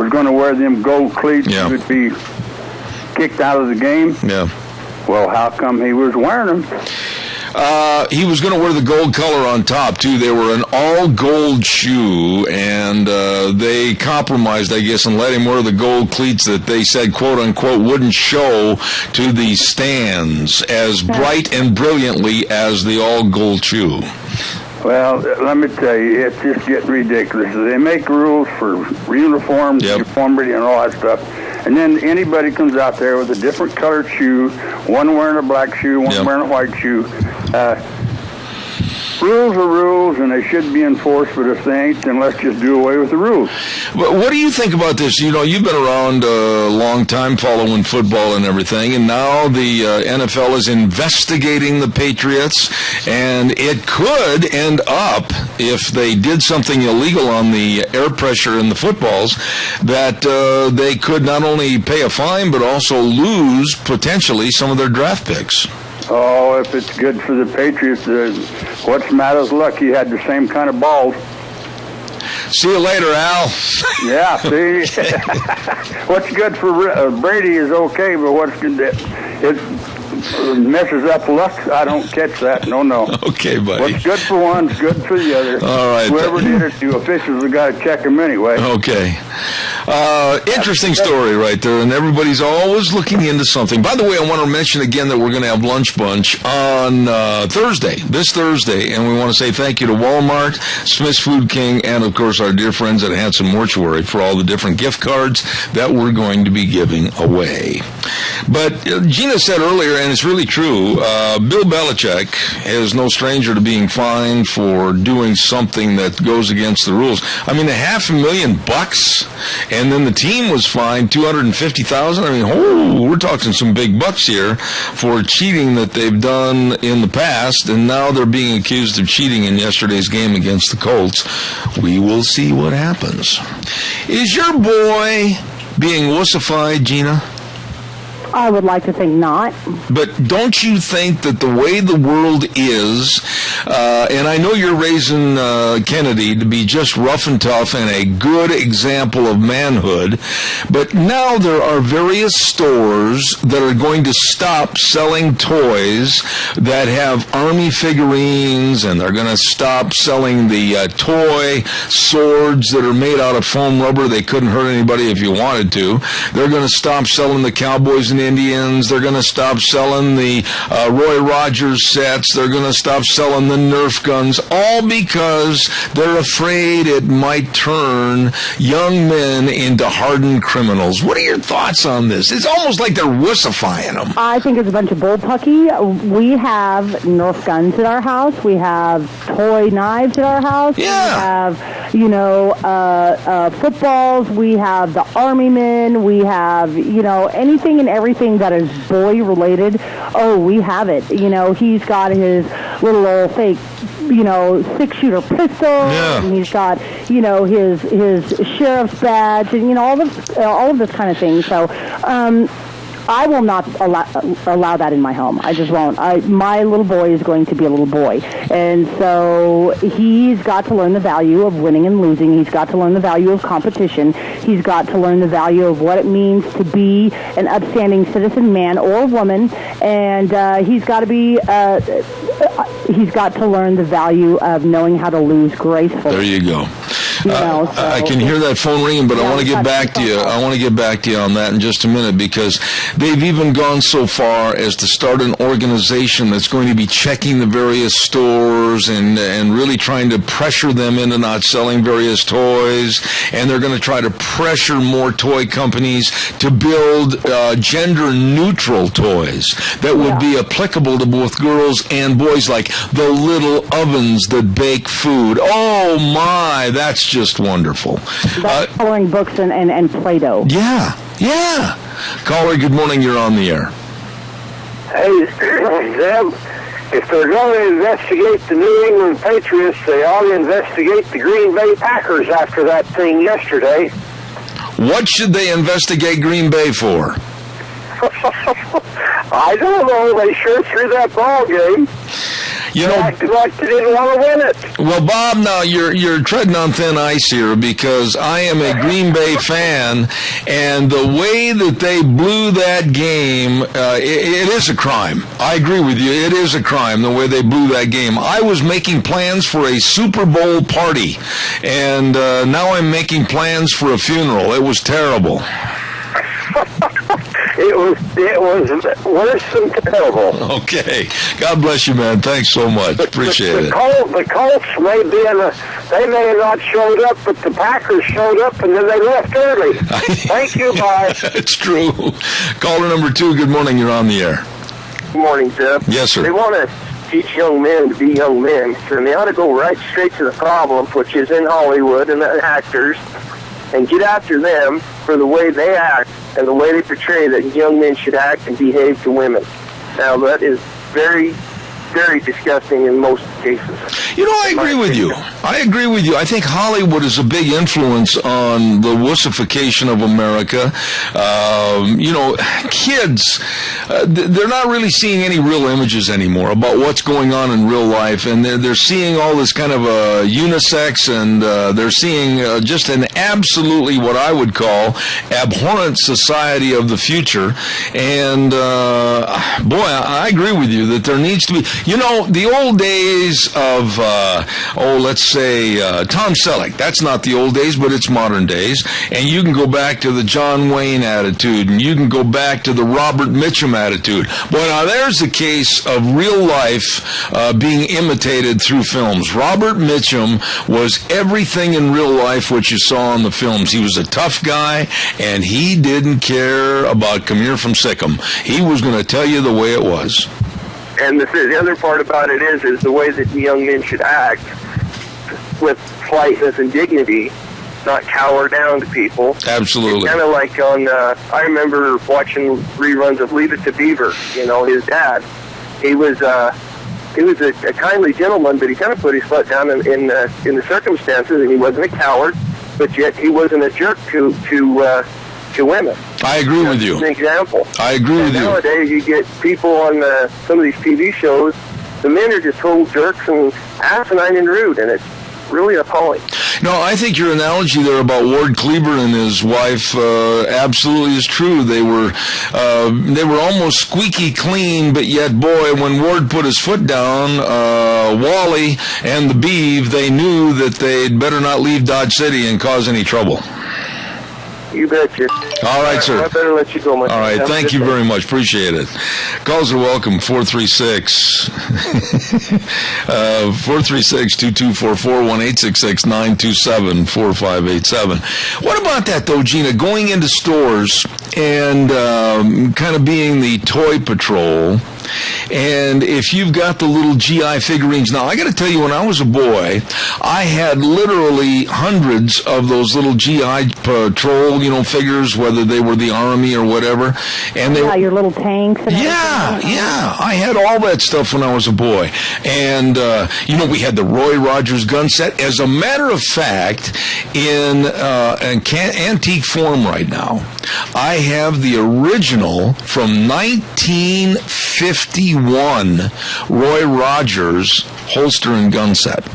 going to wear them gold cleats. He would be kicked out of the game. Yeah. Well, how come he was wearing them? He was going to wear the gold color on top, too. They were an all-gold shoe, and they compromised, I guess, and let him wear the gold cleats that they said, quote-unquote, wouldn't show to the stands as bright and brilliantly as the all-gold shoe. Well, let me tell you, it's just getting ridiculous. They make rules for uniforms, uniformity, and all that stuff. And then anybody comes out there with a different colored shoe, one wearing a black shoe, one wearing a white shoe. Rules are rules, and they should be enforced, but if they ain't, then let's just do away with the rules. But what do you think about this? You know, you've been around a long time following football and everything, and now the NFL is investigating the Patriots, and it could end up, if they did something illegal on the air pressure in the footballs, that they could not only pay a fine, but also lose, potentially, some of their draft picks. Oh, if it's good for the Patriots, what's Matta's luck? He had the same kind of balls. See you later, Al. Yeah, see? What's good for Brady is okay, but what's good, it messes up luck. I don't catch that. No. Okay, buddy. What's good for one's good for the other. All right. Whoever did it, the officials have got to check them anyway. Okay. Interesting story right there, and everybody's always looking into something. By the way, I want to mention again that we're going to have Lunch Bunch on this Thursday, and we want to say thank you to Walmart, Smith's Food King, and, of course, our dear friends at Hanson Mortuary for all the different gift cards that we're going to be giving away. But Gina said earlier, and it's really true, Bill Belichick is no stranger to being fined for doing something that goes against the rules. I mean, $500,000, and then the team was fined $250,000. I mean, we're talking some big bucks here for cheating that they've done in the past, and now they're being accused of cheating in yesterday's game against the Colts. We will see what happens. Is your boy being wussified, Gina? I would like to think not. But don't you think that the way the world is, and I know you're raising Kennedy to be just rough and tough and a good example of manhood, but now there are various stores that are going to stop selling toys that have Army figurines, and they're going to stop selling the toy swords that are made out of foam rubber. They couldn't hurt anybody if you wanted to. They're going to stop selling the Cowboys and Indians. They're going to stop selling the Roy Rogers sets. They're going to stop selling the Nerf guns, all because they're afraid it might turn young men into hardened criminals. What are your thoughts on this? It's almost like they're wussifying them. I think it's a bunch of bullpucky. We have Nerf guns at our house. We have toy knives at our house. Yeah. We have, footballs. We have the Army men. We have, anything and everything everything that is boy-related, oh, we have it. You know, he's got his little old fake, you know, 6-shooter pistol, and he's got, you know, his sheriff's badge, and, you know, all of this kind of thing. So, I will not allow that in my home. I just won't. My little boy is going to be a little boy. And so he's got to learn the value of winning and losing. He's got to learn the value of competition. He's got to learn the value of what it means to be an upstanding citizen, man or woman. And he's got to learn the value of knowing how to lose gracefully. There you go. You know, I can hear that phone ringing, but I want to get back to you. I want to get back to you on that in just a minute, because they've even gone so far as to start an organization that's going to be checking the various stores and really trying to pressure them into not selling various toys. And they're going to try to pressure more toy companies to build gender-neutral toys that would be applicable to both girls and boys, like the little ovens that bake food. Oh, my, that's just wonderful. That's coloring books and Play-Doh. Yeah. Caller, good morning. You're on the air. Hey, Zeb, if they're going to investigate the New England Patriots, they ought to investigate the Green Bay Packers after that thing yesterday. What should they investigate Green Bay for? I don't know. They sure threw that ball game. You know, acted like they didn't want to win it. Well, Bob, now you're treading on thin ice here, because I am a Green Bay fan, and the way that they blew that game, it is a crime. I agree with you. It is a crime, the way they blew that game. I was making plans for a Super Bowl party, and now I'm making plans for a funeral. It was terrible. It was worse than terrible. Okay. God bless you, man. Thanks so much. Appreciate it. The Colts may have not showed up, but the Packers showed up, and then they left early. Thank you, bye. It's true. Caller number 2, good morning. You're on the air. Good morning, Jeff. Yes, sir. They want to teach young men to be young men, and they ought to go right straight to the problem, which is in Hollywood and the actors, and get after them for the way they act and the way they portray that young men should act and behave to women. Now, that is very, very disgusting in most cases. You know, I agree with you. I think Hollywood is a big influence on the wussification of America. You know, kids, they're not really seeing any real images anymore about what's going on in real life, and they're seeing all this kind of unisex, and they're seeing just an absolutely what I would call abhorrent society of the future. And boy, I agree with you that there needs to be, you know, the old days of let's say Tom Selleck. That's not the old days, but it's modern days. And you can go back to the John Wayne attitude, and you can go back to the Robert Mitchum attitude. Boy, now there's a case of real life being imitated through films. Robert Mitchum was everything in real life what you saw in the films. He was a tough guy, and he didn't care about come here from Sikkim. He was going to tell you the way it was. And the other part about it is the way that young men should act with politeness and dignity, not cower down to people. Absolutely. It's kind of like on, I remember watching reruns of Leave It to Beaver. You know, his dad, he was a kindly gentleman, but he kind of put his foot down in the circumstances, and he wasn't a coward, but yet he wasn't a jerk to women. I agree with you. An example. I agree with you. Nowadays, you get people on some of these TV shows, the men are just total jerks and asinine and rude, and it's really appalling. No, I think your analogy there about Ward Cleaver and his wife absolutely is true. They were almost squeaky clean, but yet, boy, when Ward put his foot down, Wally and the Beeve, they knew that they'd better not leave Dodge City and cause any trouble. You betcha. All right, sir. I better let you go, my All right, thank you very much. Appreciate it. Calls are welcome, 436. 436-2244, 1-866-927-4587. What about that, though, Gina, going into stores and kind of being the toy patrol And if you've got the little GI figurines, now I got to tell you, when I was a boy, I had literally hundreds of those little GI Patrol, figures, whether they were the Army or whatever. And they your little tanks. And yeah. I had all that stuff when I was a boy. And, we had the Roy Rogers gun set. As a matter of fact, in antique form right now, I have the original from 1951 Roy Rogers holster and gun set.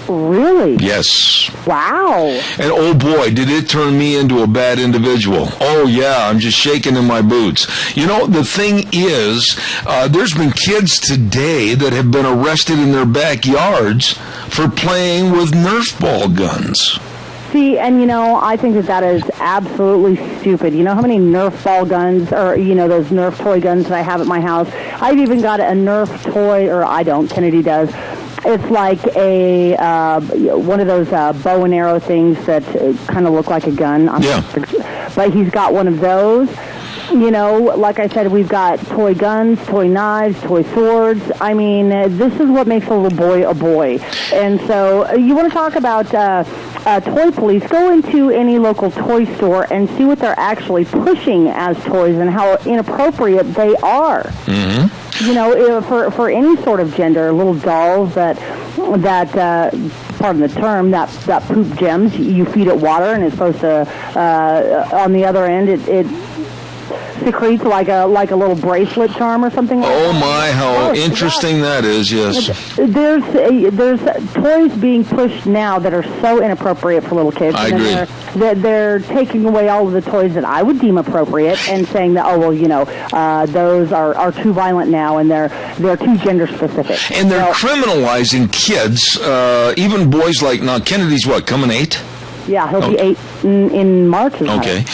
Really? Yes. Wow. And oh boy, did it turn me into a bad individual. Oh yeah, I'm just shaking in my boots. The thing is, there's been kids today that have been arrested in their backyards for playing with Nerf ball guns. See, and I think that is absolutely stupid. You know how many Nerf ball guns, or those Nerf toy guns that I have at my house? I've even got a Nerf toy, or I don't, Kennedy does. It's like a one of those bow and arrow things that kind of look like a gun. Yeah. But he's got one of those. Like I said, we've got toy guns, toy knives, toy swords. I mean, this is what makes a little boy a boy. And so you want to talk about toy police, go into any local toy store and see what they're actually pushing as toys and how inappropriate they are. Mm-hmm. For any sort of gender, little dolls that pardon the term, that poop gems. You feed it water and it's supposed to, on the other end, it secretes like a little bracelet charm or something like that. Oh my, how interesting that is, yes. There's toys being pushed now that are so inappropriate for little kids. I agree. They're taking away all of the toys that I would deem appropriate and saying that, those are too violent now and they're too gender specific. And they're criminalizing kids, even boys like, now Kennedy's coming 8? Yeah, he'll be 8 in March. Okay.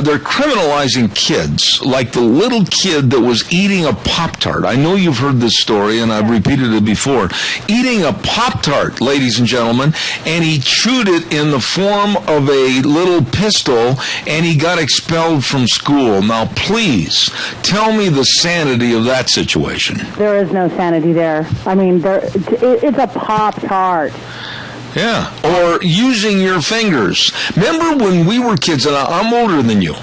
They're criminalizing kids, like the little kid that was eating a Pop-Tart. I know you've heard this story, and I've repeated it before. Eating a Pop-Tart, ladies and gentlemen, and he chewed it in the form of a little pistol, and he got expelled from school. Now, please, tell me the sanity of that situation. There is no sanity there. I mean, it's a Pop-Tart. Yeah, or using your fingers. Remember when we were kids, and I'm older than you,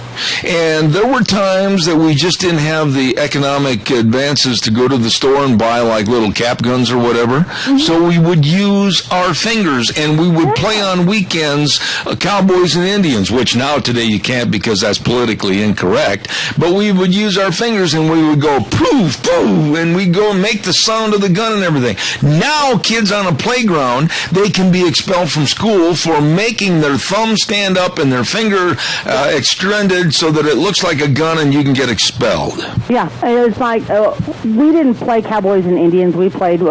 and there were times that we just didn't have the economic advances to go to the store and buy like little cap guns or whatever, so we would use our fingers, and we would play on weekends cowboys and Indians, which now today you can't because that's politically incorrect, but we would use our fingers and we would go poof, poof, and we'd go and make the sound of the gun and everything. Now kids on a playground, they can be expelled from school for making their thumb stand up and their finger extended so that it looks like a gun and you can get expelled. Yeah, it's like we didn't play cowboys and Indians. We played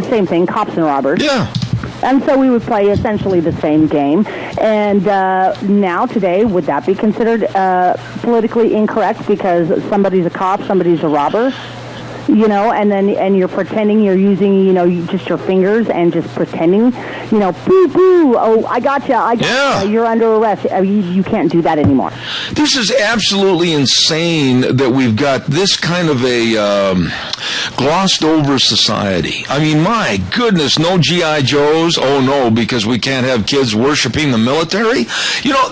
same thing, cops and robbers. Yeah. And so we would play essentially the same game. And now today, would that be considered politically incorrect because somebody's a cop, somebody's a robber? And you're pretending you're using, just your fingers and just pretending, boo, boo, oh, I got you, you're under arrest. You can't do that anymore. This is absolutely insane that we've got this kind of a glossed over society. I mean, my goodness, no G.I. Joes. Oh, no, because we can't have kids worshiping the military.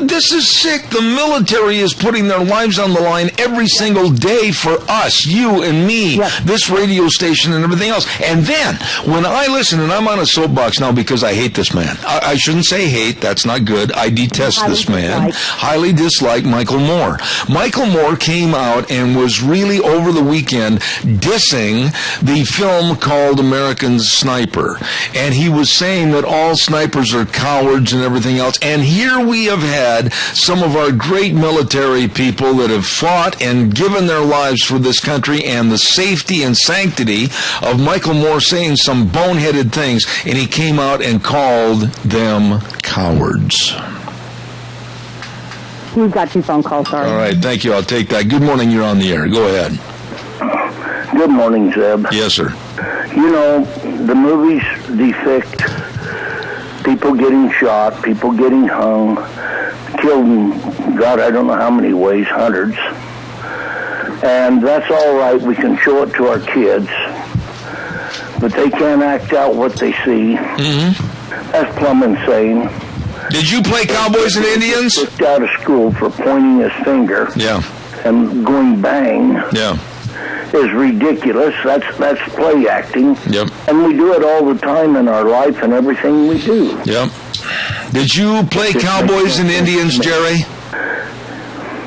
This is sick. The military is putting their lives on the line every single day for us, you and me. Yes. This radio station and everything else. And then, when I listen, and I'm on a soapbox now because I hate this man. I shouldn't say hate. That's not good. I detest this man. Highly dislike Michael Moore. Michael Moore came out and was really, over the weekend, dissing the film called American Sniper. And he was saying that all snipers are cowards and everything else. And here we have had some of our great military people that have fought and given their lives for this country, and the safety and sanctity of Michael Moore saying some boneheaded things, and he came out and called them cowards. We've got 2 phone calls, sorry. All right, thank you. I'll take that. Good morning, you're on the air. Go ahead. Good morning, Zeb. Yes, sir. The movies depict people getting shot, people getting hung, killed in, God, I don't know how many ways, hundreds. And that's all right. We can show it to our kids. But they can't act out what they see. Mm-hmm. That's plumb insane. Did you play Cowboys and Indians? Kicked out of school for pointing his finger. Yeah. And going bang. Yeah. Is ridiculous. That's play acting. Yep. And we do it all the time in our life and everything we do. Yep. Did you play Cowboys and Indians, Jerry?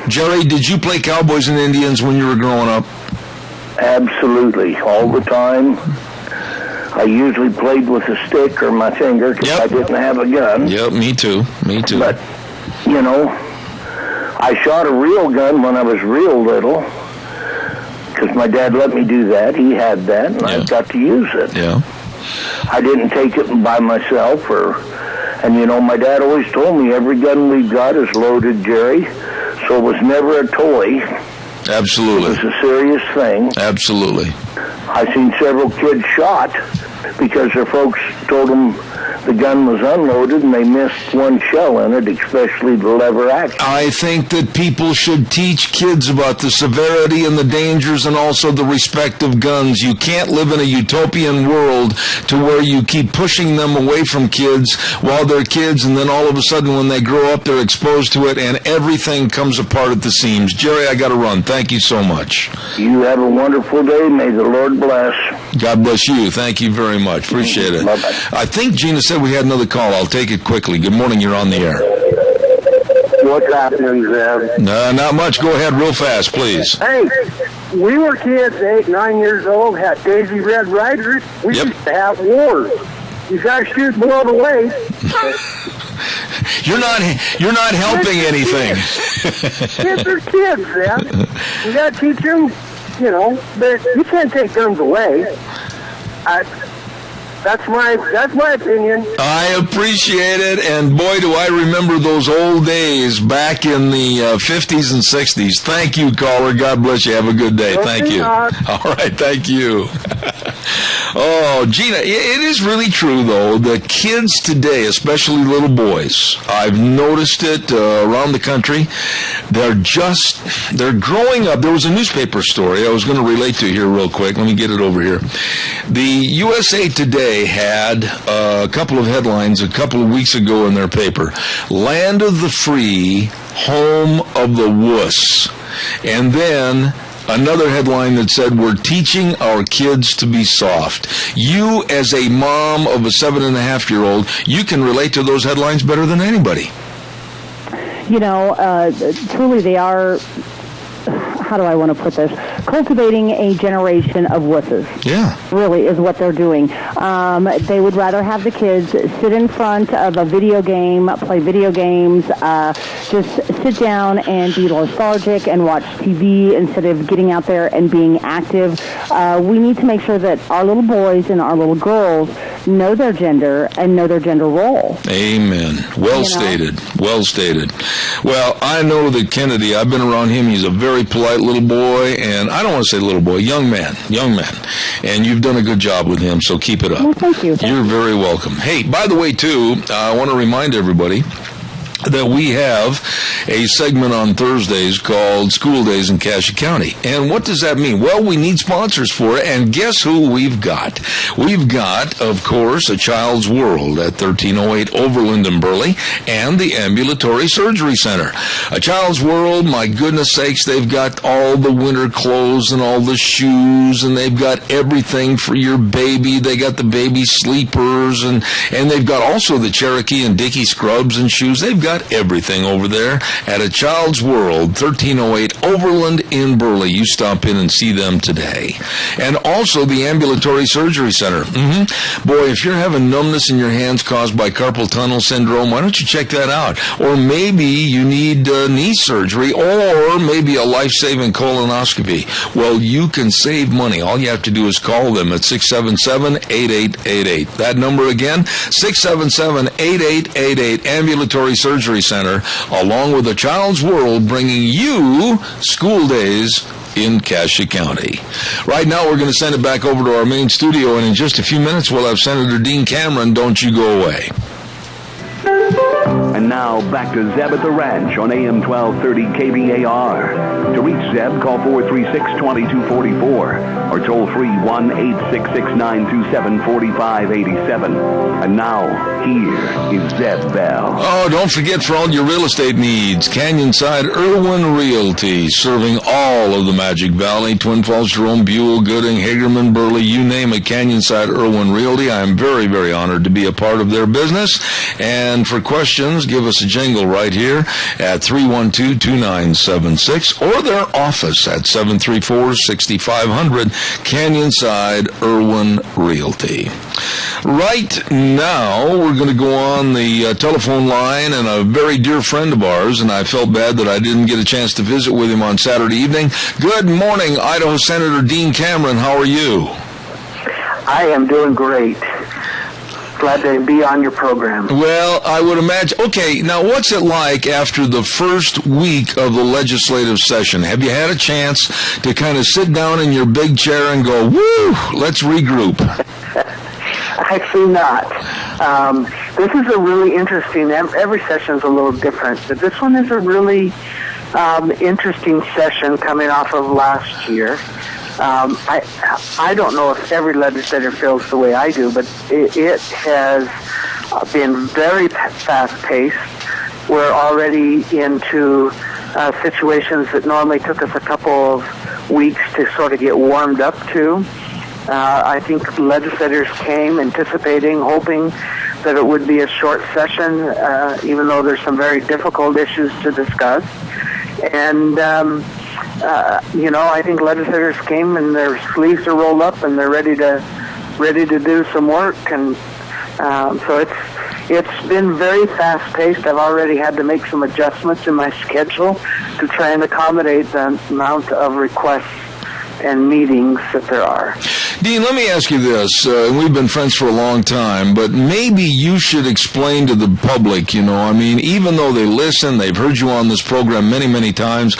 Jerry, did you play Cowboys and Indians when you were growing up? Absolutely. All the time. I usually played with a stick or my finger because I didn't have a gun. Yep, me too. Me too. But, you know, I shot a real gun when I was real little because my dad let me do that. He had that, and I got to use it. Yeah. I didn't take it by myself and, you know, my dad always told me every gun we've got is loaded, Jerry, so it was never a toy. Absolutely. It was a serious thing. Absolutely. I've seen several kids shot because their folks told them the gun was unloaded and they missed one shell in it, especially the lever action. I think that people should teach kids about the severity and the dangers and also the respect of guns. You can't live in a utopian world to where you keep pushing them away from kids while they're kids, and then all of a sudden when they grow up they're exposed to it and everything comes apart at the seams. Jerry, I got to run. Thank you so much. You have a wonderful day. May the Lord bless. God bless you. Thank you very much. Appreciate it. Bye-bye. I think Gina said we had another call. I'll take it quickly. Good morning. You're on the air. What's happening, Zeb? No, not much. Go ahead real fast, please. Hey, we were kids, 8, 9 years old, had Daisy Red Riders. We used to have wars. You got to shoot below the waist. You're not helping anything. Kids are kids, Zeb. You got to teach them, you know, but you can't take guns away. That's my opinion. I appreciate it, and boy, do I remember those old days back in the 50s and 60s. Thank you, caller. God bless you. Have a good day. Thank you. All right, thank you. Oh, Gina, it is really true, though. The kids today, especially little boys, I've noticed it around the country. They're growing up. There was a newspaper story I was going to relate to here real quick. Let me get it over here. The USA Today had a couple of headlines a couple of weeks ago in their paper. Land of the free, home of the wuss. And then another headline that said, we're teaching our kids to be soft. You, as a mom of a 7.5-year-old, you can relate to those headlines better than anybody. You know, truly they are, how do I want to put this, cultivating a generation of wusses. Yeah. Really is what they're doing. They would rather have the kids sit in front of a video game, play video games, just sit down and be lethargic and watch TV instead of getting out there and being active. We need to make sure that our little boys and our little girls know their gender and know their gender role. Amen. Well stated. Well stated. Well, I know that Kennedy, I've been around him. He's a very polite little boy, and I don't want to say little boy, young man. And you've done a good job with him, so keep it up. Well, thank you. You're very welcome. Hey, by the way, too, I want to remind everybody that we have a segment on Thursdays called School Days in Cassia County. And what does that mean? Well, we need sponsors for it, and guess who we've got? We've got, of course, A Child's World at 1308 Overland in Burley and the Ambulatory Surgery Center. A Child's World, my goodness sakes, they've got all the winter clothes and all the shoes, and they've got everything for your baby. They got the baby sleepers, and they've got also the Cherokee and Dickie scrubs and shoes. They've got everything over there at A Child's World, 1308 Overland in Burley. You stop in and see them today. And also the Ambulatory Surgery Center. Boy, if you're having numbness in your hands caused by carpal tunnel syndrome, why don't you check that out? Or maybe you need knee surgery, or maybe a life-saving colonoscopy. Well, you can save money. All you have to do is call them at 677-8888. That number again, 677-8888, Ambulatory Surgery Center, along with A Child's World, bringing you School Days in Cassia County. Right now, we're going to send it back over to our main studio, and in just a few minutes, we'll have Senator Dean Cameron. Don't you go away. And now, back to Zeb at the Ranch on AM 1230 KVAR. To reach Zeb, call 436-2244 or toll free 1-866-927-4587. And now, here is Zeb Bell. Oh, don't forget, for all your real estate needs, Canyonside Irwin Realty, serving all of the Magic Valley, Twin Falls, Jerome, Buell, Gooding, Hagerman, Burley, you name it, Canyonside Irwin Realty. I am very, very honored to be a part of their business. And for questions, give us a jingle right here at 312-2976 or their office at 734-6500, Canyonside Irwin Realty. Right now, we're going to go on the telephone line, and a very dear friend of ours, and I felt bad that I didn't get a chance to visit with him on Saturday evening. Good morning, Idaho Senator Dean Cameron. How are you? I am doing great. Glad to be on your program. Well, I would imagine. Okay, now what's it like after the first week of the legislative session? Have you had a chance to kind of sit down in your big chair and go, woo, let's regroup? Actually not. This is a really interesting, every session is a little different, but this one is a really interesting session coming off of last year. I don't know if every legislator feels the way I do, but it has been very fast-paced. We're already into situations that normally took us a couple of weeks to sort of get warmed up to. I think legislators came anticipating, hoping that it would be a short session, even though there's some very difficult issues to discuss. And I think legislators came and their sleeves are rolled up and they're ready to do some work. And so it's been very fast-paced. I've already had to make some adjustments in my schedule to try and accommodate the amount of requests and meetings that there are. Dean, let me ask you this. We've been friends for a long time, but maybe you should explain to the public, even though they listen, they've heard you on this program many, many times,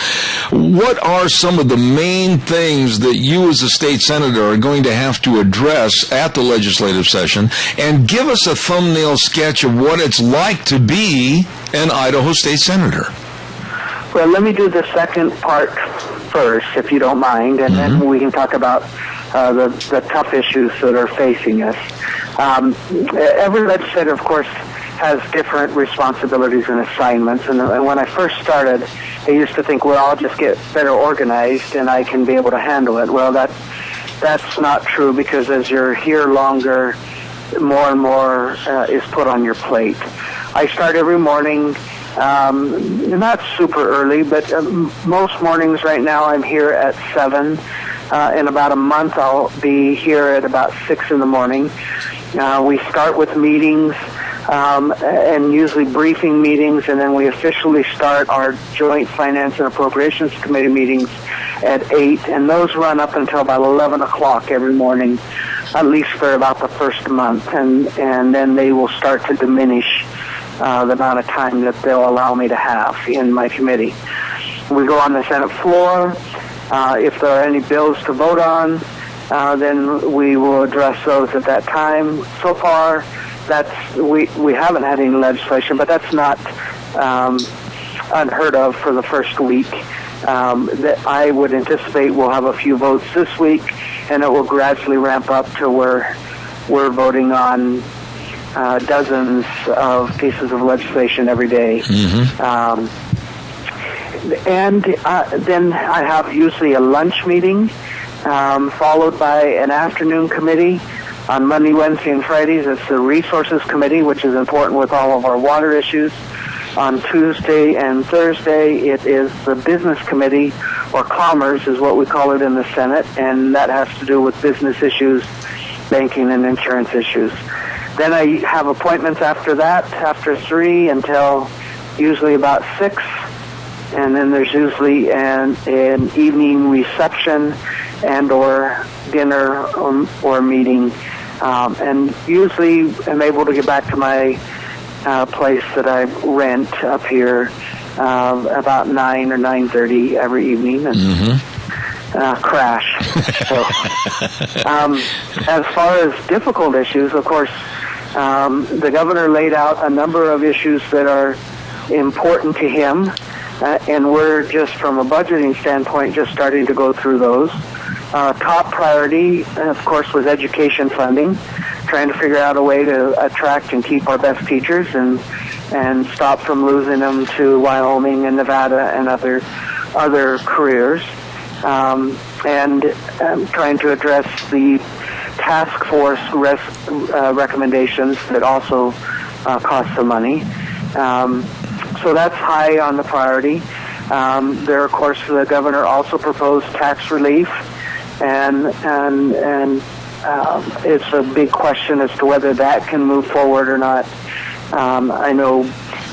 what are some of the main things that you as a state senator are going to have to address at the legislative session, and give us a thumbnail sketch of what it's like to be an Idaho state senator? Well, let me do the second part first, if you don't mind, and then we can talk about the tough issues that are facing us. Every legislator, of course, has different responsibilities and assignments, and when I first started, I used to think, well, I'll just get better organized and I can be able to handle it. Well, that's not true, because as you're here longer, more and more is put on your plate. I start every morning, not super early, but most mornings right now I'm here at 7. In about a month I'll be here at about 6 in the morning. We start with meetings, and usually briefing meetings, and then we officially start our joint Finance and Appropriations Committee meetings at 8, and those run up until about 11 o'clock every morning, at least for about the first month, and then they will start to diminish the amount of time that they'll allow me to have in my committee. We go on the Senate floor. If there are any bills to vote on, then we will address those at that time. So far, we haven't had any legislation, but that's not unheard of for the first week. That I would anticipate we'll have a few votes this week, and it will gradually ramp up to where we're voting on dozens of pieces of legislation every day. And then I have usually a lunch meeting, followed by an afternoon committee. On Monday, Wednesday, and Fridays, it's the Resources Committee, which is important with all of our water issues. On Tuesday and Thursday, it is the Business Committee, or Commerce is what we call it in the Senate, and that has to do with business issues, banking, and insurance issues. Then I have appointments after that, after 3 until usually about 6. And then there's usually an evening reception and or dinner or meeting. And usually I'm able to get back to my place that I rent up here about 9 or 9:30 every evening. And crash. So, as far as difficult issues, of course, The governor laid out a number of issues that are important to him, and we're just from a budgeting standpoint just starting to go through those. Top priority, of course, was education funding, trying to figure out a way to attract and keep our best teachers and stop from losing them to Wyoming and Nevada and other careers, and trying to address the task force recommendations that also cost some money. So that's high on the priority. There, of course, the governor also proposed tax relief, and it's a big question as to whether that can move forward or not. I know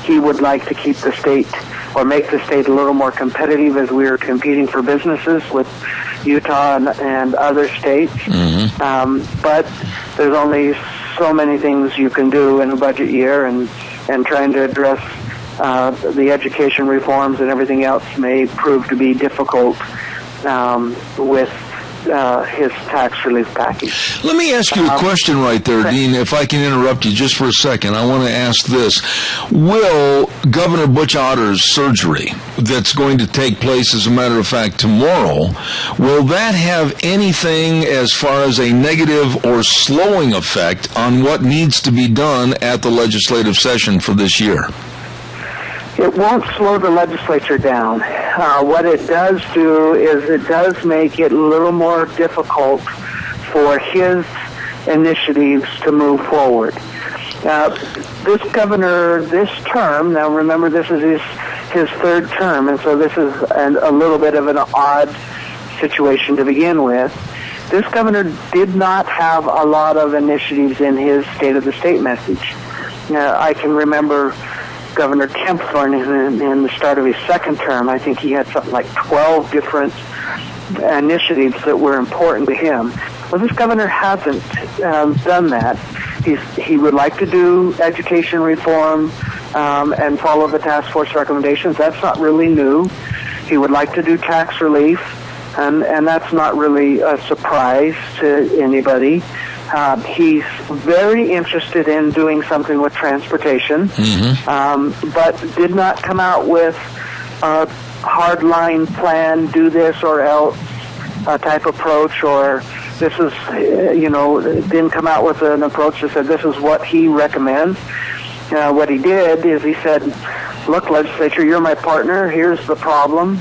he would like to keep the state or make the state a little more competitive as we are competing for businesses with Utah and other states. But there's only so many things you can do in a budget year, and trying to address the education reforms and everything else may prove to be difficult with his tax relief package. Let me ask you a question right there, Dean, if I can interrupt you just for a second. I want to ask this. Will Governor Butch Otter's surgery that's going to take place, as a matter of fact, tomorrow, will that have anything as far as a negative or slowing effect on what needs to be done at the legislative session for this year? It won't slow the legislature down. What it does do is it does make it a little more difficult for his initiatives to move forward. This governor, this term, now remember this is his third term, and so this is a little bit of an odd situation to begin with. This governor did not have a lot of initiatives in his State of the State message. I can remember Governor Kempthorne in the start of his second term. I think he had something like 12 different initiatives that were important to him. Well, this governor hasn't done that. He would like to do education reform and follow the task force recommendations. That's not really new. He would like to do tax relief, and that's not really a surprise to anybody. He's very interested in doing something with transportation, but did not come out with a hardline plan, do this or else type approach, or this is, didn't come out with an approach that said this is what he recommends. What he did is he said, look, legislature, you're my partner. Here's the problem.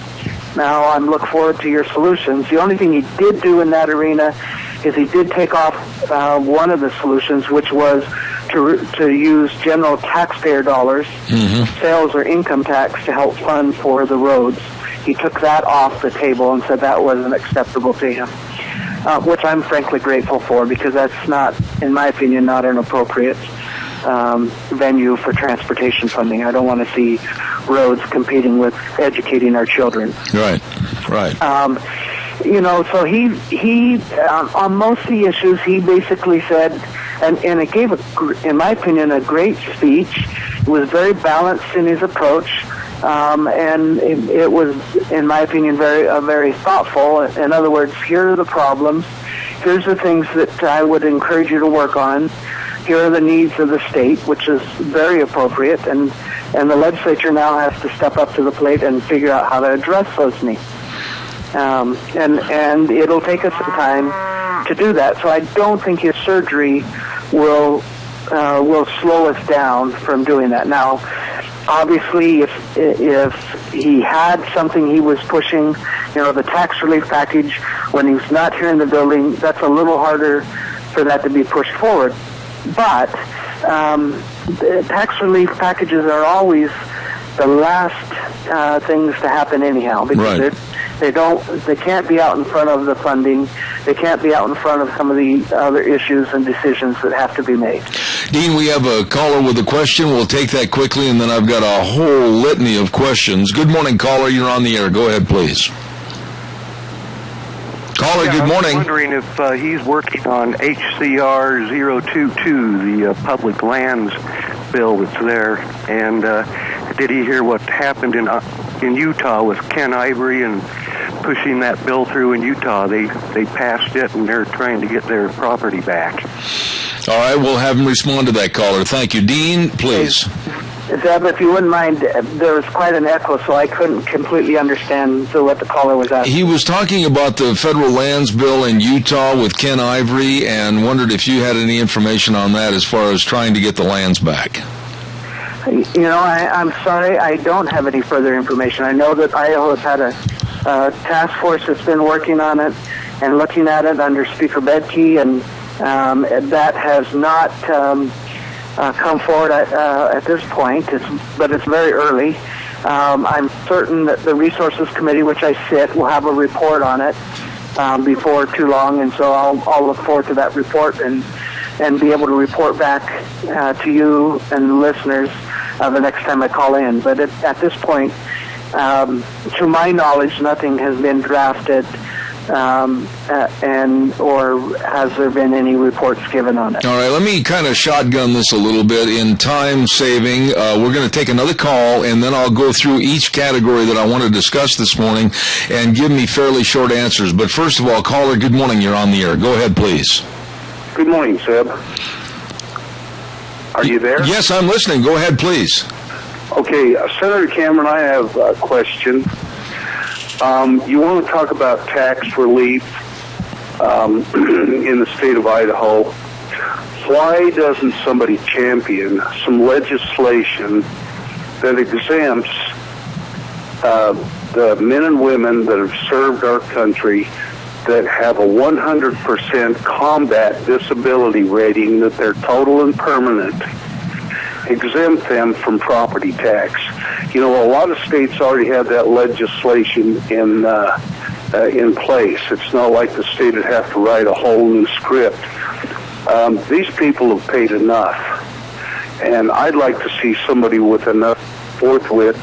Now I look forward to your solutions. The only thing he did do in that arena is he did take off one of the solutions, which was to use general taxpayer dollars, sales or income tax, to help fund for the roads. He took that off the table and said that wasn't acceptable to him, which I'm frankly grateful for, because that's not, in my opinion, not an appropriate venue for transportation funding. I don't want to see roads competing with educating our children. Right. So he on most of the issues, he basically said, and it gave, in my opinion, a great speech. It was very balanced in his approach, and it was, in my opinion, very thoughtful. In other words, here are the problems. Here's the things that I would encourage you to work on. Here are the needs of the state, which is very appropriate, and the legislature now has to step up to the plate and figure out how to address those needs. And it'll take us some time to do that. So I don't think his surgery will slow us down from doing that. Now, obviously, if he had something he was pushing, the tax relief package, when he's not here in the building, that's a little harder for that to be pushed forward. But the tax relief packages are always the last things to happen anyhow, because they can't be out in front of the funding. They can't be out in front of some of the other issues and decisions that have to be made. Dean, we have a caller with a question. We'll take that quickly, and then I've got a whole litany of questions. Good morning, caller. You're on the air. Go ahead, please. Caller, good morning. I was wondering if he's working on HCR 022, the public lands bill that's there, and did he hear what happened in Utah with Ken Ivory and pushing that bill through in Utah? They passed it, and they're trying to get their property back. All right, we'll have him respond to that caller. Thank you. Dean, please. Zeb, if you wouldn't mind, there was quite an echo, so I couldn't completely understand what the caller was asking. He was talking about the federal lands bill in Utah with Ken Ivory and wondered if you had any information on that as far as trying to get the lands back. You know, I'm sorry, I don't have any further information. I know that Idaho has had a task force that's been working on it and looking at it under Speaker Bedke, and that has not come forward at this point, but it's very early. I'm certain that the Resources Committee, which I sit, will have a report on it before too long, and so I'll look forward to that report and be able to report back to you and the listeners the next time I call in. But at this point, to my knowledge, nothing has been drafted, or has there been any reports given on it? All right, let me kind of shotgun this a little bit in time saving. We're going to take another call, and then I'll go through each category that I want to discuss this morning and give me fairly short answers. But first of all, caller, good morning. You're on the air. Go ahead, please. Good morning, Seb. Are you there? Yes, I'm listening. Go ahead, please. Okay, Senator Cameron, I have a question. You want to talk about tax relief in the state of Idaho. Why doesn't somebody champion some legislation that exempts the men and women that have served our country that have a 100% combat disability rating, that they're total and permanent, exempt them from property tax? You know, a lot of states already have that legislation in place. It's not like the state would have to write a whole new script. These people have paid enough, and I'd like to see somebody with enough forthwith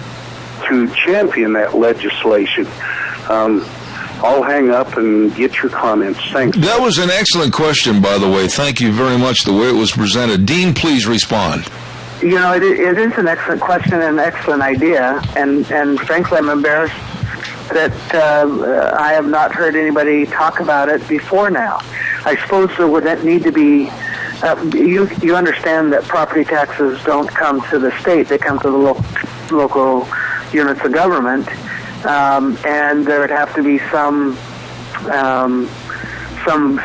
to champion that legislation. I'll hang up and get your comments. Thanks. That was an excellent question, by the way. Thank you very much, the way it was presented. Dean, please respond. You know, it is an excellent question and an excellent idea, and frankly, I'm embarrassed that I have not heard anybody talk about it before now. I suppose there would need to be, you understand that property taxes don't come to the state, they come to the local units of government, and there would have to be some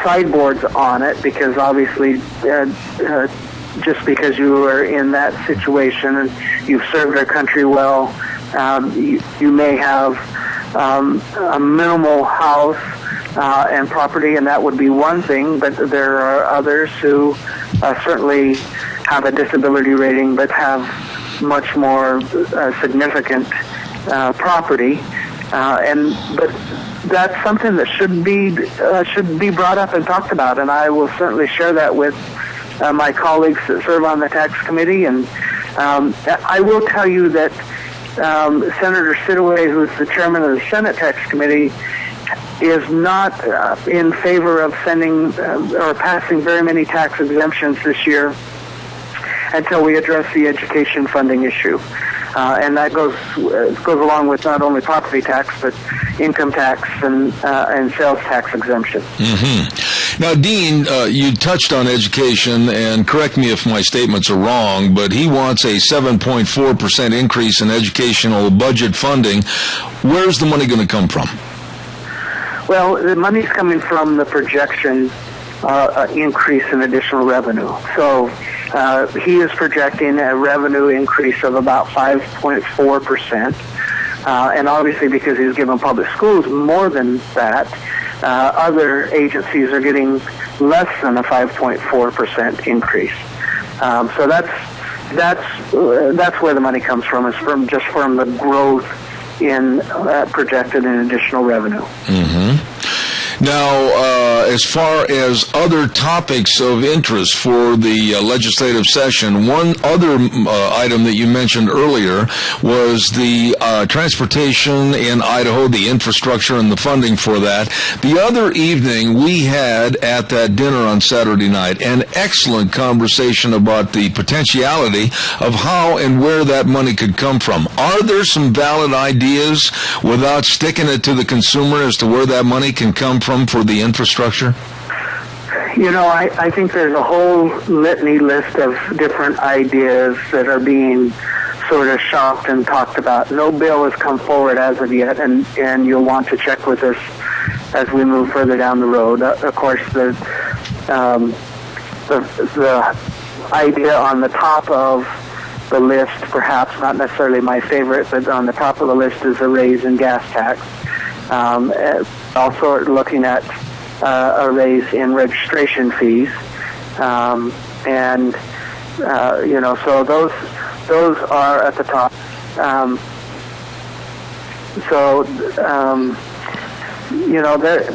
sideboards on it, because obviously just because you are in that situation and you've served our country well, you may have a minimal house and property, and that would be one thing, but there are others who certainly have a disability rating but have much more significant property, but that's something that should be brought up and talked about, and I will certainly share that with my colleagues that serve on the tax committee. And I will tell you that Senator Sidaway, who's the chairman of the Senate Tax Committee, is not in favor of sending or passing very many tax exemptions this year until we address the education funding issue. And that goes along with not only property tax, but income tax and sales tax exemption. Mm-hmm. Now, Dean, you touched on education, and correct me if my statements are wrong, but he wants a 7.4% increase in educational budget funding. Where's the money going to come from? Well, the money's coming from the projection increase in additional revenue. So he is projecting a revenue increase of about 5.4%. And obviously, because he's given public schools more than that, other agencies are getting less than a 5.4% increase. So that's where the money comes from. Is from the growth in projected and additional revenue. Mm-hmm. Now, as far as other topics of interest for the legislative session, one other item that you mentioned earlier was the transportation in Idaho, the infrastructure and the funding for that. The other evening, we had at that dinner on Saturday night an excellent conversation about the potentiality of how and where that money could come from. Are there some valid ideas without sticking it to the consumer as to where that money can come from for the infrastructure? I think there's a whole litany list of different ideas that are being sort of shopped and talked about. No bill has come forward as of yet, and you'll want to check with us as we move further down the road. Of course, the idea on the top of the list, perhaps not necessarily my favorite, but on the top of the list is a raise in gas tax. Also looking at a raise in registration fees, so those are at the top.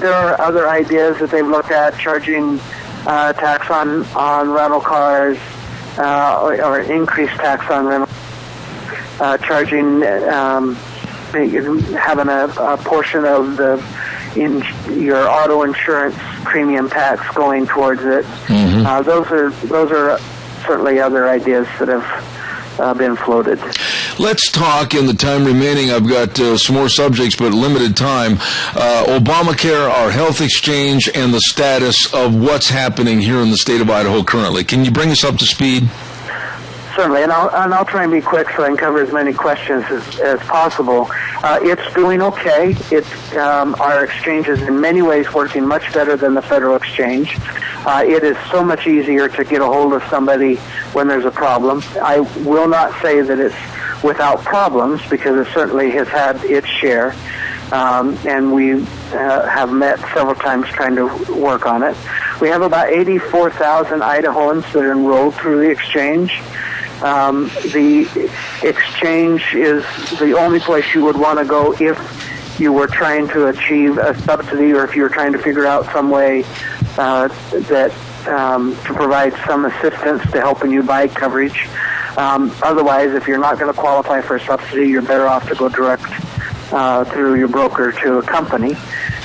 There are other ideas that they've looked at, charging tax on rental cars, or increased tax on rental, charging, having a portion of your auto insurance premium tax going towards it. Mm-hmm. Those are certainly other ideas that have been floated. Let's talk in the time remaining. I've got some more subjects, but limited time. Obamacare, our health exchange, and the status of what's happening here in the state of Idaho currently. Can you bring us up to speed? Certainly, and I'll try and be quick so I can cover as many questions as possible. It's doing okay. Our exchange is in many ways working much better than the federal exchange. It is so much easier to get a hold of somebody when there's a problem. I will not say that it's without problems, because it certainly has had its share, and we have met several times trying to work on it. We have about 84,000 Idahoans that are enrolled through the exchange. The exchange is the only place you would want to go if you were trying to achieve a subsidy, or if you were trying to figure out some way to provide some assistance to helping you buy coverage. Otherwise, if you're not going to qualify for a subsidy, you're better off to go direct through your broker to a company.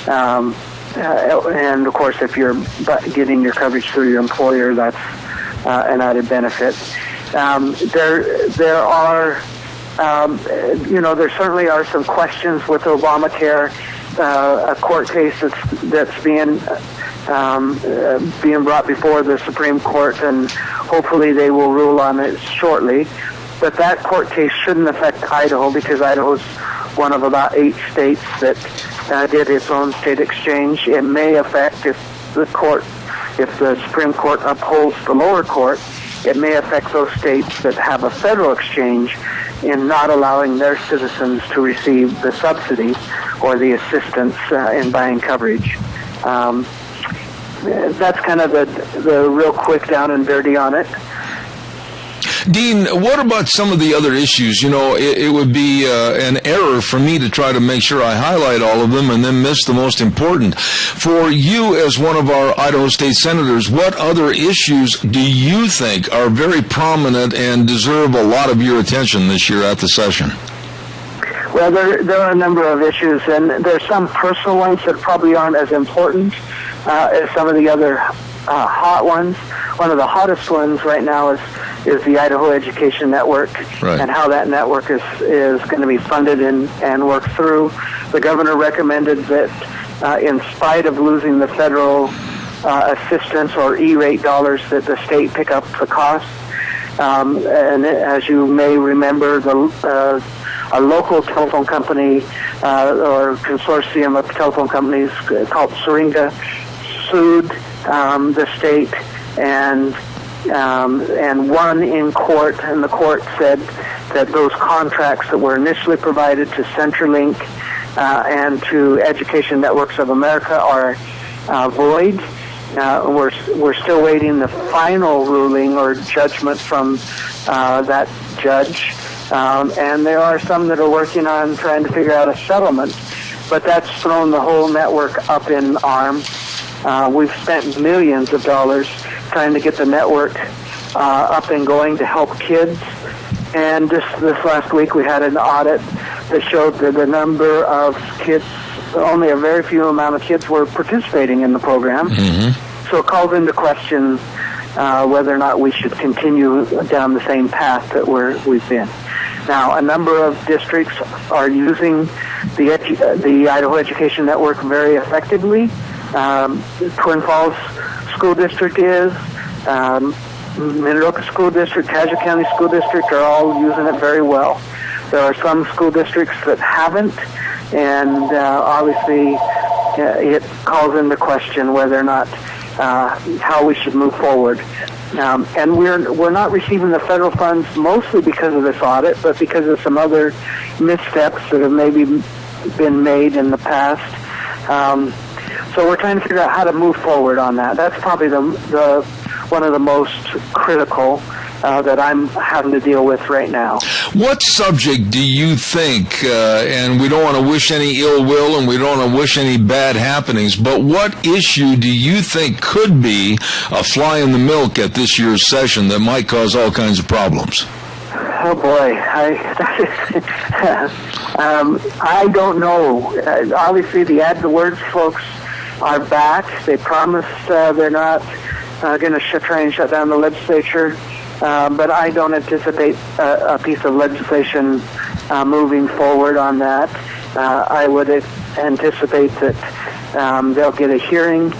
And of course, if you're getting your coverage through your employer, that's an added benefit. There are, there certainly are some questions with Obamacare. A court case that's being brought before the Supreme Court, and hopefully they will rule on it shortly. But that court case shouldn't affect Idaho, because Idaho's one of about 8 states that did its own state exchange. It may affect, if the Supreme Court upholds the lower court, it may affect those states that have a federal exchange in not allowing their citizens to receive the subsidy or the assistance in buying coverage. That's kind of the real quick down and dirty on it. Dean, what about some of the other issues? It would be an error for me to try to make sure I highlight all of them and then miss the most important. For you, as one of our Idaho State Senators, what other issues do you think are very prominent and deserve a lot of your attention this year at the session? Well, there are a number of issues, and there's some personal ones that probably aren't as important as some of the other hot ones. One of the hottest ones right now is the Idaho Education Network, right, and how that network is going to be funded and worked through. The governor recommended that in spite of losing the federal assistance or E-rate dollars, that the state pick up the cost. And as you may remember, a local telephone company or consortium of telephone companies called Syringa sued the state and won in court, and the court said that those contracts that were initially provided to CenturyLink and to Education Networks of America are void. We're still waiting the final ruling or judgment from that judge, and there are some that are working on trying to figure out a settlement, but that's thrown the whole network up in arms. We've spent millions of dollars trying to get the network up and going to help kids. And this last week we had an audit that showed that the number of kids, only a very few amount of kids were participating in the program. Mm-hmm. So it calls into question whether or not we should continue down the same path that we've been. Now, a number of districts are using the Idaho Education Network very effectively. Twin Falls School District is. Minidoka School District, Tazewell County School District are all using it very well. There are some school districts that haven't, and obviously it calls into question whether or not how we should move forward. And we're not receiving the federal funds mostly because of this audit, but because of some other missteps that have maybe been made in the past. So we're trying to figure out how to move forward on that. That's probably the one of the most critical that I'm having to deal with right now. What subject do you think, and we don't want to wish any ill will and we don't want to wish any bad happenings, but what issue do you think could be a fly in the milk at this year's session that might cause all kinds of problems? Oh boy, I don't know. Obviously the Add the Words folks are back. They promised they're not going to try and shut down the legislature. But I don't anticipate a piece of legislation moving forward on that. I would anticipate that they'll get a hearing,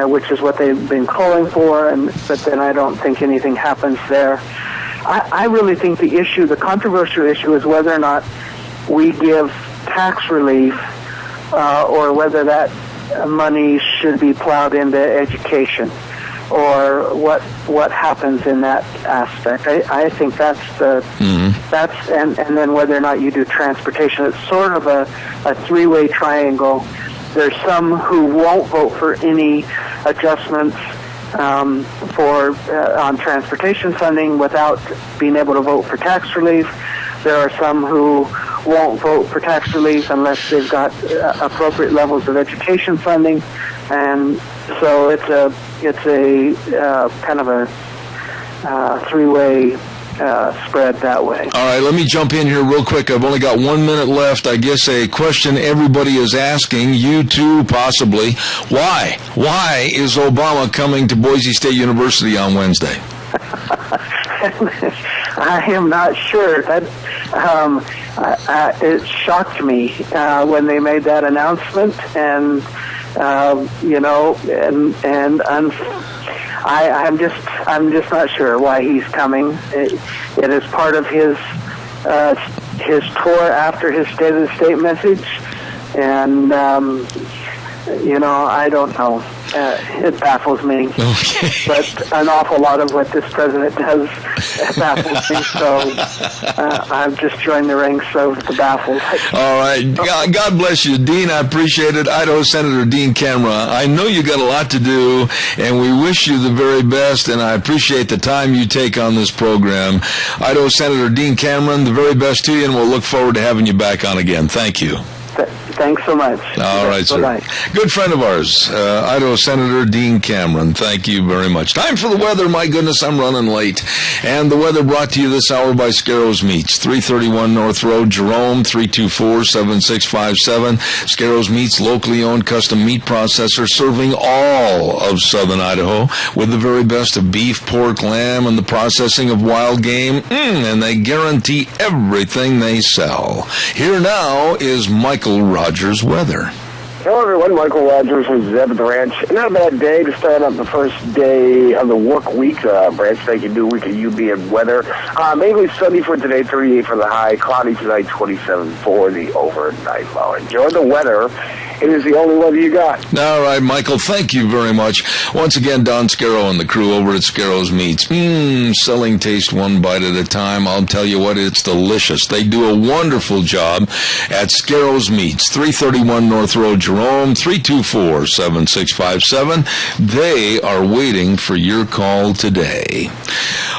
which is what they've been calling for, but then I don't think anything happens there. I really think the controversial issue is whether or not we give tax relief or whether that money should be plowed into education, or what happens in that aspect. I think that's and then whether or not you do transportation. It's sort of a three-way triangle. There's some who won't vote for any adjustments on transportation funding without being able to vote for tax relief. There are some who won't vote for tax relief unless they've got appropriate levels of education funding, and so it's a kind of a three-way spread that way. All right, let me jump in here real quick. I've only got 1 minute left. I guess a question everybody is asking, you too possibly, why? Why is Obama coming to Boise State University on Wednesday? I am not sure. It shocked me when they made that announcement, and I'm just not sure why he's coming. It is part of his tour after his State of the State message, and I don't know. It baffles me. Okay. But an awful lot of what this president does baffles me, so I've just joined the ranks of the baffled. All right. God bless you, Dean. I appreciate it. Idaho Senator Dean Camera. I know you got a lot to do, and we wish you the very best, and I appreciate the time you take on this program. Idaho Senator Dean Cameron, the very best to you, and we'll look forward to having you back on again. Thank you. Thanks so much. All right, sir. Bye-bye. Good friend of ours, Idaho Senator Dean Cameron. Thank you very much. Time for the weather. My goodness, I'm running late. And the weather brought to you this hour by Scarrows Meats, 331 North Road, Jerome, 324-7657. Scarrows Meats, locally owned custom meat processor, serving all of southern Idaho with the very best of beef, pork, lamb, and the processing of wild game. And they guarantee everything they sell. Here now is Michael Rogers weather. Hello everyone, Michael Rogers with Zeb at the Ranch. Not a bad day to start up the first day of the work week. Branch thank you, week of UB and weather. Mainly sunny for today, 38 for the high. Cloudy tonight, 27 for the overnight low. Enjoy the weather. It is the only weather you got. All right, Michael, thank you very much. Once again, Don Scarrow and the crew over at Scarrow's Meats. Selling taste one bite at a time. I'll tell you what, it's delicious. They do a wonderful job at Scarrow's Meats, 331 North Road, Jerome, 324-7657. They are waiting for your call today.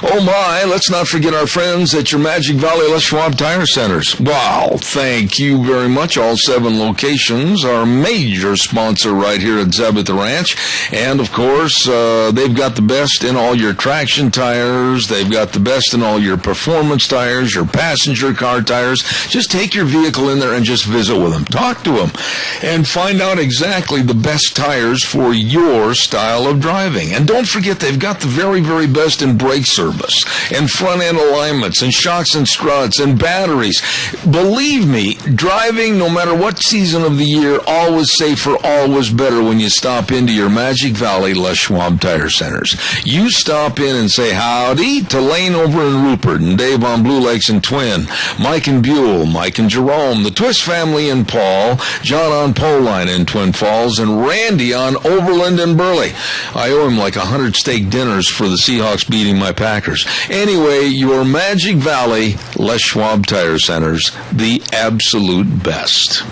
Oh my, let's not forget our friends at your Magic Valley Les Schwab Tire Centers. Wow, thank you very much. All 7 locations are major sponsor right here at Zeb at the Ranch. And, of course, they've got the best in all your traction tires. They've got the best in all your performance tires, your passenger car tires. Just take your vehicle in there and just visit with them. Talk to them and find out exactly the best tires for your style of driving. And don't forget, they've got the very, very best in brake service and front-end alignments and shocks and struts and batteries. Believe me, driving, no matter what season of the year, always safer, always better when you stop into your Magic Valley Les Schwab Tire Centers. You stop in and say howdy to Lane over in Rupert and Dave on Blue Lakes and Twin, Mike and Buell, Mike and Jerome, the Twist family in Paul, John on Poline in Twin Falls, and Randy on Overland and Burley. I owe him like 100 steak dinners for the Seahawks beating my Packers. Anyway, your Magic Valley Les Schwab Tire Centers, the absolute best.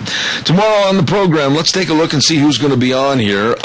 Tomorrow on the program, let's take a look and see who's going to be on here.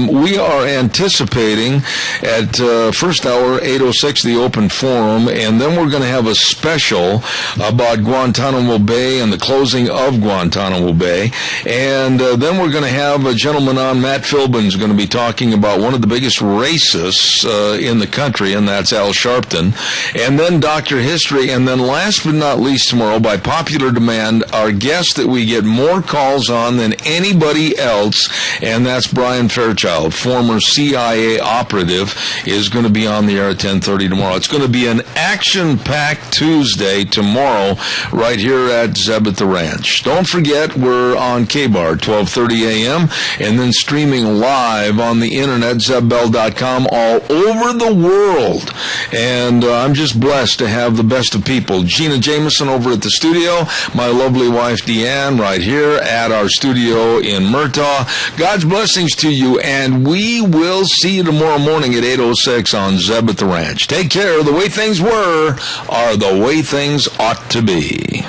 We are anticipating at first hour, 8:06, the open forum, and then we're going to have a special about Guantanamo Bay and the closing of Guantanamo Bay. And then we're going to have a gentleman on, Matt Philbin's going to be talking about one of the biggest racists in the country, and that's Al Sharpton. And then Dr. History, and then last but not least tomorrow, by popular demand, our guest that we get more calls on than anybody else, and that's Brian Fairchild, former CIA operative, is going to be on the air at 10:30 tomorrow. It's going to be an action-packed Tuesday tomorrow right here at Zeb at the Ranch. Don't forget, we're on K-Bar, 12:30 a.m., and then streaming live on the internet, zebbell.com, all over the world. And I'm just blessed to have the best of people. Gina Jameson over at the studio, my lovely wife Deanne right here at our studio in Murtaugh. God's blessings to you, and we will see you tomorrow morning at 8:06 on Zeb at the Ranch. Take care. The way things were are the way things ought to be.